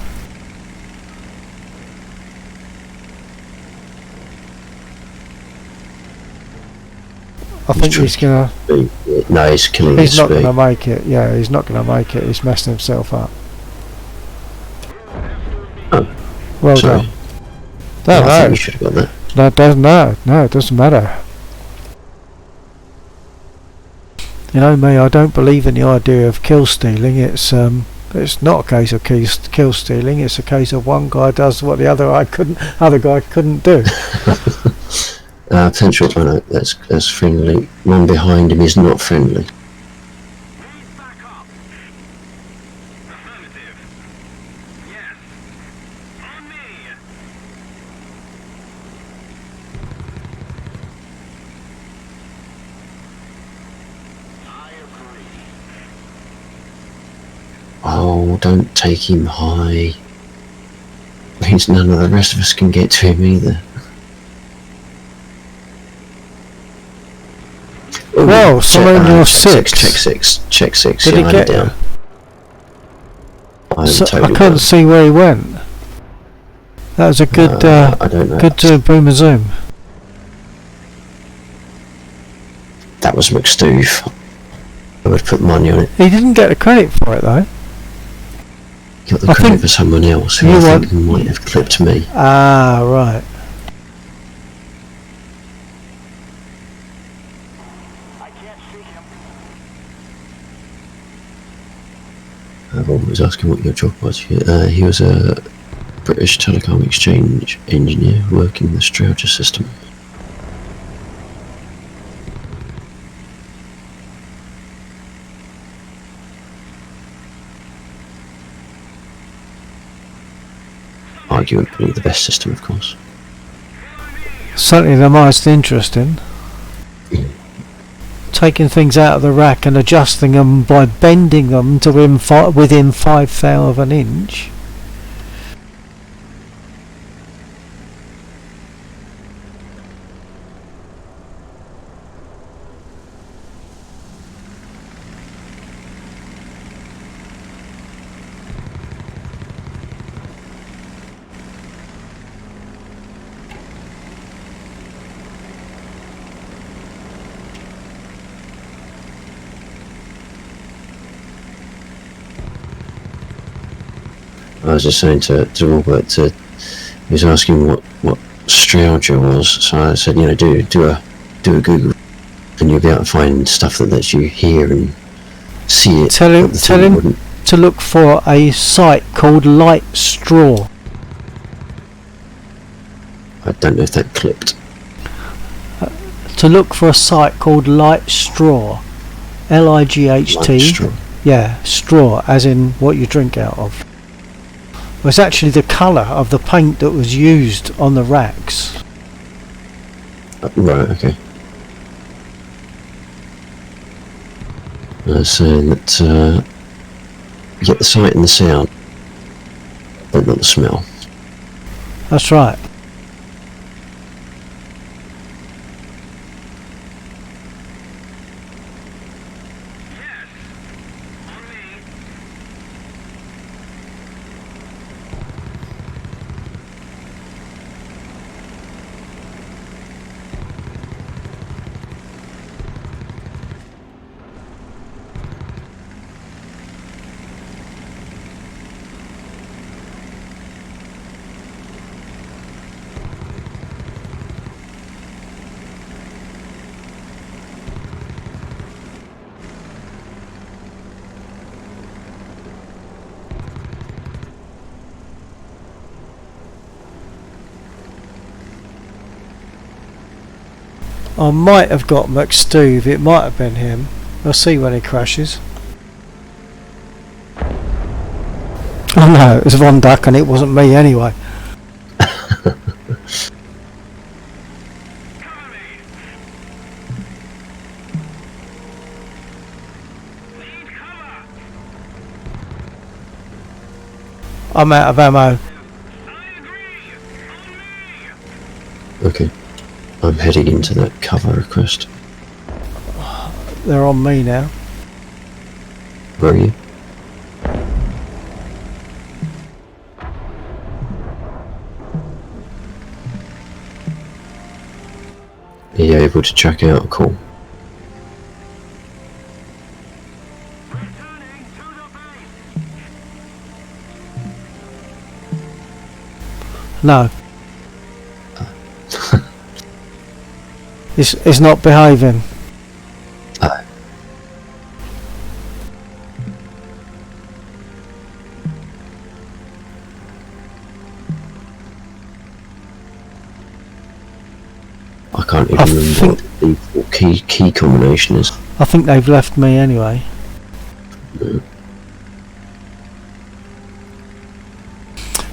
I think he's gonna. No, he's killing his He's not speed. gonna make it. Yeah, he's not gonna make it. He's messing himself up. Oh, Well sorry. done. I think No, we should have got that. that doesn't. No, it doesn't matter. You know me. I don't believe in the idea of kill stealing. It's not a case of kill stealing. It's a case of one guy does what the other guy couldn't do. Potential. Oh no, that's friendly. One behind him is not friendly. Need backup. Affirmative. Yes. On me. I agree. Oh, don't take him high. Means none of the rest of us can get to him either. Ooh, Well, somewhere in your six. Check six. Did Yeah, he I get had it down. So, Totally I couldn't down. see where he went. That was a good, I don't know. good boom and zoom. That was McStoof. I would put money on it. He didn't get the credit for it though. Got the I credit think for someone else who you I want- think might have clipped me. Ah, right. Rob was asking what your job was. He was a British Telecom Exchange engineer working the Strowger system. Arguably the best system, of course. Certainly the most interesting. Taking things out of the rack and adjusting them by bending them to within 5/1000 of an inch. I was just saying to Robert, he was asking what Strowger was, so I said, do a Google, and you'll be able to find stuff that lets you hear and see it. Tell but the thing him wouldn't- to look for a site called Light Straw. I don't know if that clipped. To look for a site called Light Straw. Light. Like straw. Yeah, straw, as in what you drink out of. It was actually the colour of the paint that was used on the racks. Right, okay. I was saying that you get the sight and the sound, but not the smell. That's right. I might have got McStoof, it might have been him. We'll see when he crashes. Oh no, it was Von Duck and it wasn't me anyway. I'm out of ammo. Okay. I'm heading into that cover request. They're on me now. Where are you? Are you able to check out a call? No. It's not behaving. I can't I even remember what the default key combination is. I think they've left me anyway. No.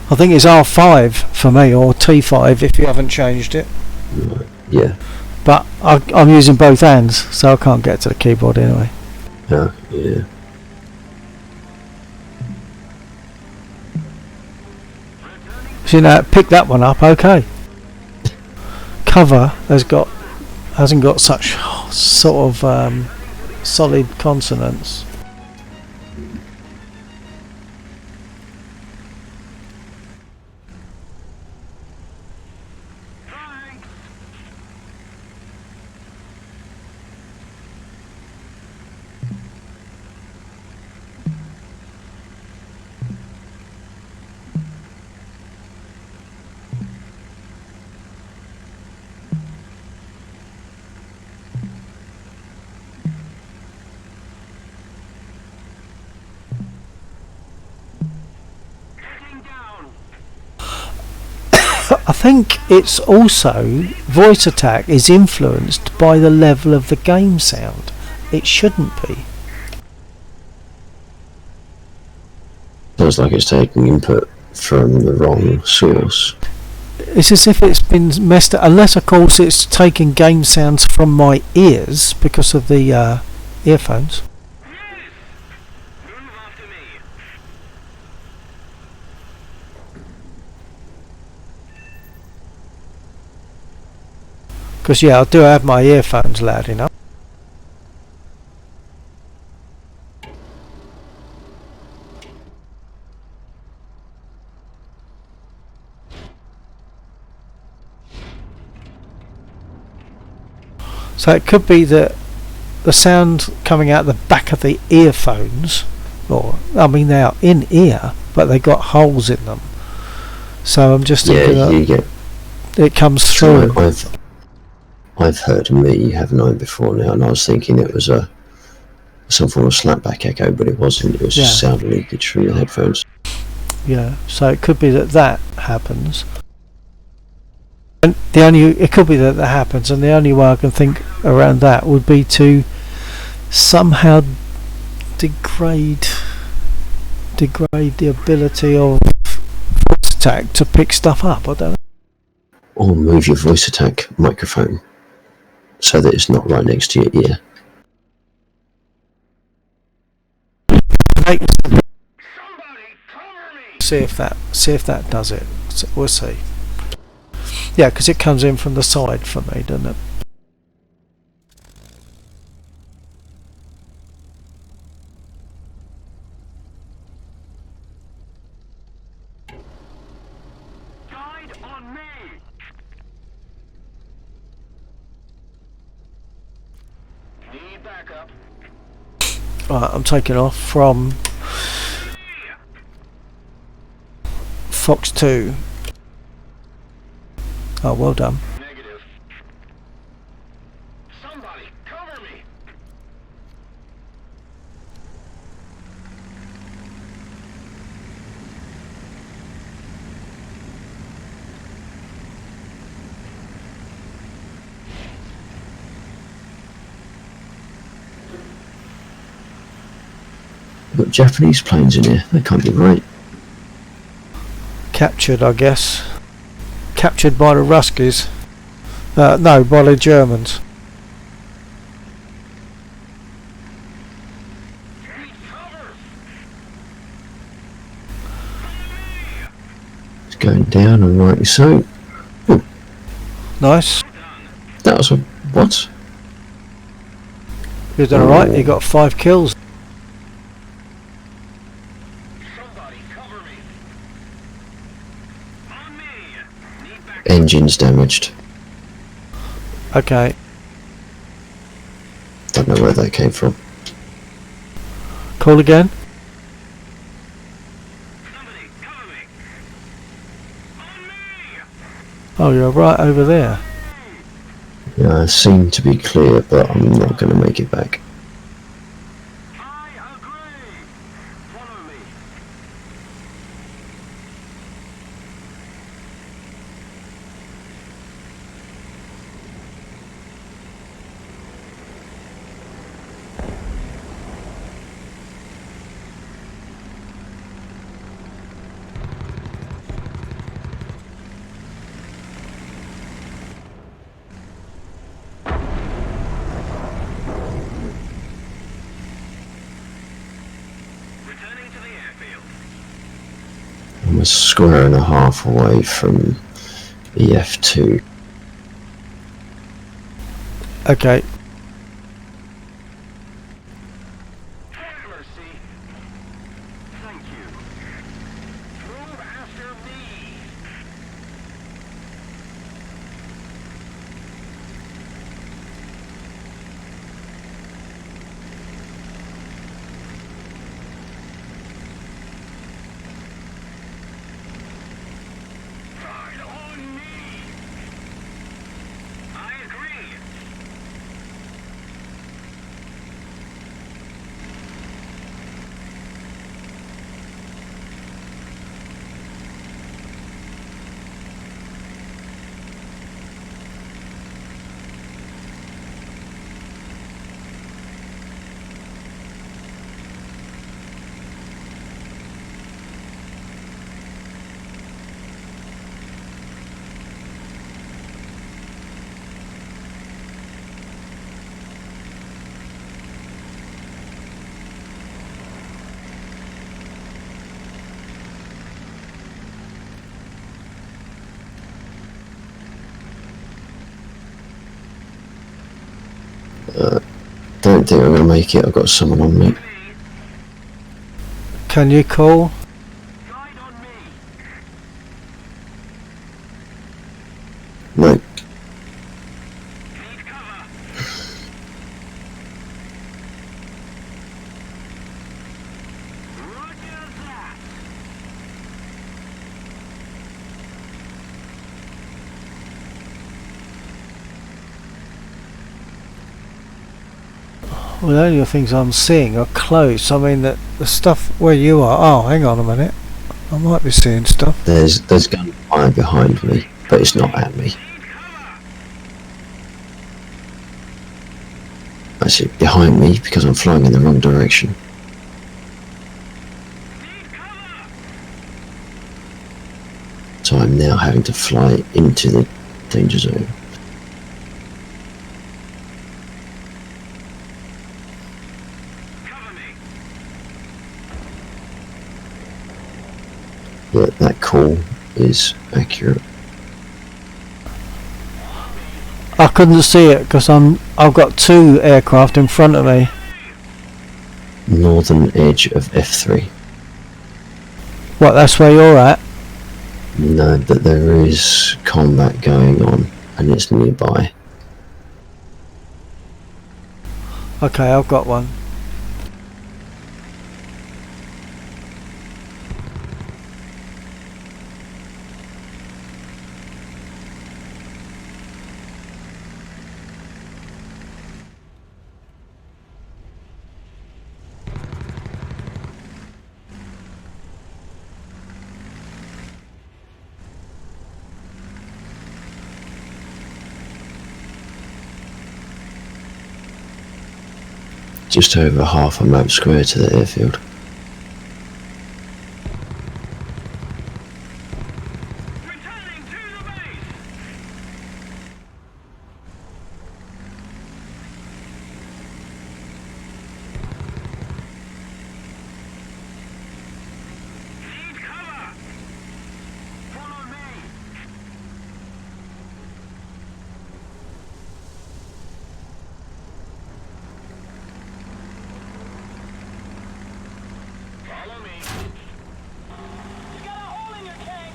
I think it's R5 for me, or T5 if you haven't changed it. Right. Yeah. But I'm using both hands, so I can't get to the keyboard anyway. Yeah. Yeah. So pick that one up, okay. Cover hasn't got such sort of solid consonants. I think it's also voice attack is influenced by the level of the game sound. It shouldn't be. Sounds like it's taking input from the wrong source. It's as if it's been messed up, unless of course it's taking game sounds from my ears because of the earphones. Move off to me. Because yeah, I do have my earphones loud enough. So it could be that the sound coming out the back of the earphones, or I mean they are in ear, but they got holes in them. So I'm just thinking Yeah, you get. it comes through. So I've heard me, haven't I, before now, and I was thinking it was some form of slapback echo, but it wasn't. It was just sound leakage from the headphones. Yeah, so it could be that happens. And it could be that happens, and the only way I can think around that would be to somehow degrade the ability of voice attack to pick stuff up. I don't know. Or move your voice attack microphone so that it's not right next to your ear. Somebody cover me. See if that does it. We'll see. Yeah, because it comes in from the side for me, doesn't it? Guide on me. Need backup. Right, I'm taking off from Fox 2. Oh, well done. Negative. Somebody cover me. Got Japanese planes in here. That can't be right. Captured, I guess. Captured by the Ruskies. No, by the Germans. Need cover. It's going down, and rightly so. Nice. That was a what? You've done alright. You got 5 kills. Somebody cover me. On me. Need backup. Engine's damaged. Okay. Don't know where that came from. Call again. Somebody cover me. On me. Oh, you're right over there. Yeah, I seem to be clear, but I'm not going to make it back. I agree. Follow me. Returning to the airfield. I'm a square and a half away from EF2. Okay. Mercy. Thank you. Move after me. Guide on me. I agree. Don't think I'm going to make it. I've got someone on me. Can you call? Guide on me. No. Need cover. Roger that. Well, the only things I'm seeing are close. I mean, the stuff where you are. Oh, hang on a minute. I might be seeing stuff. There's gunfire behind me, but it's not at me. Actually, behind me because I'm flying in the wrong direction. So I'm now having to fly into the danger zone. Cover me. But that call is accurate. I couldn't see it because I've got two aircraft in front of me. Northern edge of F3. What? That's where you're at? No, but there is combat going on, and it's nearby. Okay, I've got one. Just over half a map square to the airfield. Returning to the base. Need cover. Follow me. Follow me. You got a hole in your tank.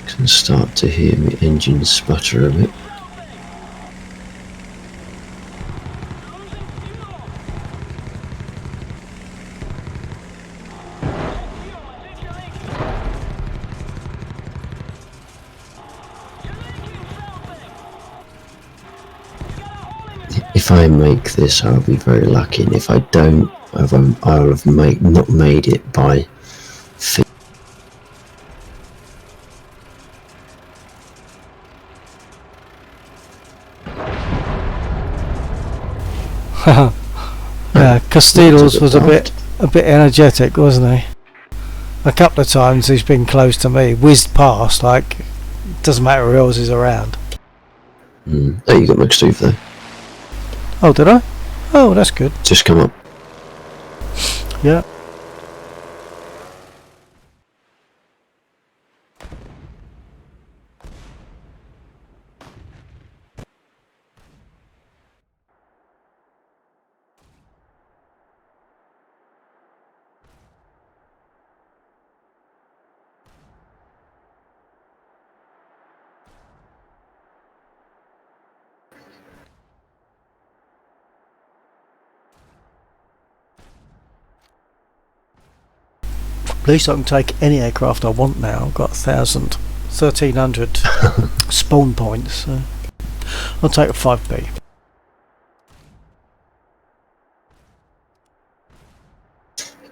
Can start to hear my engine sputter a bit. Losing fuel. Fuel is at your leaking. You're leaking something. You got a hole in your tank. If I make this, I'll be very lucky, and if I don't, I'll have not made it by. Yeah, Castiles was a daft. bit energetic, wasn't he? A couple of times he's been close to me, whizzed past, like doesn't matter who else is around. Oh, you got mixed over there. Oh, did I? Oh, that's good. Just come up. Yeah. At least I can take any aircraft I want now. I've got 1,300 spawn points. So I'll take a 5B.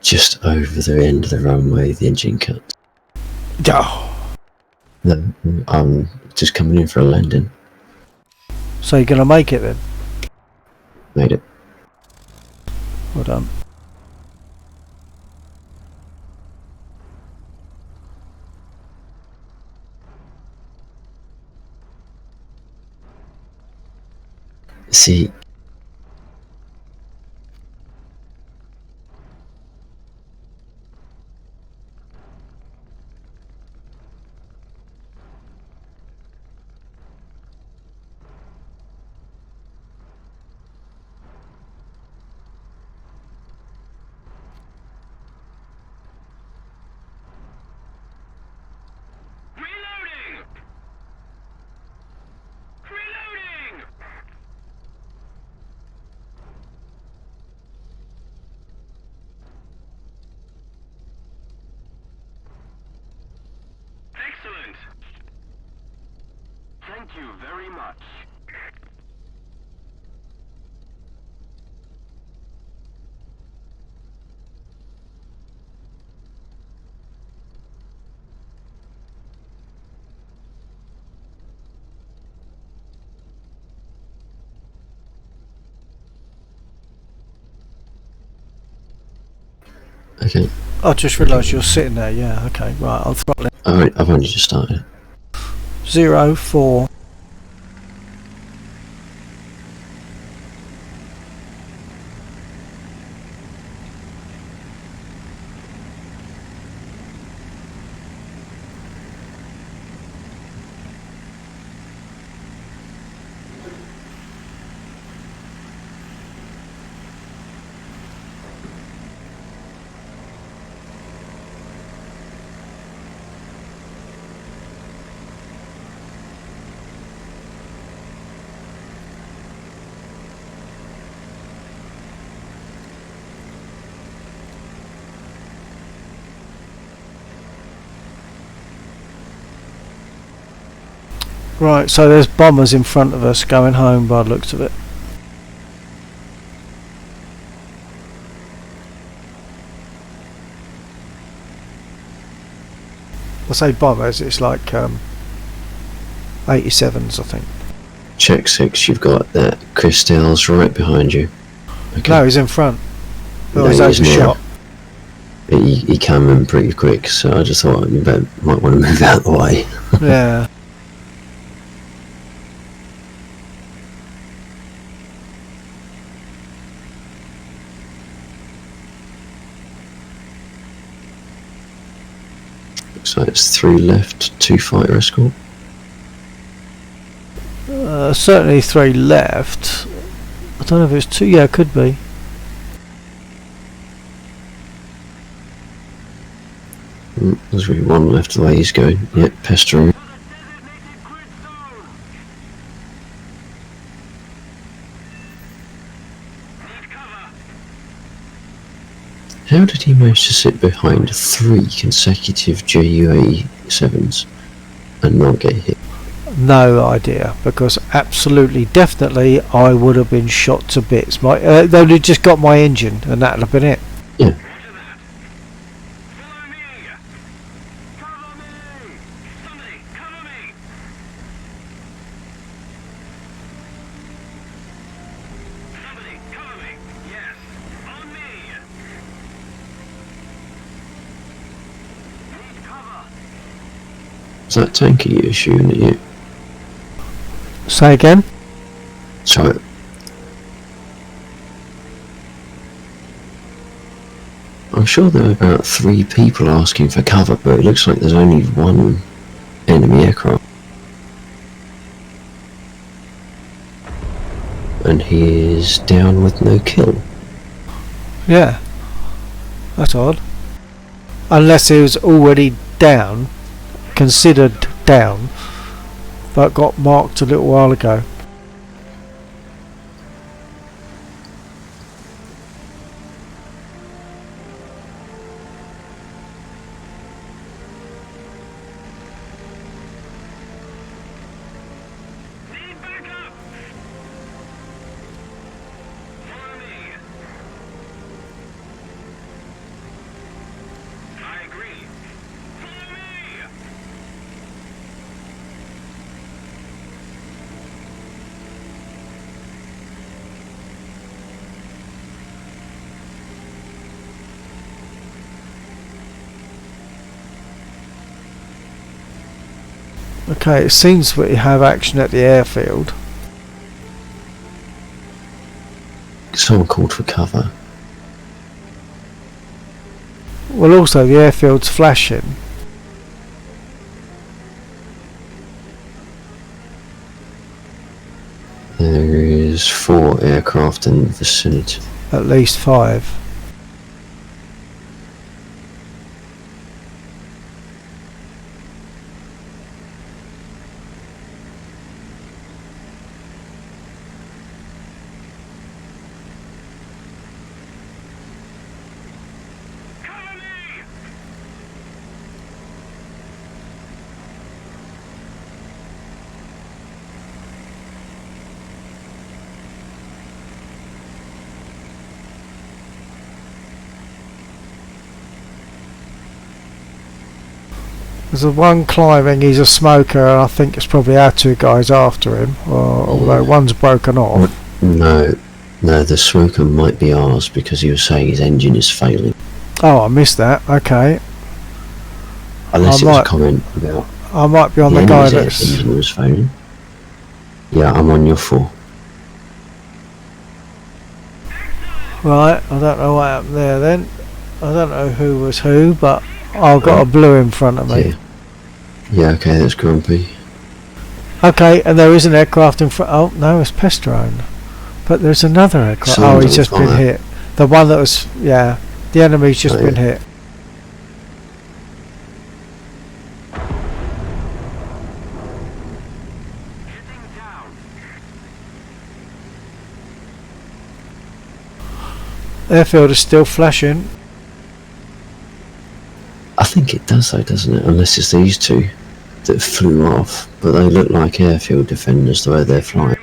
Just over the end of the runway, the engine cut. Oh. No, I'm just coming in for a landing. So you're gonna make it then? Made it. Well done. See, very much. Okay, I just realised you're sitting there. Yeah. Okay. Right. I'll throttle it. I've only just started. 04. Right, so there's bombers in front of us going home by the looks of it. I say bombers, it's like 87s, I think. Check 6, you've got that Christel's right behind you. Okay. No, he's in front. Oh, No, he's he is now. overshot. He came in pretty quick, so I just thought you might want to move out of the way. Yeah. Looks like it's 3 left, 2 fighter escort. Certainly 3 left. I don't know if it's 2. Yeah, it could be. There's really 1 left the way he's going. Yep, pestering. How did he manage to sit behind 3 consecutive JUA 7s and not get hit? No idea, because absolutely, definitely, I would have been shot to bits. They would have just got my engine, and that'd have been it. Yeah. Is that tanker you're shooting at you? Say again? Sorry. I'm sure there were about 3 people asking for cover, but it looks like there's only 1 enemy aircraft. And he is down with no kill. Yeah. That's odd. Unless he was already down, considered down, but got marked a little while ago. Okay, it seems we have action at the airfield. Someone called for cover. Well, also the airfield's flashing. There is 4 aircraft in the vicinity. At least 5. There's the one climbing, he's a smoker, and I think it's probably our two guys after him, although one's broken off. No, the smoker might be ours because he was saying his engine is failing. Oh, I missed that. Okay. Unless it was a comment about I might be on the guy that's... engine was failing. Yeah, I'm on your 4. Right, I don't know what happened there then. I don't know who was who, but I've got a blue in front of me. Yeah, okay, that's Grumpy. Okay, and there is an aircraft in front. Oh, no, it's Pestrone. But there's another aircraft. Oh, he's just been hit. The one that was... Yeah, the enemy's just been hit. Airfield is still flashing. I think it does though, doesn't it? Unless it's these two that flew off, but they look like airfield defenders the way they're flying.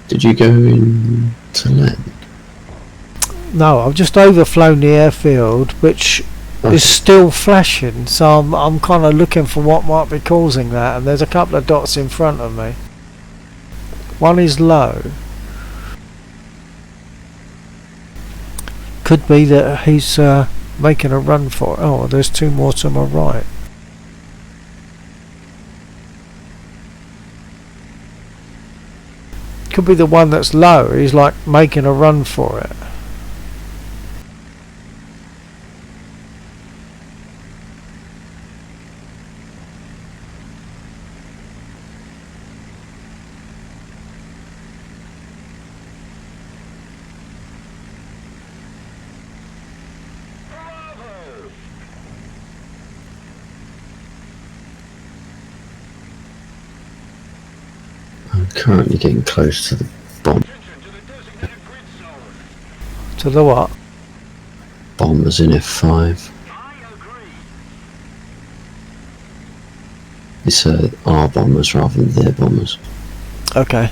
Did you go in to land? No, I've just overflown the airfield, which is still flashing, so I'm kind of looking for what might be causing that, and there's a couple of dots in front of me. One is low. Could be that he's making a run for it. Oh, there's two more to my right. Could be the one that's low. He's like making a run for it. I'm currently getting close to the bomb. To the what? Bombers in F5. It's our bombers rather than their bombers. Okay.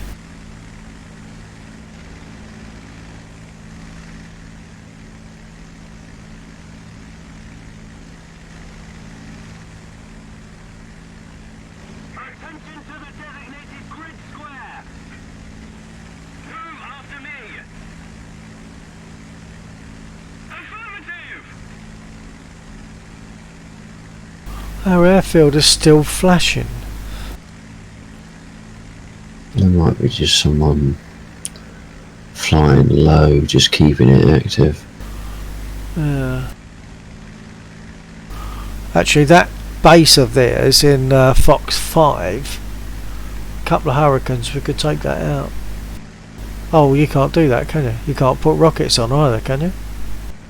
Our airfield is still flashing. There might be just someone flying low, just keeping it active. Yeah. Actually, that base of theirs in Fox 5, a couple of Hurricanes, we could take that out. Oh, you can't do that, can you? You can't put rockets on either, can you?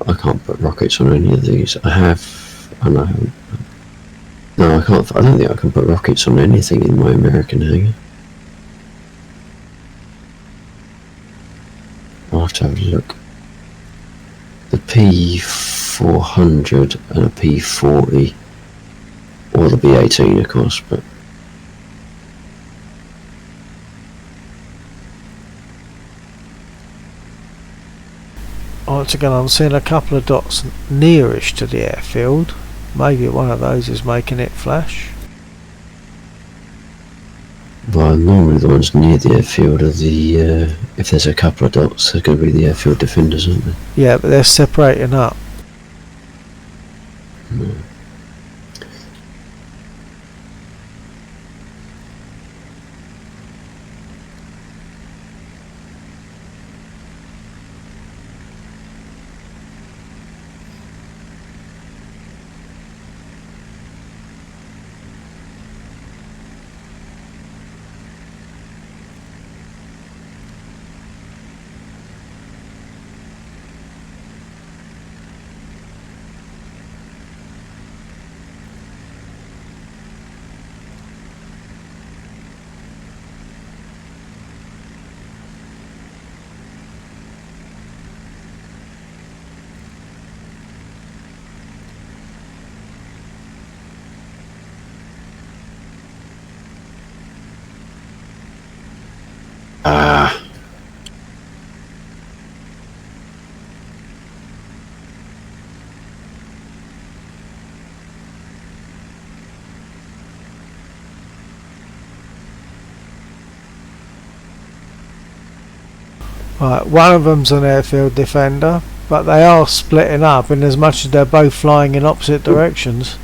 I can't put rockets on any of these. I know. No, I can't. I don't think I can put rockets on anything in my American hangar. I'll have to have a look. The P400 and a P40, or the B18, of course, but. Once again, I'm seeing a couple of dots nearish to the airfield. Maybe one of those is making it flash. Well, normally the ones near the airfield are the, if there's a couple of dots, they're going to be the airfield defenders, aren't they? Yeah, but they're separating up. No. Ah. Right, one of them's an airfield defender, but they are splitting up in as much as they're both flying in opposite directions.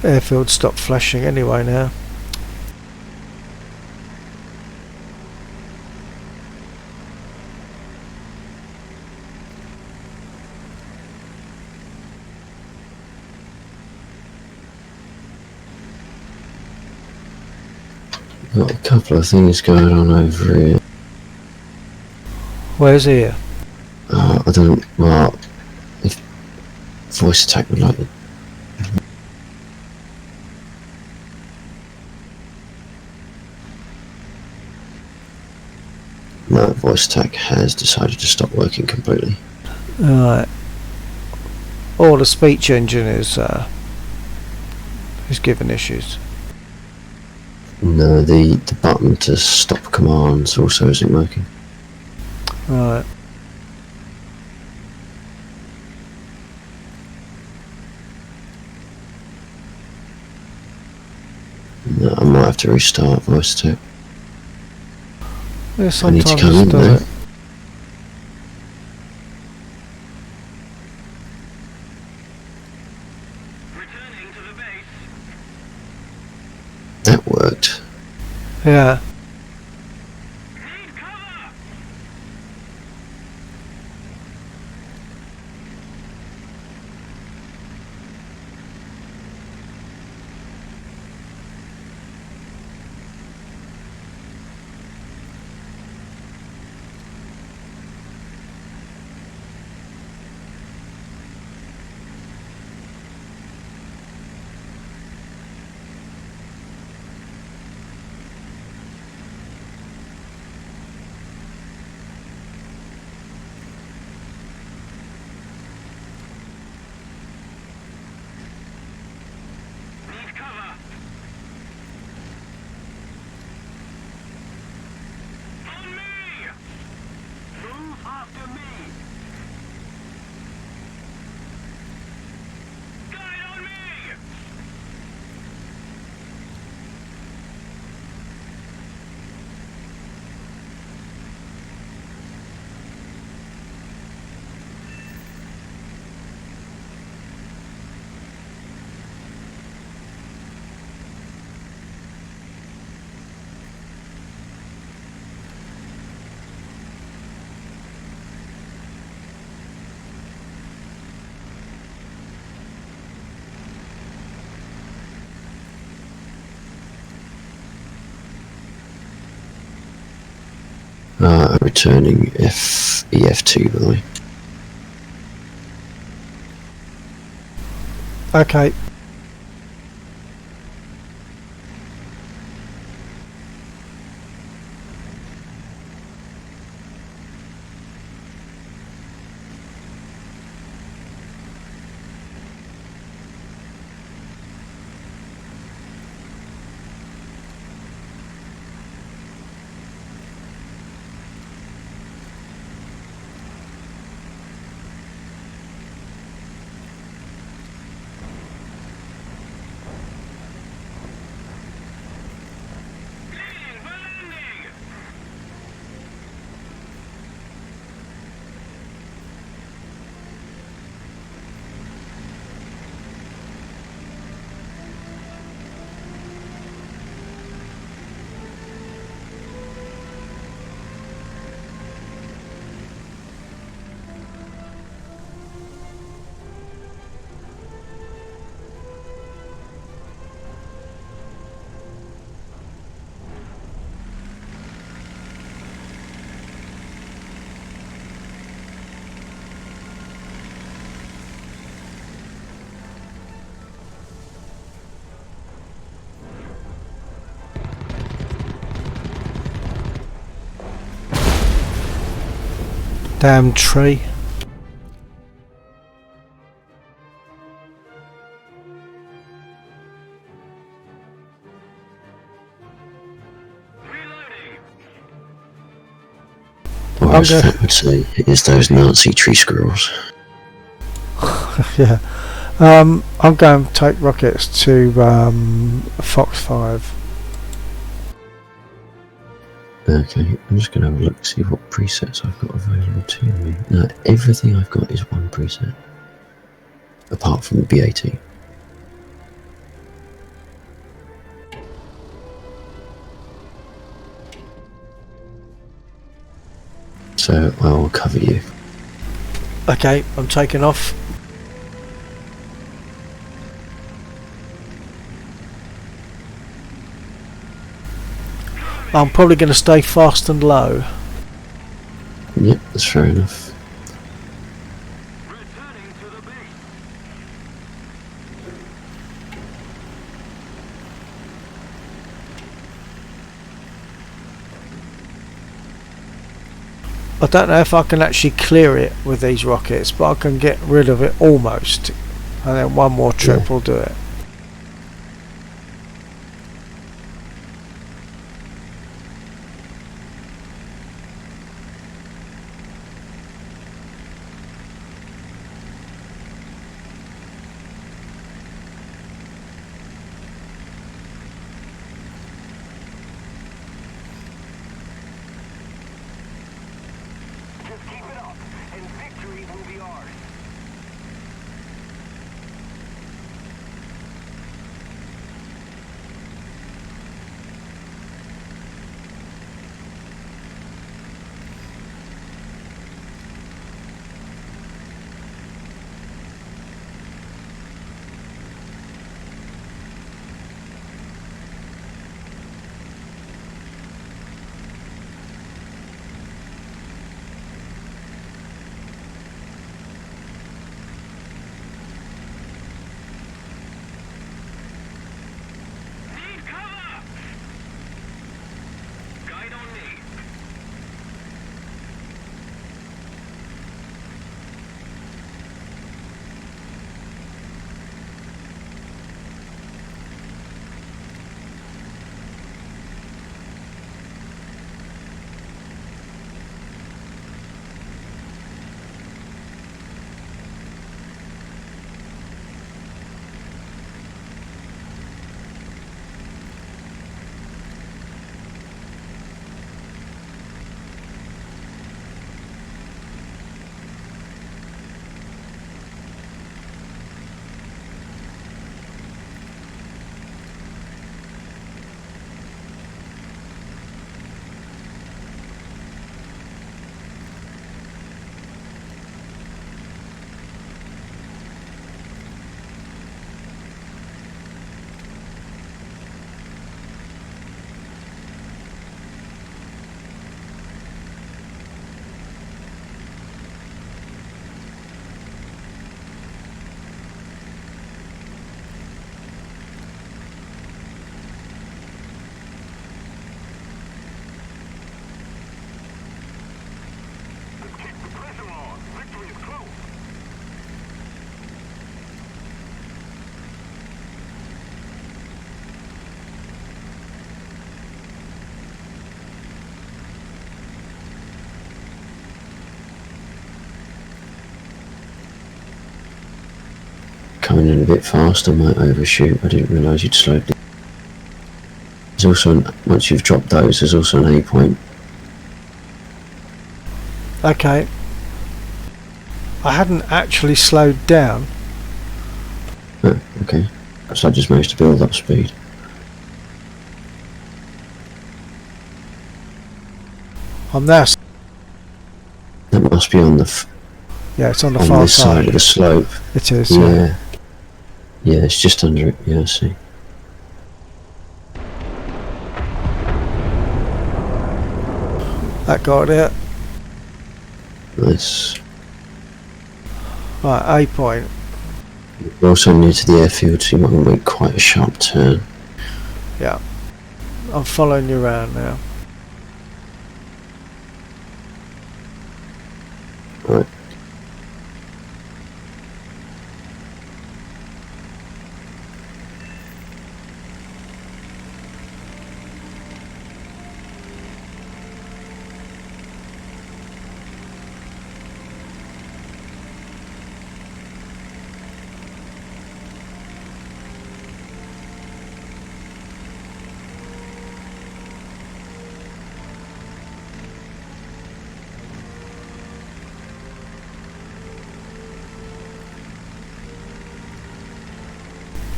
Airfield stopped flashing anyway now. Got a couple of things going on over here. Where's here? I don't. Well, if voice attack would like it. No, voice attack has decided to stop working completely. Right. Or the speech engine is giving issues. No, the button to stop commands also isn't working. Right. No, I might have to restart voice attack. Yeah, I need to sometimes come in it does there. it. Returning to the base. That worked. Yeah. Need cover! Returning EF2 by the way. Okay. Damn tree. Or as Fat would say, it's those Nazi tree squirrels. Yeah. I'm going to take rockets to Fox 5. Okay, I'm just going to have a look, see what presets I've got available to me. No, everything I've got is one preset. Apart from the B80. So I will cover you. Okay, I'm taking off. I'm probably going to stay fast and low. Yep, that's fair enough. Returning to the base. I don't know if I can actually clear it with these rockets, but I can get rid of it almost. And then one more trip will do it. Just keep it up, and victory will be ours. coming in a bit fast, I might overshoot. I didn't realise you'd slowed down. There's also, once you've dropped those, there's also an A point. Okay. I hadn't actually slowed down. Oh, okay. So I just managed to build up speed. I'm now. That must be on the Yeah, it's on the on far this side of the slope. It is. Yeah. Yeah, it's just under it. Yeah, I see. That got it. Nice. Right, A point. We're also near to the airfield, so you might want to make quite a sharp turn. Yeah. I'm following you around now. Right.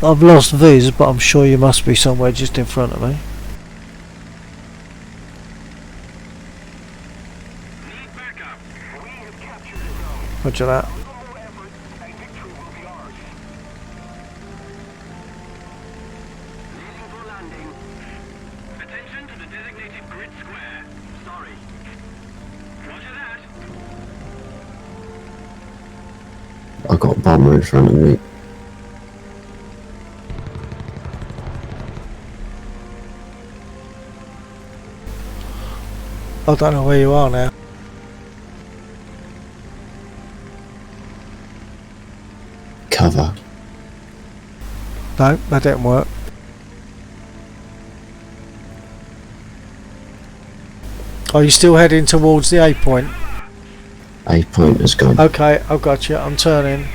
I've lost Viz, but I'm sure you must be somewhere just in front of me. Need backup. We have captured the zone. Roger that. With more effort, a victory will be ours. Leaving for landing. Attention to the designated grid square. Sorry. Roger that. I've got a bomber in front of me. I don't know where you are now. Cover. No, that didn't work. Are you still heading towards the A point? A point has gone. Okay, I've got you. I'm turning.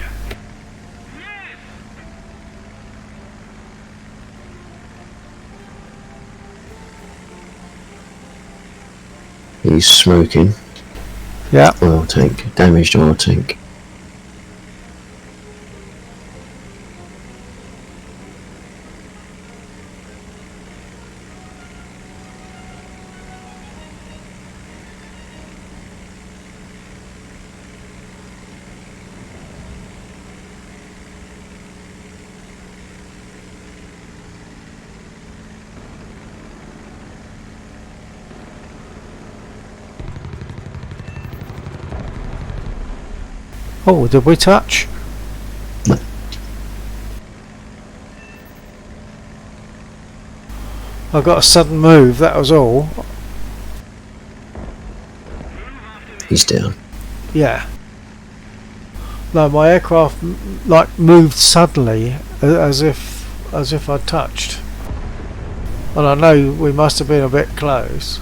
He's smoking. Yeah. Oil tank. Damaged oil tank. Oh, did we touch? No. I got a sudden move, that was all. He's down. Yeah. No, my aircraft like moved suddenly, as if I touched. And I know we must have been a bit close.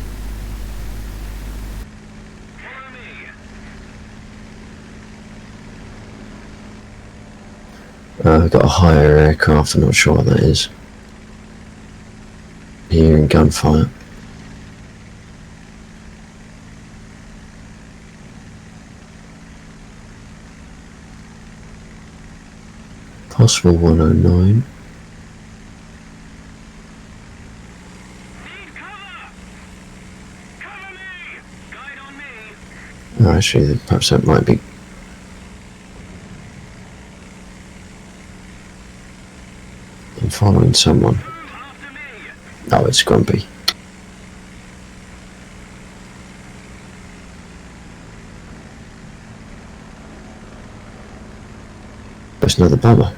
Follow me. I've got a higher aircraft. I'm not sure what that is. Hearing gunfire. Possible 109. Need cover. Cover me. Guide on me. Oh, actually, perhaps that might be. I'm following someone. Move after me. Oh, it's Grumpy. That's another bomber.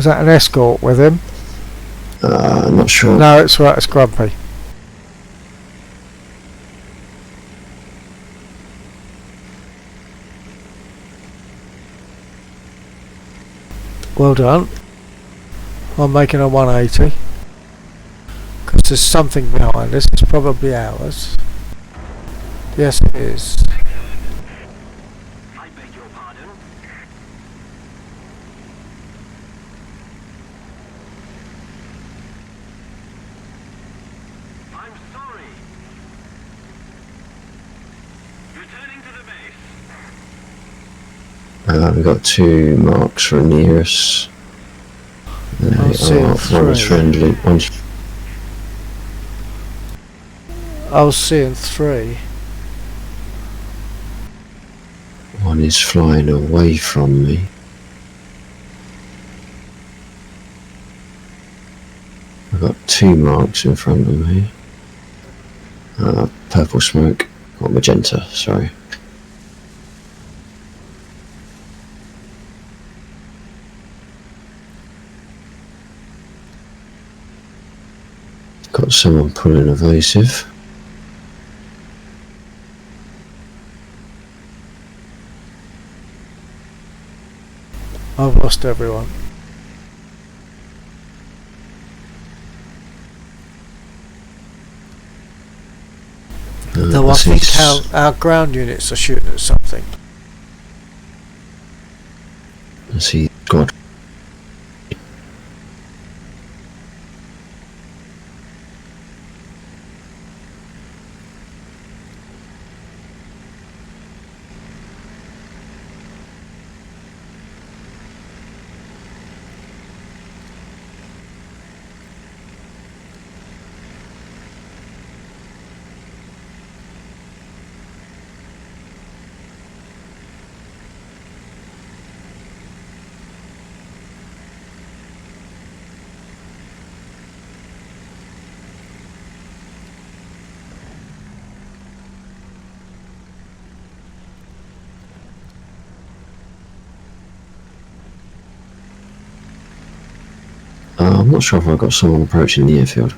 Is that an escort with him? Not sure. No, it's right, it's Grumpy. Well done. I'm making a 180. Because there's something behind us. It's probably ours. Yes, it is. I beg your pardon? I'm sorry. Returning to the base. We've got 2 marks from near us. I'm seeing One's 3. friendly. I was seeing 3. One is flying away from me. I've got 2 marks in front of me. Purple smoke, or magenta, sorry. Got someone pulling evasive. I've lost everyone. Though I think our ground units are shooting at something. I see squad. I'm not sure if I've got someone approaching the airfield.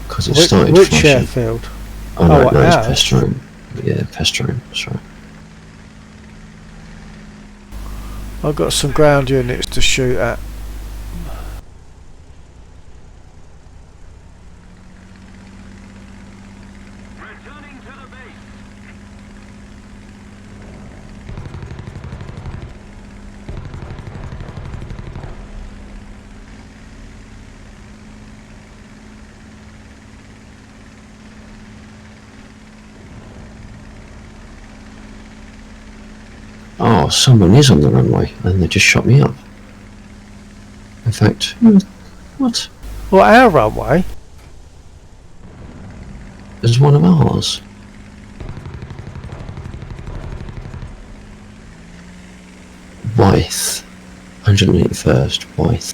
Because it started Which flashing. airfield? Oh no, Oh, no, it's ours? Pestrone. Yeah, Pestrone, that's right. I've got some ground units to shoot at. Returning to the base. Oh, someone is on the runway, and they just shot me up. In fact, what? Well, our runway? There's one of ours. Wythe. 181st, Wythe.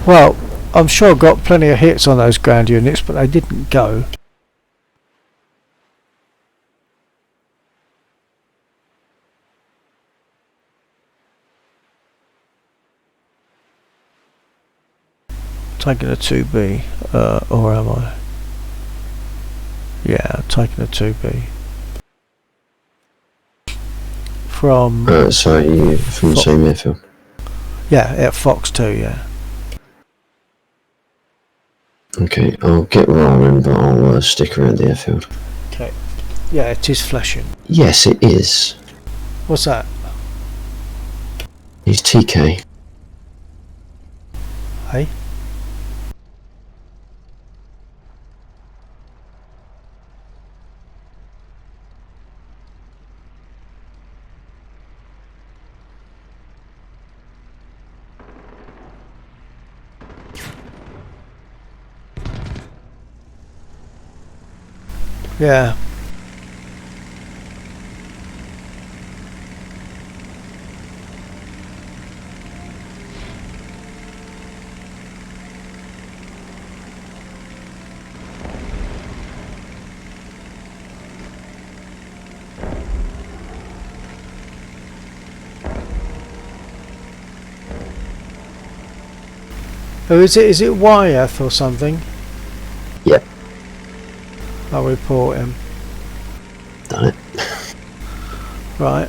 Well, I'm sure I got plenty of hits on those ground units, but they didn't go. Taking a 2B, or am I? Yeah, taking a 2B. From... Sorry, you from the same airfield? Yeah, at Fox 2, yeah. Okay, I'll get rolling, but I'll stick around the airfield. Okay. Yeah, it is flashing. Yes, it is. What's that? He's TK. Hey? Yeah. Oh, is it? Is it Wyeth or something? Yep, I'll report him. done it. Right.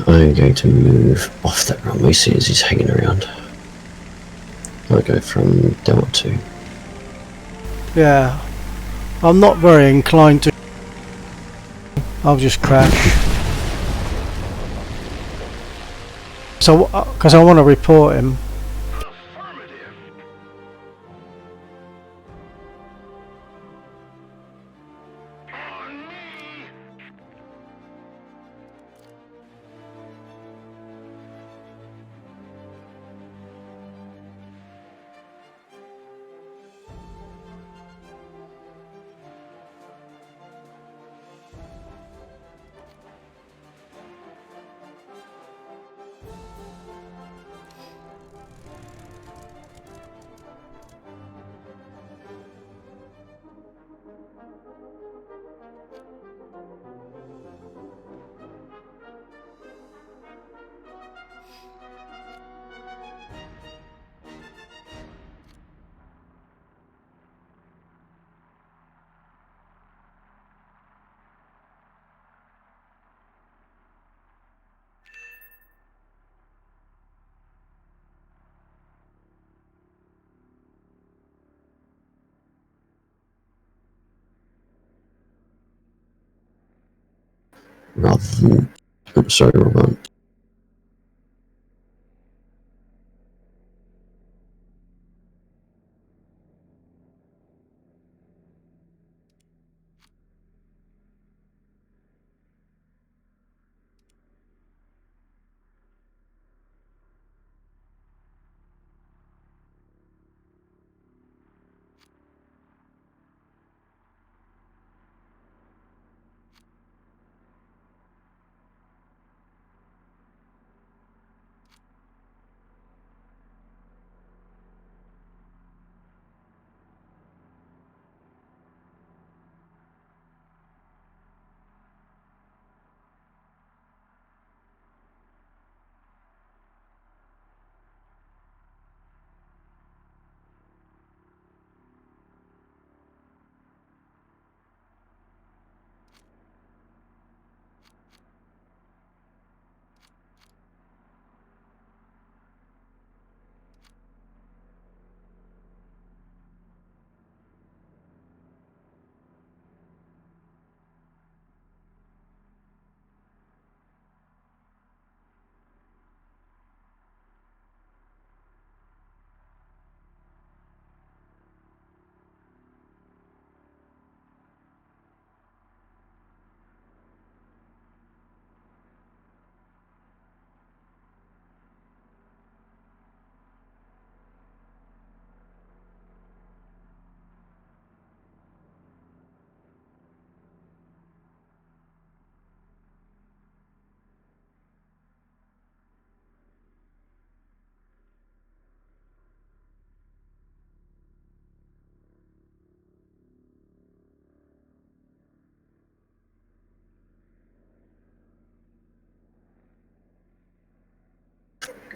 I'm going to move off that runway as soon as he's hanging around. I'll go from Delta 2. Yeah. I'm not very inclined to. I'll just crash. So, because I want to report him. Rather than... I'm sorry, Robert.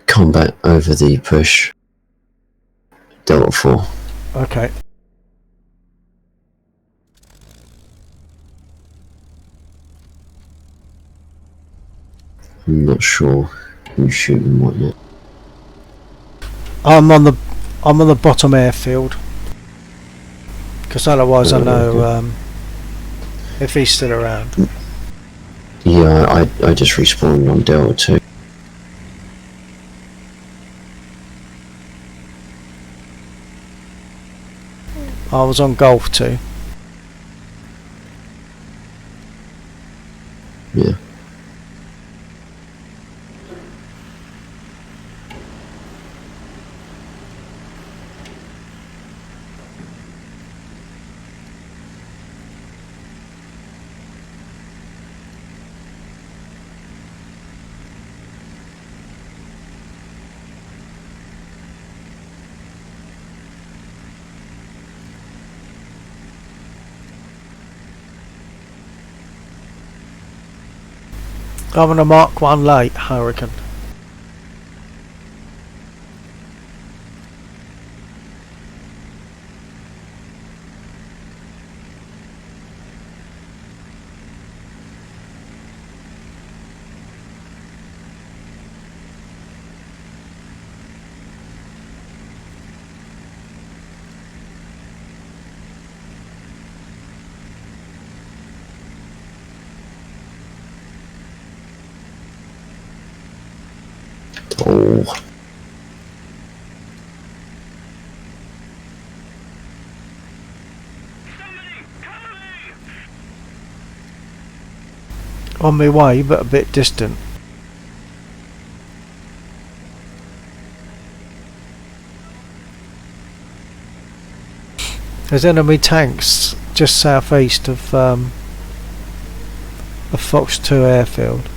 Combat over the push. Delta 4. Okay. I'm not sure who's shooting what yet. I'm on the bottom airfield. Because otherwise I know if he's still around. Yeah, I just respawned on Delta 2. I was on Golf too. I'm on a Mark 1 late, I reckon. Oh, On my way, but a bit distant. There's enemy tanks just southeast of the Fox 2 airfield.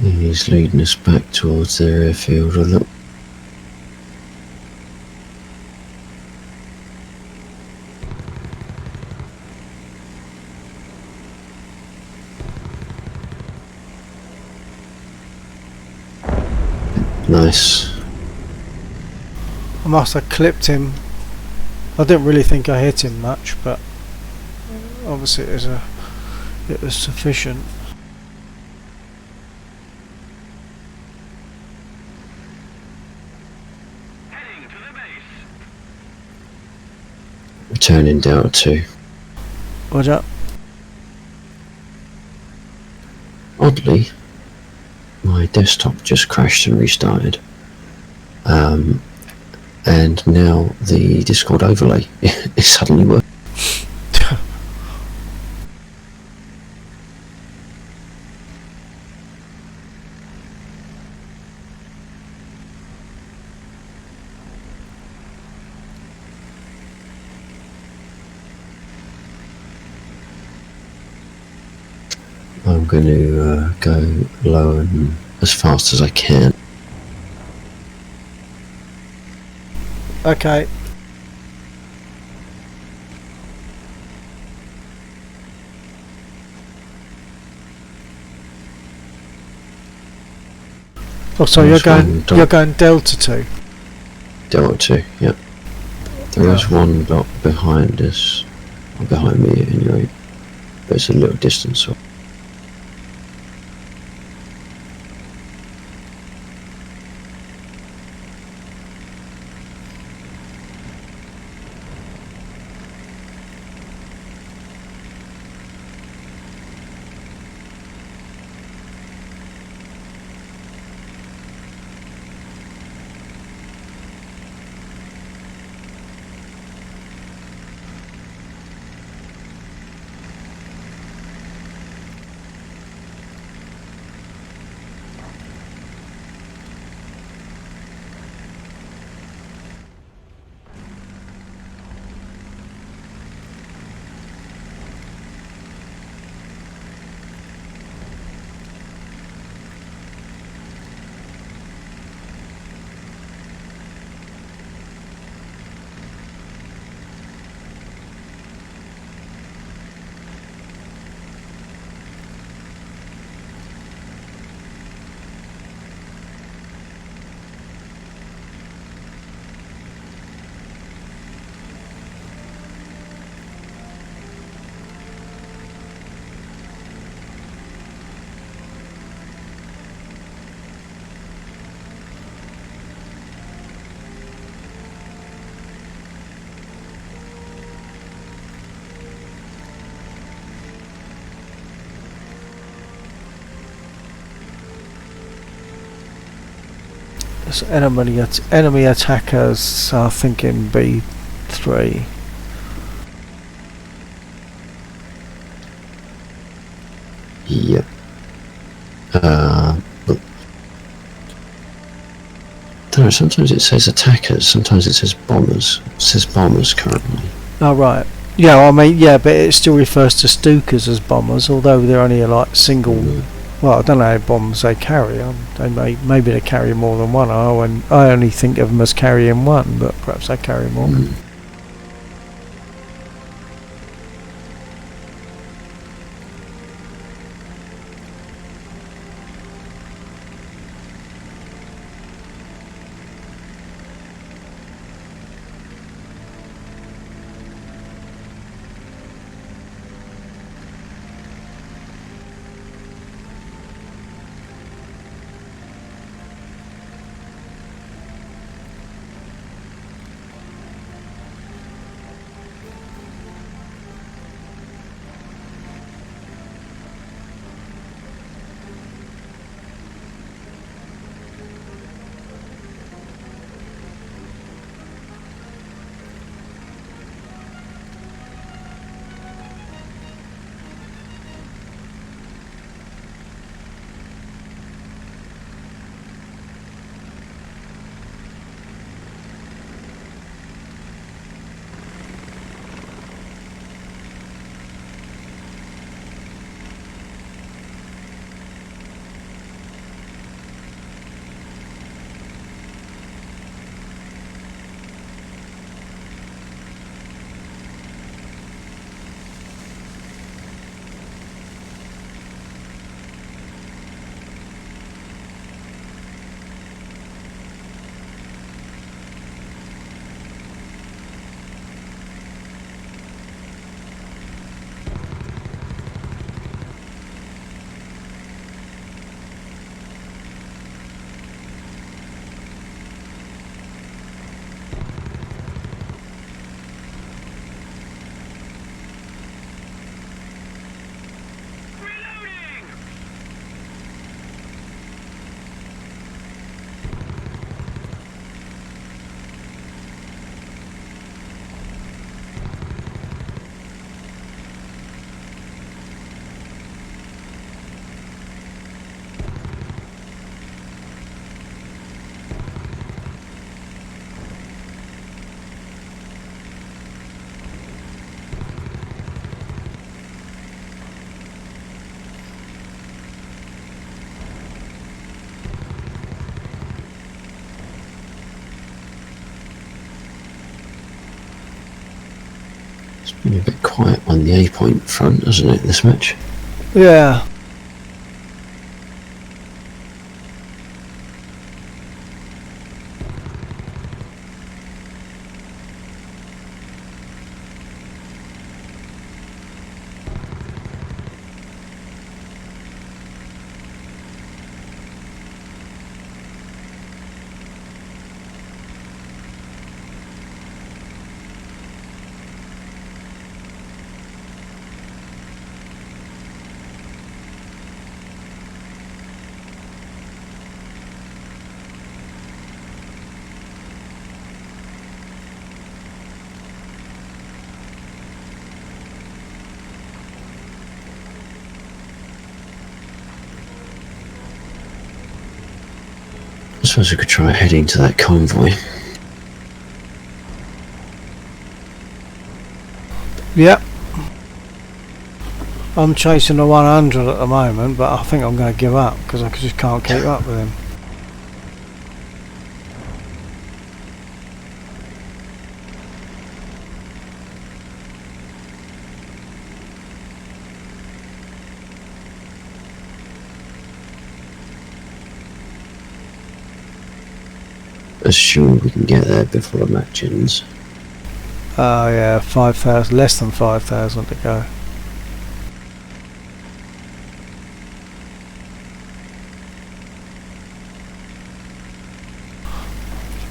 He's leading us back towards their airfield a little. Nice. I must have clipped him. I didn't really think I hit him much, but obviously it was sufficient. Heading to the base. Returning Delta 2. Roger. Oddly, my desktop just crashed and restarted. And now the Discord overlay is suddenly working. I'm going to go low and as fast as I can. Okay. Oh, so you're going Delta 2. Delta 2, yep. There is one dot behind us, or behind me anyway, but it's a little distance off. So enemy attackers are thinking B3. Yep. Look. Don't know, sometimes it says attackers, sometimes it says bombers. It says bombers currently. Oh right. Yeah, I mean, yeah, but it still refers to Stukas as bombers, although they're only like single. Well, I don't know how bombs they carry. Maybe they carry more than one. I only think of them as carrying one, but perhaps they carry more. A bit quiet on the A point front, doesn't it, this match? Yeah. I suppose we could try heading to that convoy. Yep. I'm chasing the 100 at the moment, but I think I'm going to give up because I just can't keep up with him. Assume we can get there before the match ends. Oh yeah, 5,000, less than 5,000 to go.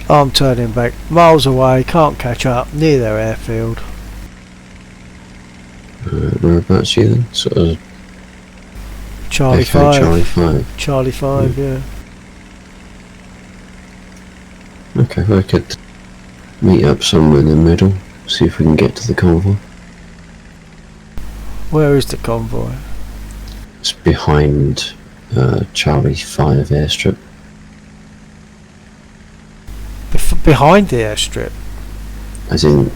I'm turning back, miles away, can't catch up, near their airfield. Whereabouts are you then? Sort of Charlie Echo 5. Charlie 5. Charlie 5, yeah. Okay, we could meet up somewhere in the middle, see if we can get to the convoy. Where is the convoy? It's behind Charlie 5 airstrip. Behind the airstrip? As in,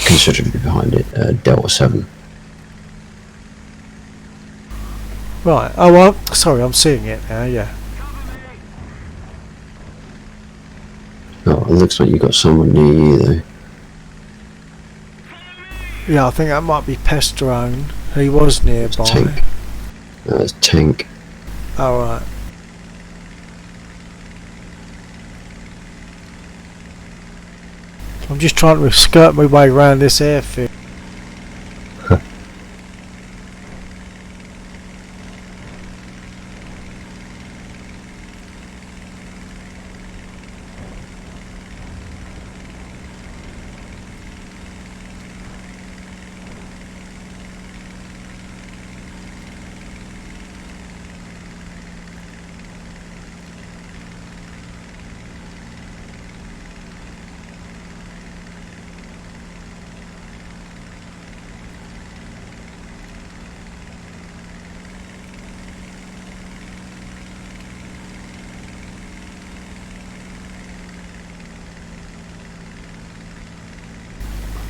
considerably behind it, Delta 7. Right, oh well, sorry, I'm seeing it now, yeah. Oh, it looks like you got someone near you though. Yeah, I think that might be Pestrone. He was nearby. Tank. It's tank. Alright. I'm just trying to skirt my way around this airfield.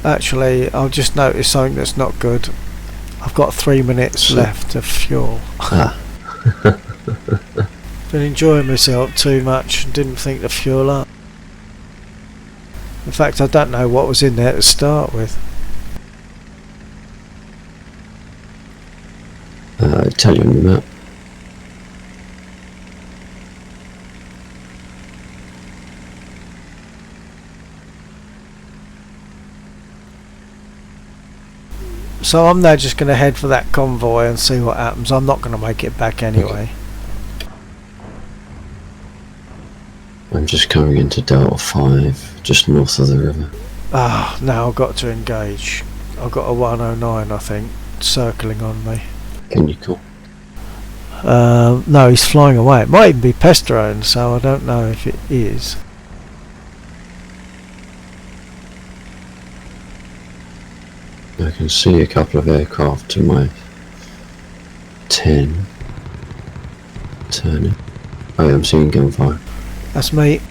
Actually, I've just noticed something that's not good. I've got 3 minutes left of fuel. Been enjoying myself too much and didn't think to fuel up. In fact, I don't know what was in there to start with. Tell you on the map. So I'm now just going to head for that convoy and see what happens. I'm not going to make it back anyway. I'm just coming into Delta 5, just north of the river. Ah, now I've got to engage. I've got a 109, I think, circling on me. Can you call? No, he's flying away. It might even be Pestrone, so I don't know if it is. I can see a couple of aircraft to my 10. Turning. Oh yeah, I'm seeing gunfire. That's me.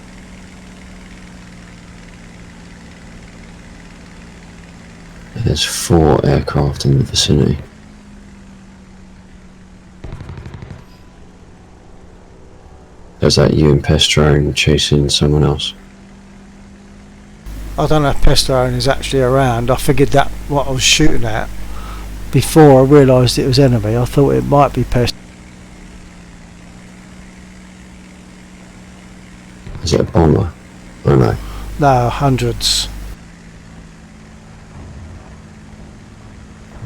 There's 4 aircraft in the vicinity. Is that you and Pestrone chasing someone else? I don't know if Pestone is actually around. I figured that what I was shooting at before I realised it was enemy. I thought it might be Pest. Is it a bomber? Oh no. No, hundreds.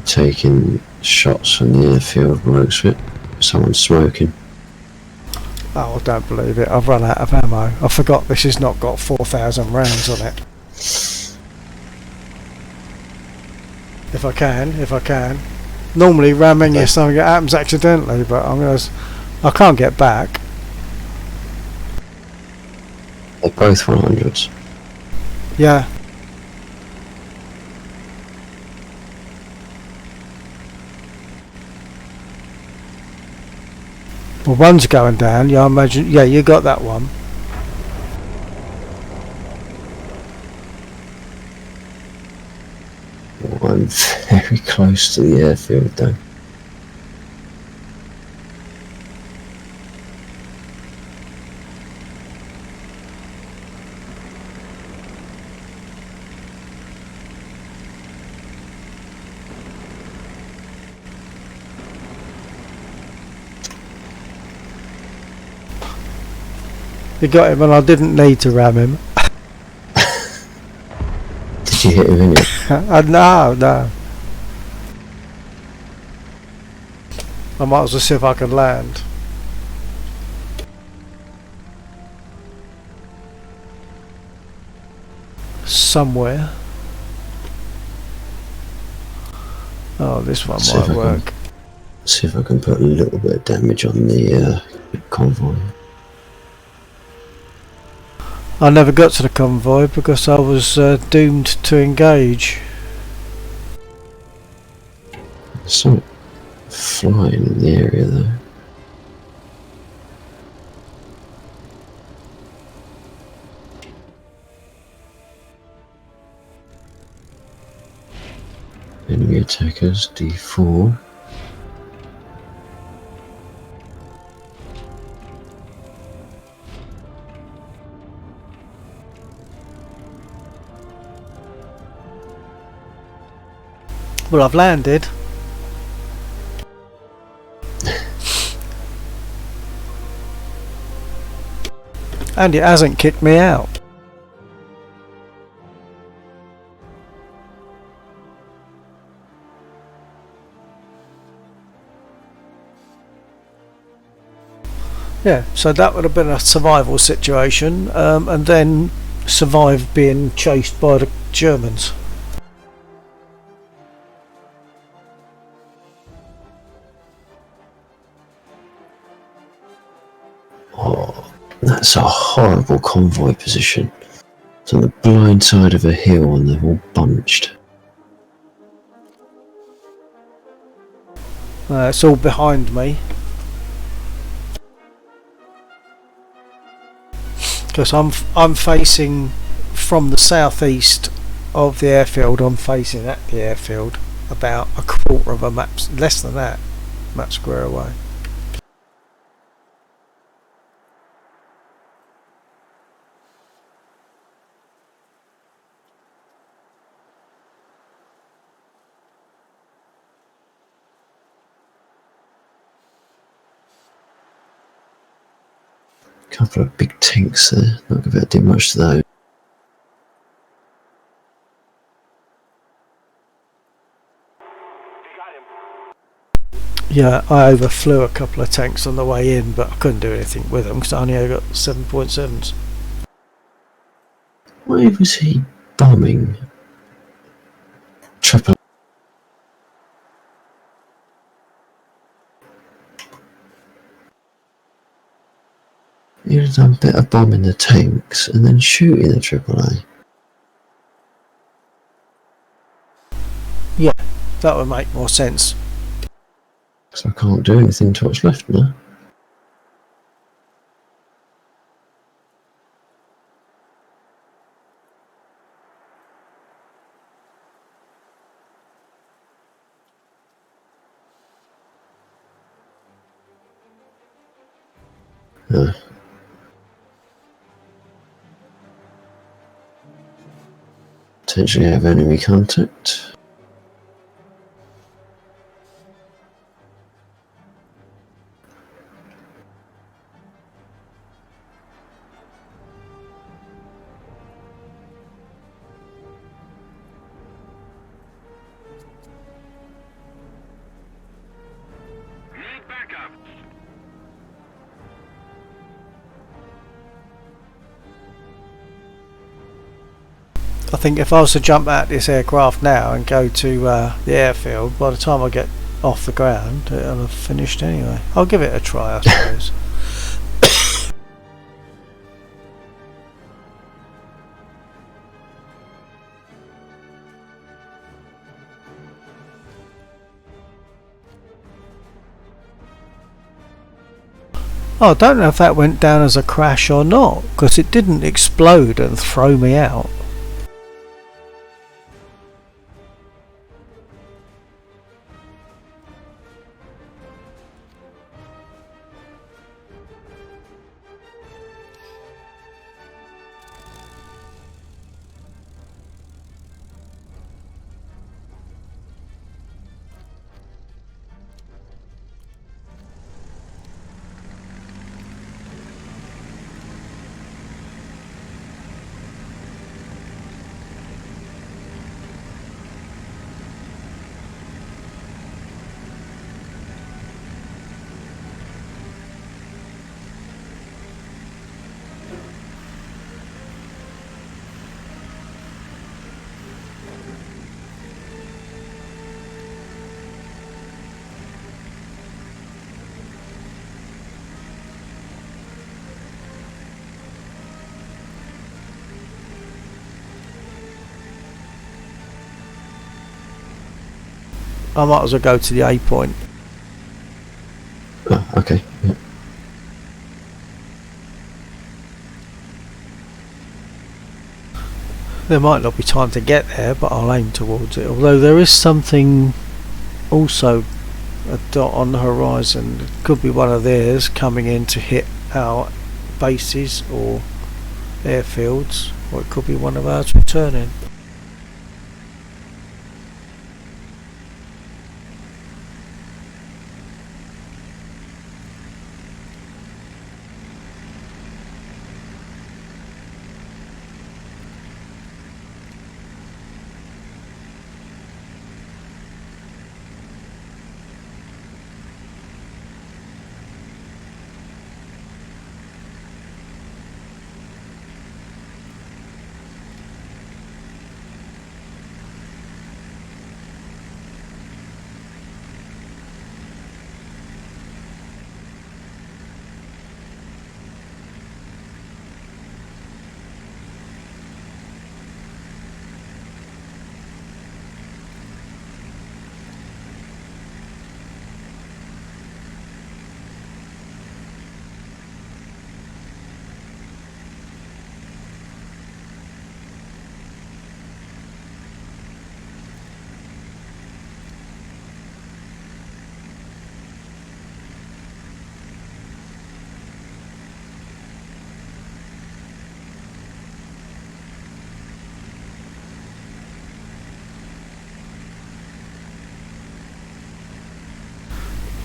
Taking shots from the airfield, looks of it. Someone's smoking. Oh, I don't believe it. I've run out of ammo. I forgot this has not got 4,000 rounds on it. If I can. Normally ramming is something that happens accidentally, but I can't get back. They're both 100s. Yeah. Well, one's going down. Yeah, I imagine. Yeah, you got that one. I'm very close to the airfield though. You got him, and I didn't need to ram him. Did you hit him in it? No. I might as well see if I can land. Somewhere. Oh, this one might work. See if I can put a little bit of damage on the convoy. I never got to the convoy because I was doomed to engage. There's something flying in the area though. Enemy attackers, D4. Well, I've landed. And it hasn't kicked me out. Yeah, so that would have been a survival situation, and then survive being chased by the Germans. Oh, that's a horrible convoy position. It's on the blind side of a hill and they're all bunched. It's all behind me. Because I'm facing from the southeast of the airfield. I'm facing at the airfield, about a quarter of a map, less than that, map square away. Couple of big tanks there, not going to do much to those. Yeah, I overflew a couple of tanks on the way in, but I couldn't do anything with them because I only got 7.7s. Why was he bombing? Triple. He would have done better bombing the tanks and then shooting the AAA. Yeah, that would make more sense. So I can't do anything to what's left now. Potentially have enemy contact. Need backup. I think if I was to jump out this aircraft now and go to the airfield, by the time I get off the ground, it'll have finished anyway. I'll give it a try, I suppose. Oh, I don't know if that went down as a crash or not, because it didn't explode and throw me out. I might as well go to the A point. Oh, okay. Yeah. There might not be time to get there, but I'll aim towards it. Although there is something, also a dot on the horizon. It could be one of theirs coming in to hit our bases or airfields, or it could be one of ours returning.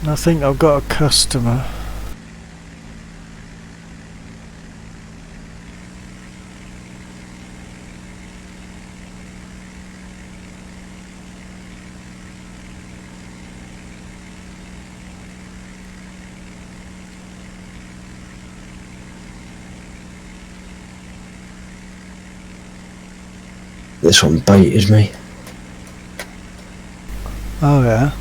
I think I've got a customer. This one baited me. Oh yeah.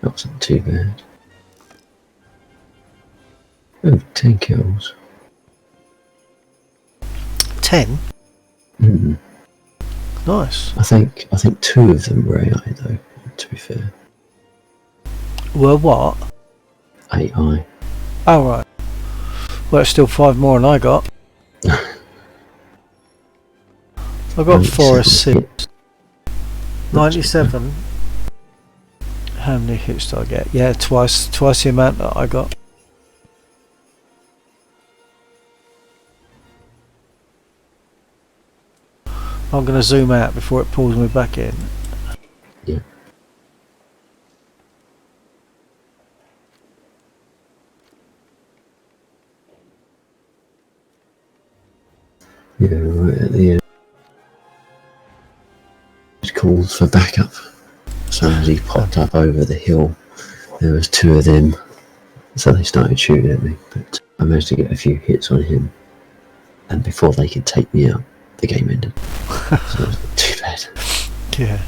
That wasn't too bad. Oh, 10 kills. 10? Mm. Nice. I think 2 of them were AI though. To be fair, Well, what? AI. Oh, right. Well, it's still 5 more than I got. I got 4 97 assists. 97. How many hits do I get? Yeah, twice the amount that I got. I'm going to zoom out before it pulls me back in. Yeah. Yeah, right at the end. It called for backup. So as he popped up over the hill, there was 2 of them. So they started shooting at me, but I managed to get a few hits on him. And before they could take me out, the game ended. So it wasn't too bad. Yeah.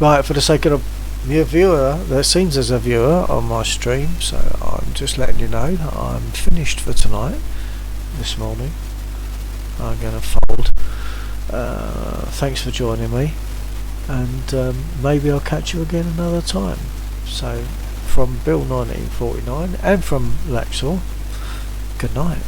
Right, for the sake of your viewer, there seems there's a viewer on my stream, so I'm just letting you know that I'm finished for tonight, this morning. I'm going to fold. Thanks for joining me, and maybe I'll catch you again another time. So, from Bill1949 and from Laxall, good night.